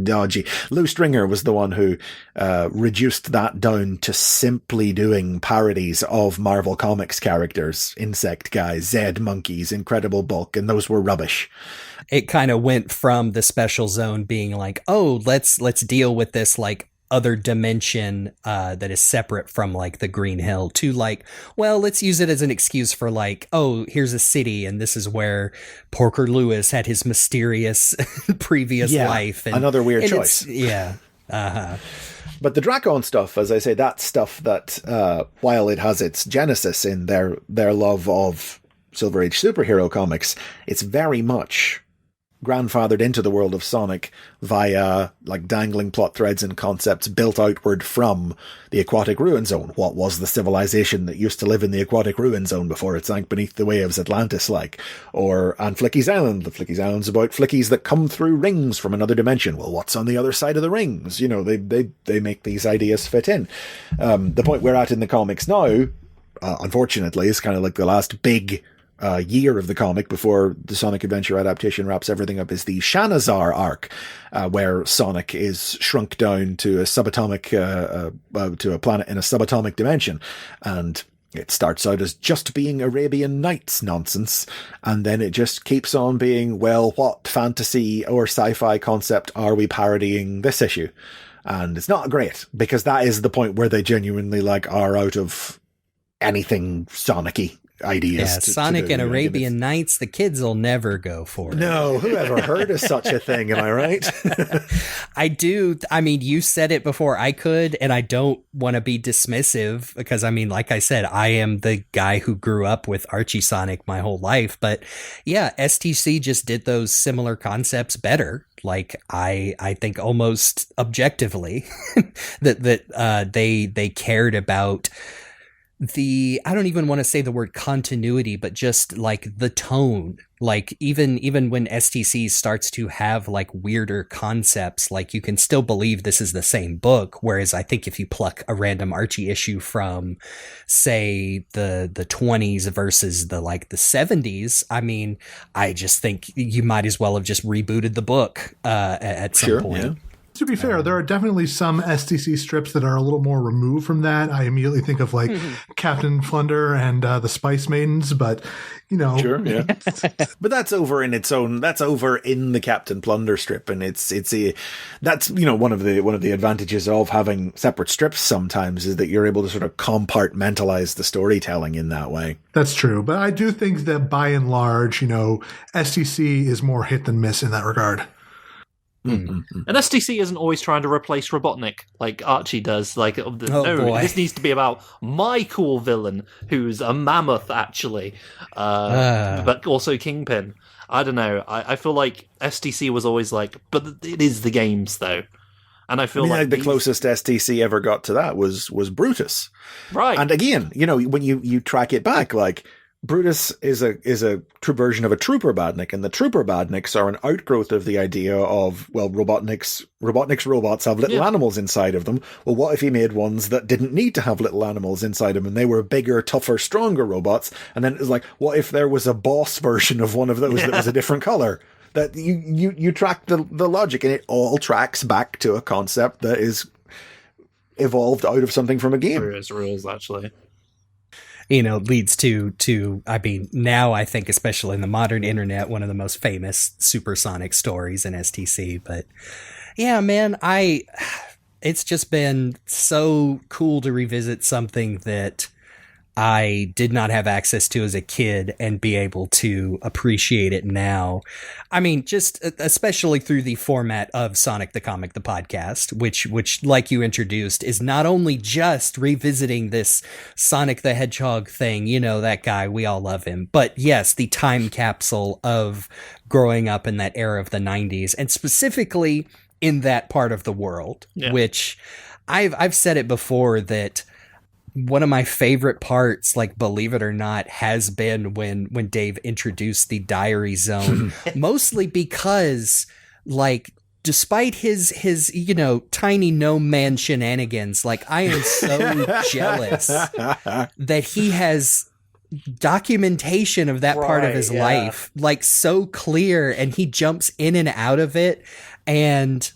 dodgy. Lou Stringer was the one who reduced that down to simply doing parodies of Marvel Comics characters, Insect Guys, Zed Monkeys, Incredible Bulk, and those were rubbish. It kind of went from the special zone being like, oh, let's deal with this, like, other dimension that is separate from, like, the Green Hill, to, like, well, let's use it as an excuse for, like, oh, here's a city and this is where Porker Lewis had his mysterious previous life. And another weird choice. Yeah. But the Dracon stuff, as I say, that's stuff that, while it has its genesis in their love of Silver Age superhero comics, it's very much grandfathered into the world of Sonic via like dangling plot threads and concepts built outward from the aquatic ruin zone. What was the civilization that used to live in the aquatic ruin zone before it sank beneath the waves, Atlantis like? And Flicky's Island. The Flicky's Island's about Flickies that come through rings from another dimension. Well, what's on the other side of the rings? You know, they make these ideas fit in. The point we're at in the comics now, unfortunately, is kind of like the last big year of the comic before the Sonic Adventure adaptation wraps everything up, is the Shanazar arc, where Sonic is shrunk down to a subatomic, to a planet in a subatomic dimension. And it starts out as just being Arabian Nights nonsense, and then it just keeps on being, well, what fantasy or sci-fi concept are we parodying this issue? And it's not great, because that is the point where they genuinely like are out of anything Sonic-y ideas. Yeah, Sonic and Arabian Nights, the kids will never go for it. No, who ever heard of such a thing? Am I right? I do. I mean, you said it before I could, and I don't want to be dismissive because, I mean, like I said, I am the guy who grew up with Archie Sonic my whole life. But yeah, STC just did those similar concepts better. Like I think almost objectively that they cared about I don't even want to say the word continuity, but just like the tone. Like even when STC starts to have like weirder concepts, like you can still believe this is the same book. Whereas I think if you pluck a random Archie issue from, say, the 20s versus the 70s, I mean, I just think you might as well have just rebooted the book at some point. Yeah. To be fair, there are definitely some STC strips that are a little more removed from that. I immediately think of like Captain Plunder and the Spice Maidens, but you know, sure, yeah. But that's over in its own. That's over in the Captain Plunder strip, and that's you know one of the advantages of having separate strips sometimes is that you're able to sort of compartmentalize the storytelling in that way. That's true, but I do think that by and large, you know, STC is more hit than miss in that regard. And STC isn't always trying to replace Robotnik like Archie does. This needs to be about my cool villain, who's a mammoth, actually, but also Kingpin. I don't know. I feel like STC was always like, but it is the games, though. And I feel like the closest STC ever got to that was Brutus. Right. And again, you know, when you track it back, like, Brutus is a true version of a Trooper Badnik, and the Trooper Badniks are an outgrowth of the idea of, well, Robotnik's robots have little animals inside of them. Well, what if he made ones that didn't need to have little animals inside them, and they were bigger, tougher, stronger robots? And then it was like, what if there was a boss version of one of those that was a different color? That you track the logic, and it all tracks back to a concept that is evolved out of something from a game. Rules, actually. You know, leads to, I mean, now I think, especially in the modern internet, one of the most famous supersonic stories in STC. But yeah, man, it's just been so cool to revisit something that I did not have access to as a kid and be able to appreciate it now. I mean, just especially through the format of Sonic the Comic, the podcast, which like you introduced, is not only just revisiting this Sonic the Hedgehog thing, you know, that guy, we all love him, but yes, the time capsule of growing up in that era of the 90s, and specifically in that part of the world, which I've said it before that one of my favorite parts, like, believe it or not, has been when Dave introduced the diary zone, mostly because, like, despite his, you know, tiny gnome man shenanigans, like, I am so jealous that he has documentation of that part of his life, like, so clear, and he jumps in and out of it, and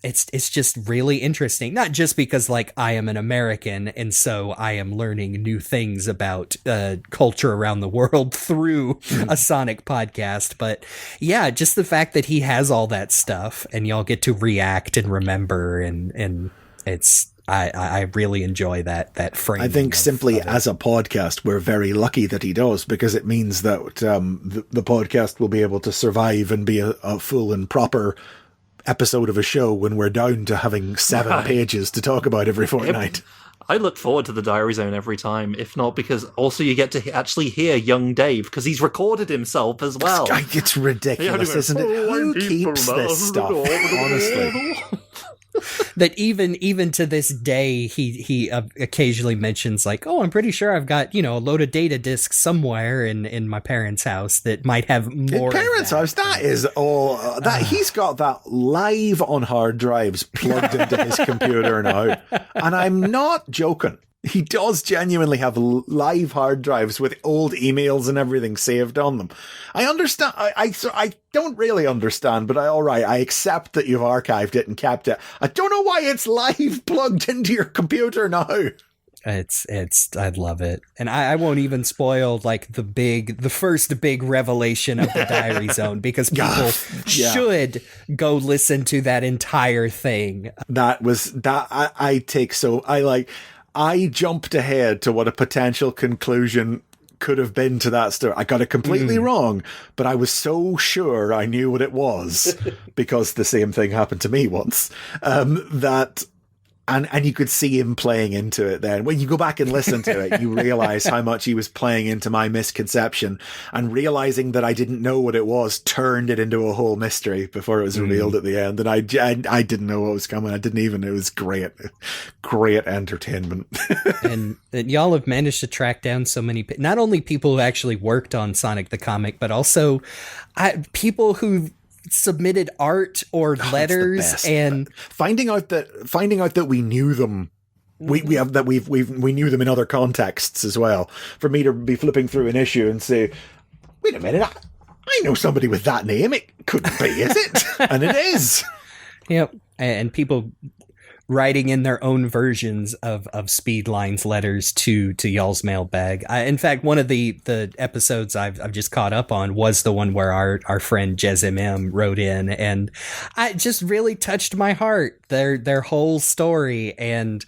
it's just really interesting, not just because, like, I am an American and so I am learning new things about culture around the world through a Sonic podcast, but yeah, just the fact that he has all that stuff and y'all get to react and remember, and it's I really enjoy that frame. I think simply as a podcast, we're very lucky that he does, because it means that the podcast will be able to survive and be a full and proper episode of a show when we're down to having 7 pages to talk about every fortnight. I look forward to the Diary Zone every time, if not because also you get to actually hear young Dave, because he's recorded himself as well. It's ridiculous, isn't it? Who keeps this stuff, honestly? That even to this day, he occasionally mentions like, oh, I'm pretty sure I've got, a load of data disks somewhere in my parents' house that might have more. Parents' house, that is all that he's got that live on hard drives plugged into his computer now, and I'm not joking. He does genuinely have live hard drives with old emails and everything saved on them. I understand. I don't really understand, but I accept that you've archived it and kept it. I don't know why it's live plugged into your computer now. I love it. And I won't even spoil like the first big revelation of the Diary Zone, because people should go listen to that entire thing. I jumped ahead to what a potential conclusion could have been to that story. I got it completely wrong, but I was so sure I knew what it was because the same thing happened to me once. And you could see him playing into it then. When you go back and listen to it, you realize how much he was playing into my misconception, and realizing that I didn't know what it was turned it into a whole mystery before it was revealed at the end. And I didn't know what was coming. It was great entertainment. and y'all have managed to track down so many, not only people who actually worked on Sonic the Comic, but also people who submitted art or letters, and finding out that we knew them. We knew them in other contexts as well. For me to be flipping through an issue and say, wait a minute, I know somebody with that name. It couldn't be, is it? And it is. Yep. And people writing in their own versions of Speedline's letters to y'all's mailbag. In fact, one of the episodes I've just caught up on was the one where our friend Jez MM wrote in, and it just really touched my heart. Their whole story, and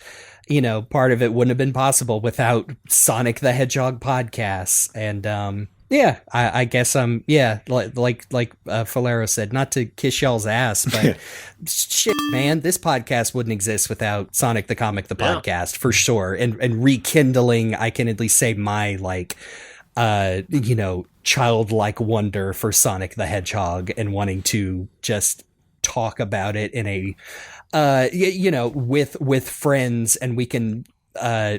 part of it wouldn't have been possible without Sonic the Hedgehog podcasts. And yeah, I guess like Faulerro said, not to kiss y'all's ass, but shit, man, this podcast wouldn't exist without Sonic the Comic, the podcast, for sure. And rekindling, I can at least say, my childlike wonder for Sonic the Hedgehog, and wanting to just talk about it in a with friends, and we can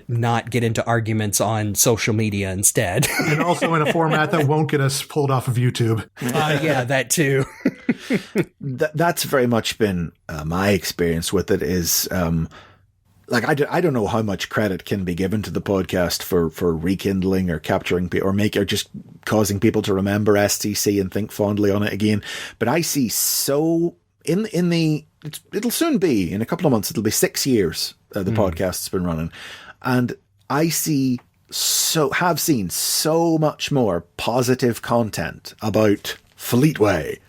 not get into arguments on social media instead. And also in a format that won't get us pulled off of YouTube. Yeah, that too. That's very much been my experience with it. Is I don't know how much credit can be given to the podcast for rekindling or capturing or just causing people to remember STC and think fondly on it again. But I see it'll soon be, in a couple of months, it'll be 6 years the podcast's been running, and I have seen so much more positive content about Fleetway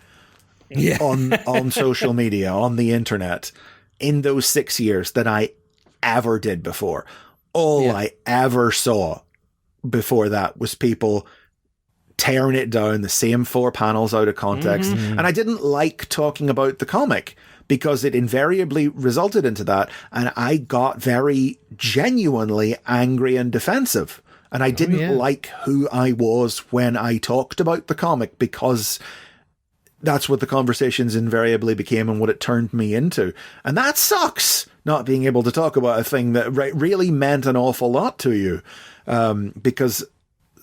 on social media, on the internet, in those 6 years than I ever did before. I ever saw before that was people tearing it down, the same 4 panels out of context. And I didn't like talking about the comic because it invariably resulted into that. And I got very genuinely angry and defensive. And I didn't like who I was when I talked about the comic, because that's what the conversations invariably became and what it turned me into. And that sucks, not being able to talk about a thing that really meant an awful lot to you. Because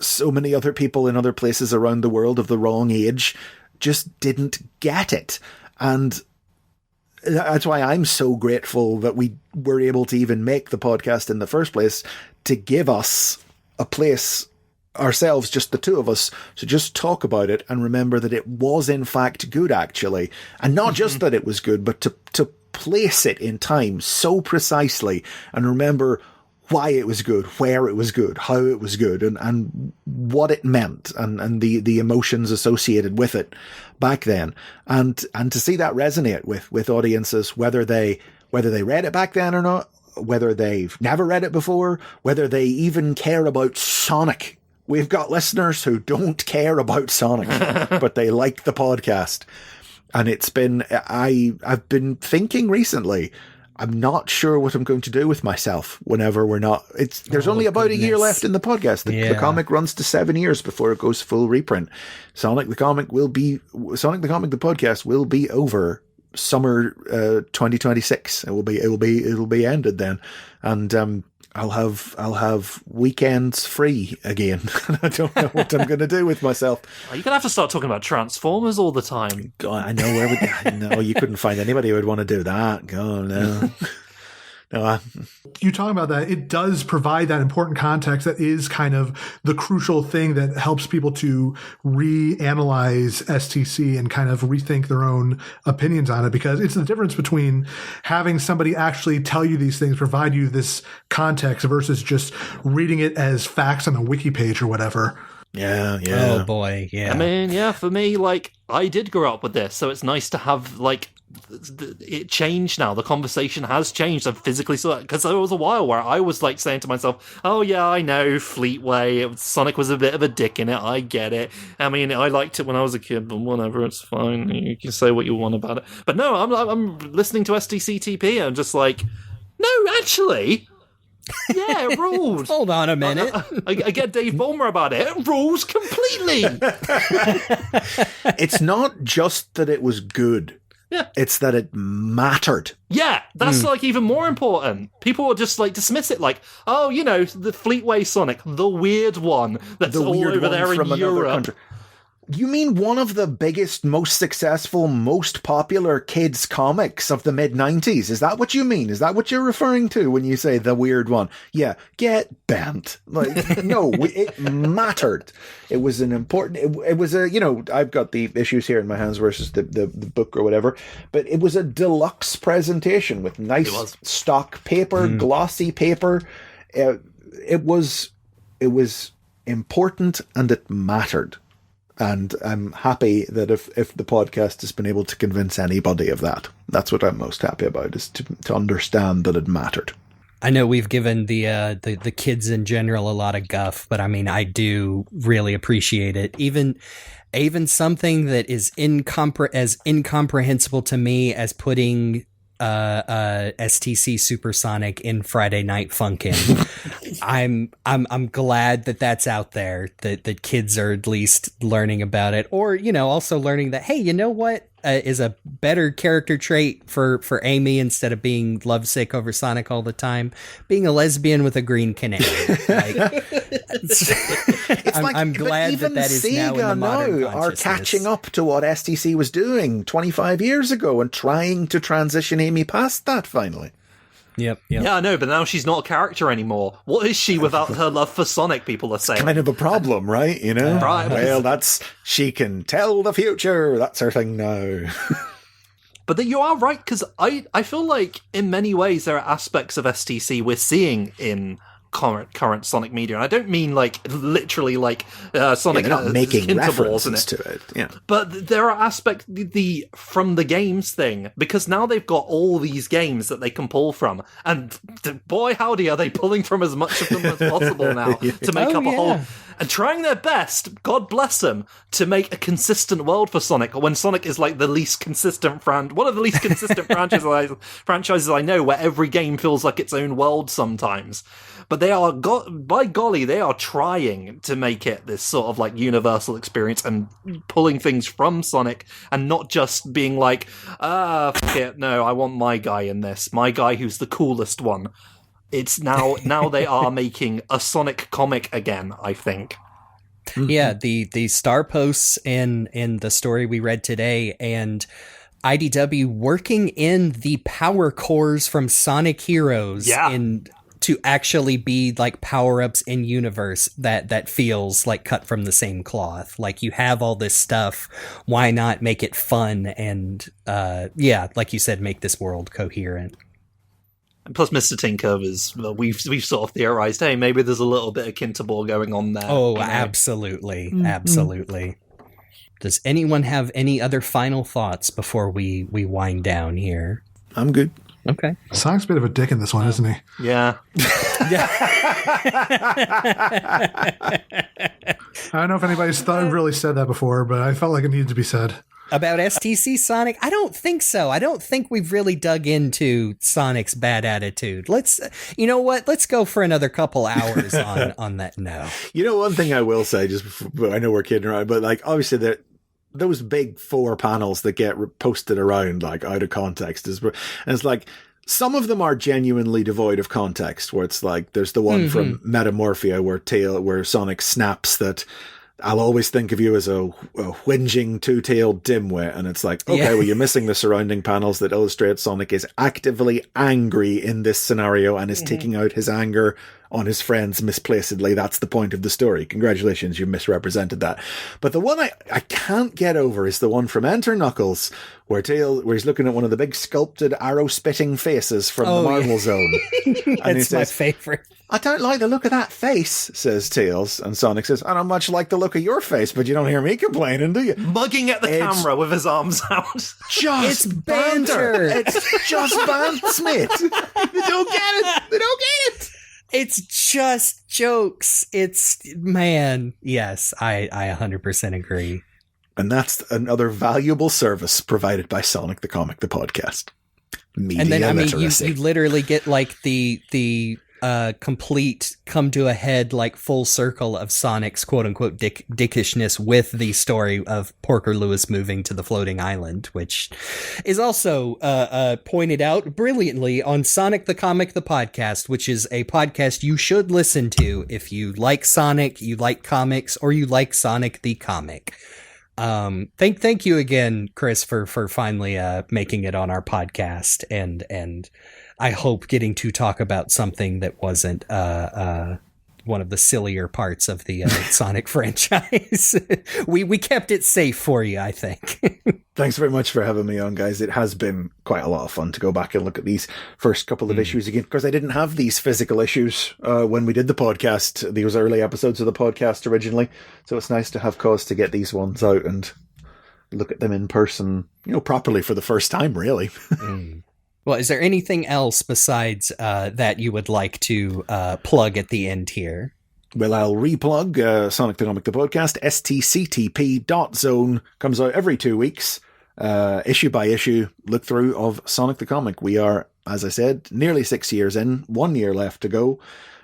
so many other people in other places around the world of the wrong age just didn't get it. And that's why I'm so grateful that we were able to even make the podcast in the first place, to give us a place ourselves, just the two of us, to just talk about it and remember that it was in fact good, actually. And not just that it was good, but to place it in time so precisely and remember why it was good, where it was good, how it was good, and what it meant, and the emotions associated with it back then, and to see that resonate with audiences, whether they read it back then or not, whether they've never read it before, whether they even care about Sonic. We've got listeners who don't care about Sonic, but they like the podcast. And it's been, I've been thinking recently, I'm not sure what I'm going to do with myself whenever we're not. There's only about a year left in the podcast. The comic runs to 7 years before it goes full reprint. Sonic the podcast will be over summer 2026. It'll be ended then, and I'll have weekends free again. I don't know what I'm going to do with myself. You're going to have to start talking about Transformers all the time. God, I know. No, you couldn't find anybody who would want to do that. God, no. No, you talking about that, it does provide that important context that is kind of the crucial thing that helps people to reanalyze STC and kind of rethink their own opinions on it, because it's the difference between having somebody actually tell you these things, provide you this context, versus just reading it as facts on a wiki page or whatever. Yeah. Oh boy, yeah. I mean, yeah, for me, like, I did grow up with this, so it's nice to have, like, it changed now. The conversation has changed. I've physically saw it, because there was a while where I was like saying to myself, oh yeah, I know Fleetway, Sonic was a bit of a dick in it, I get it. I mean, I liked it when I was a kid, but whatever, it's fine, you can say what you want about it. But no, I'm listening to STCTP and I'm just like, no, actually, yeah, it rules. Hold on a minute. I get Dave Ballmer about it. It rules completely. It's not just that it was good. Yeah. It's that it mattered. Yeah, that's like even more important. People will just like dismiss it like, oh, you know, the Fleetway Sonic, the weird one that's all over there in Europe. You mean one of the biggest, most successful, most popular kids' comics of the mid-90s? Is that what you mean? Is that what you're referring to when you say the weird one? Yeah, get bent. Like, no, it mattered. It was an important... It was a, you know, I've got the issues here in my hands versus the book or whatever, but it was a deluxe presentation with nice stock paper, glossy paper. It was important and it mattered. And I'm happy that if the podcast has been able to convince anybody of that, that's what I'm most happy about, is to understand that it mattered. I know we've given the kids in general a lot of guff, but I mean, I do really appreciate it. Even something that is as incomprehensible to me as putting STC Supersonic in Friday Night Funkin'. I'm glad that that's out there, that kids are at least learning about it, or, you know, also learning that, hey, you know what is a better character trait for Amy, instead of being lovesick over Sonic all the time, being a lesbian with a green canary. I'm glad that is now in the modern consciousness. Are catching up to what STC was doing 25 years ago and trying to transition Amy past that finally. Yep. Yeah, I know, but now she's not a character anymore. What is she without her love for Sonic, people are saying? Kind of a problem, right? You know? Right. Well, she can tell the future. That's her thing now. But you are right, because I feel like in many ways there are aspects of STC we're seeing in current Sonic media, and I don't mean like literally like Sonic not making references to it. Yeah, but there are aspects from the games thing, because now they've got all these games that they can pull from, and boy howdy are they pulling from as much of them as possible now to make up a whole, and trying their best, God bless them, to make a consistent world for Sonic, when Sonic is like the least consistent one of the least consistent franchises I know, where every game feels like its own world sometimes. But they are, by golly, they are trying to make it this sort of like universal experience and pulling things from Sonic, and not just being like, fuck it, no, I want my guy in this, my guy who's the coolest one. It's now they are making a Sonic comic again, I think. Yeah, the star posts in the story we read today, and IDW working in the power cores from Sonic Heroes to actually be like power-ups in universe that feels like cut from the same cloth. Like, you have all this stuff, why not make it fun and like you said, make this world coherent. And plus, Mr. Tinker was, we've sort of theorized, hey, maybe there's a little bit of Kinterball going on there. Oh, absolutely. Absolutely. Does anyone have any other final thoughts before we wind down here? I'm good. Okay. Sonic's a bit of a dick in this one, isn't he? Yeah. I don't know if anybody's really said that before, but I felt like it needed to be said. About STC Sonic? I don't think so. I don't think we've really dug into Sonic's bad attitude. You know what? Let's go for another couple hours on that. No. You know, one thing I will say, just before, I know we're kidding around, but like, obviously those big 4 panels that get posted around, like, out of context, and it's like, some of them are genuinely devoid of context, where it's like, there's the one from Metamorphia where Sonic snaps that I'll always think of you as a whinging two-tailed dimwit, and it's like, okay, well, you're missing the surrounding panels that illustrate Sonic is actively angry in this scenario and is taking out his anger on his friends misplacedly. That's the point of the story. Congratulations, you misrepresented that. But the one I can't get over is the one from Enter Knuckles, where he's looking at one of the big sculpted arrow-spitting faces from the Marvel Zone. And It's my favorite. I don't like the look of that face, says Tails. And Sonic says, I don't much like the look of your face, but you don't hear me complaining, do you? Mugging at the camera with his arms out. Just It's banter. It's just banter, Smith. They don't get it. They don't get it. It's just jokes. Yes, I 100% agree. And that's another valuable service provided by Sonic the Comic, the podcast. Media And then, I mean, literacy. you literally get like the complete come to a head, like full circle of Sonic's quote unquote dickishness with the story of Porker Lewis moving to the floating island, which is also pointed out brilliantly on Sonic the Comic, the podcast, which is a podcast you should listen to if you like Sonic, you like comics, or you like Sonic the Comic. Thank you again, Chris, for finally making it on our podcast, and I hope getting to talk about something that wasn't one of the sillier parts of the Sonic franchise. We kept it safe for you, I think. Thanks very much for having me on, guys. It has been quite a lot of fun to go back and look at these first couple of issues again, because I didn't have these physical issues when we did the podcast, these early episodes of the podcast originally. So it's nice to have cause to get these ones out and look at them in person, properly for the first time, really. Well, is there anything else besides that you would like to plug at the end here? Well, I'll replug Sonic the Comic, the podcast. stctp.zone comes out every 2 weeks, issue by issue, look through of Sonic the Comic. We are, as I said, nearly 6 years in, 1 year left to go.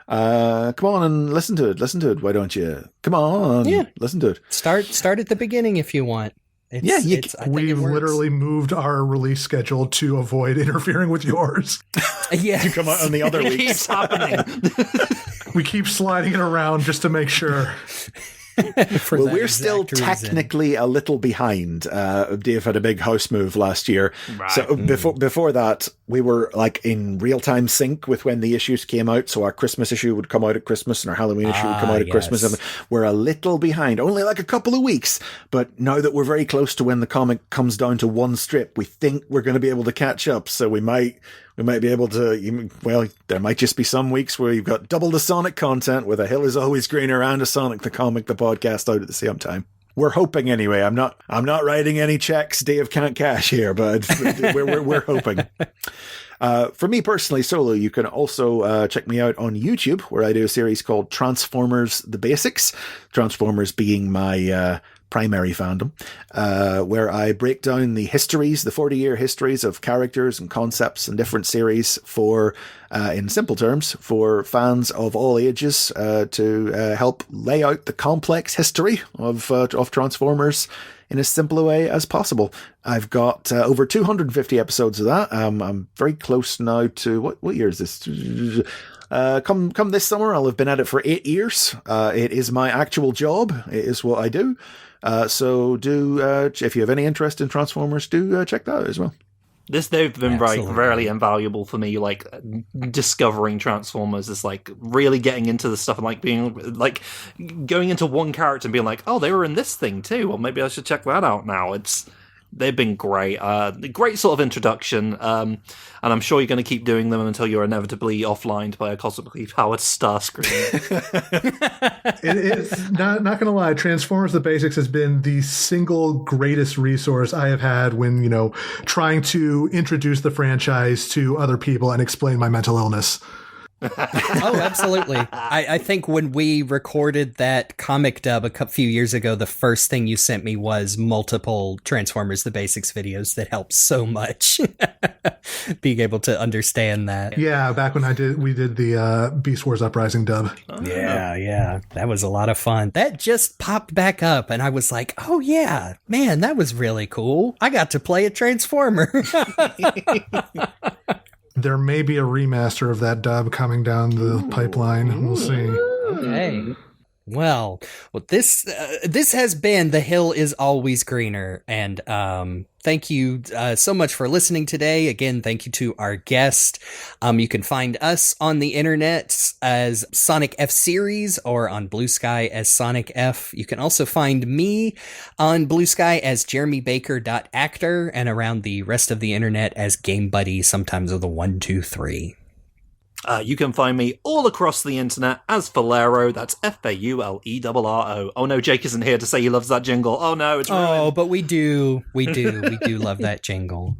Come on and listen to it. Why don't you? Come on, listen to it. Start at the beginning if you want. We've literally moved our release schedule to avoid interfering with yours. Yeah, to come out on the other It weeks. keeps happening. We keep sliding it around just to make sure. Well, we're still technically a little behind. Dave had a big house move last year. Right. So before that, we were like in real-time sync with when the issues came out. So our Christmas issue would come out at Christmas and our Halloween issue would come out at Christmas. And we're a little behind, only like a couple of weeks. But now that we're very close to when the comic comes down to one strip, we think we're going to be able to catch up. So we might be able to, there might just be some weeks where you've got double the Sonic content with A Hill Is Always Greener and a Sonic the Comic, the podcast out at the same time. We're hoping anyway. I'm not writing any checks Dave can't cash here, but we're hoping. For me personally, solo, you can also check me out on YouTube, where I do a series called Transformers The Basics. Transformers being my primary fandom, where I break down the 40-year histories of characters and concepts and different series for, in simple terms, for fans of all ages, to help lay out the complex history of Transformers in as simple a way as possible. I've got over 250 episodes of that. I'm very close now to, what year is this? Come this summer, I'll have been at it for 8 years. It is my actual job. It is what I do. So if you have any interest in Transformers, do check that out as well. They've been really invaluable for me, like discovering Transformers is like really getting into the stuff and like being like going into one character and being like, oh, they were in this thing too. Well, maybe I should check that out now. They've been great. Great sort of introduction. And I'm sure you're going to keep doing them until you're inevitably offlined by a cosmically powered star screen. It is not going to lie. Transformers: The Basics has been the single greatest resource I have had when, trying to introduce the franchise to other people and explain my mental illness. Oh, absolutely. I think when we recorded that comic dub a few years ago, the first thing you sent me was multiple Transformers The Basics videos that helped so much being able to understand that. Yeah, back when we did the Beast Wars Uprising dub. Yeah. That was a lot of fun. That just popped back up, and I was like, oh, yeah, man, that was really cool. I got to play a Transformer. There may be a remaster of that dub coming down the pipeline. We'll see. Okay. Well, this has been The Hill is Always Greener, and thank you so much for listening today. Again, thank you to our guest. You can find us on the internet as Sonic F Series or on Blue Sky as Sonic F. You can also find me on Blue Sky as JeremyBaker.actor and around the rest of the internet as GameBuddy, sometimes with a 1, 2, 3. You can find me all across the internet as Faulerro. That's Faulerro. Oh no, Jake isn't here to say he loves that jingle. Oh no, it's ruined. Oh, but we do love that jingle.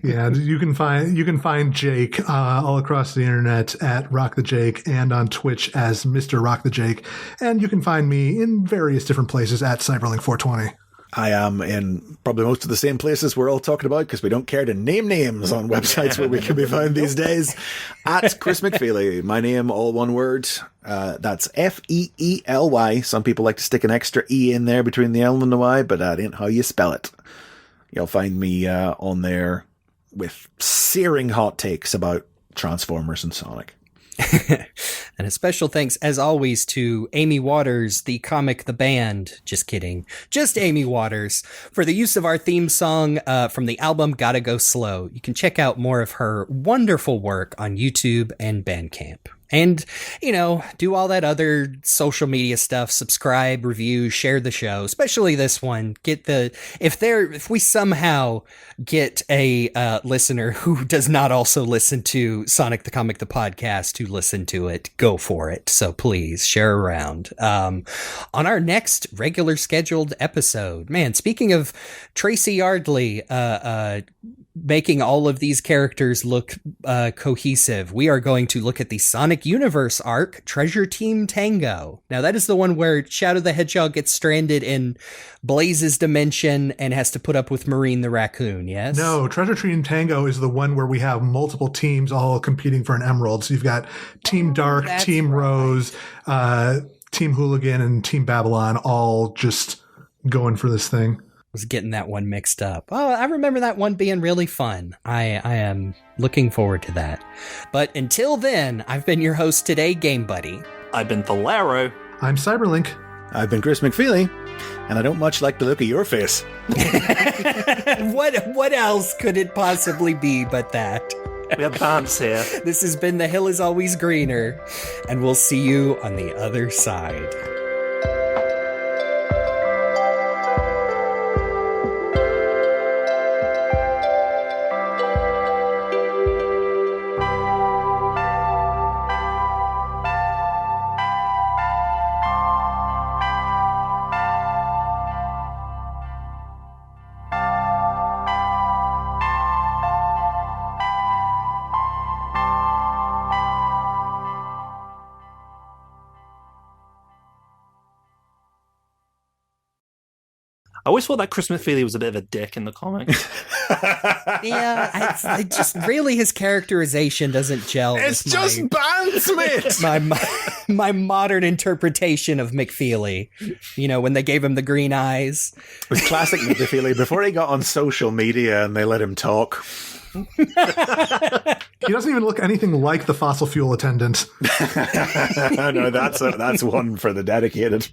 Yeah, you can find Jake all across the internet at RockTheJake and on Twitch as Mr. RockTheJake, and you can find me in various different places at CyberLink 420. I am in probably most of the same places we're all talking about because we don't care to name names on websites where we can be found these days. At Chris McFeely, my name, all one word. That's Feely. Some people like to stick an extra E in there between the L and the Y, but that ain't how you spell it. You'll find me on there with searing hot takes about Transformers and Sonic. And a special thanks, as always, to Amy Waters, the comic, the band. Just kidding. Just Amy Waters for the use of our theme song from the album Gotta Go Slow. You can check out more of her wonderful work on YouTube and Bandcamp. And, do all that other social media stuff, subscribe, review, share the show, especially this one. If we somehow get a listener who does not also listen to Sonic the Comic, the podcast, to listen to it, go for it. So please share around. On our next regular scheduled episode, man, speaking of Tracy Yardley, making all of these characters look cohesive, we are going to look at the Sonic Universe arc, Treasure Team Tango. Now, that is the one where Shadow the Hedgehog gets stranded in Blaze's dimension and has to put up with Marine the Raccoon, yes? No, Treasure Team Tango is the one where we have multiple teams all competing for an emerald. So you've got Team Dark, Team Rose, Team Hooligan, and Team Babylon all just going for this thing. Was getting that one mixed up. Oh, I remember that one being really fun. I am looking forward to that. But until then, I've been your host today, GameBuddy. I've been Faulerro. I'm CyberLink. I've been Chris McFeely, and I don't much like the look of your face. What else could it possibly be but that? We have pants here. This has been The Hill is Always Greener, and we'll see you on the other side. I always thought that Chris McFeely was a bit of a dick in the comics. Yeah, I just really his characterization doesn't gel. It's just bandsmith! my modern interpretation of McFeely. When they gave him the green eyes. It was classic McFeely before he got on social media and they let him talk. He doesn't even look anything like the fossil fuel attendant. No, that's one for the dedicated.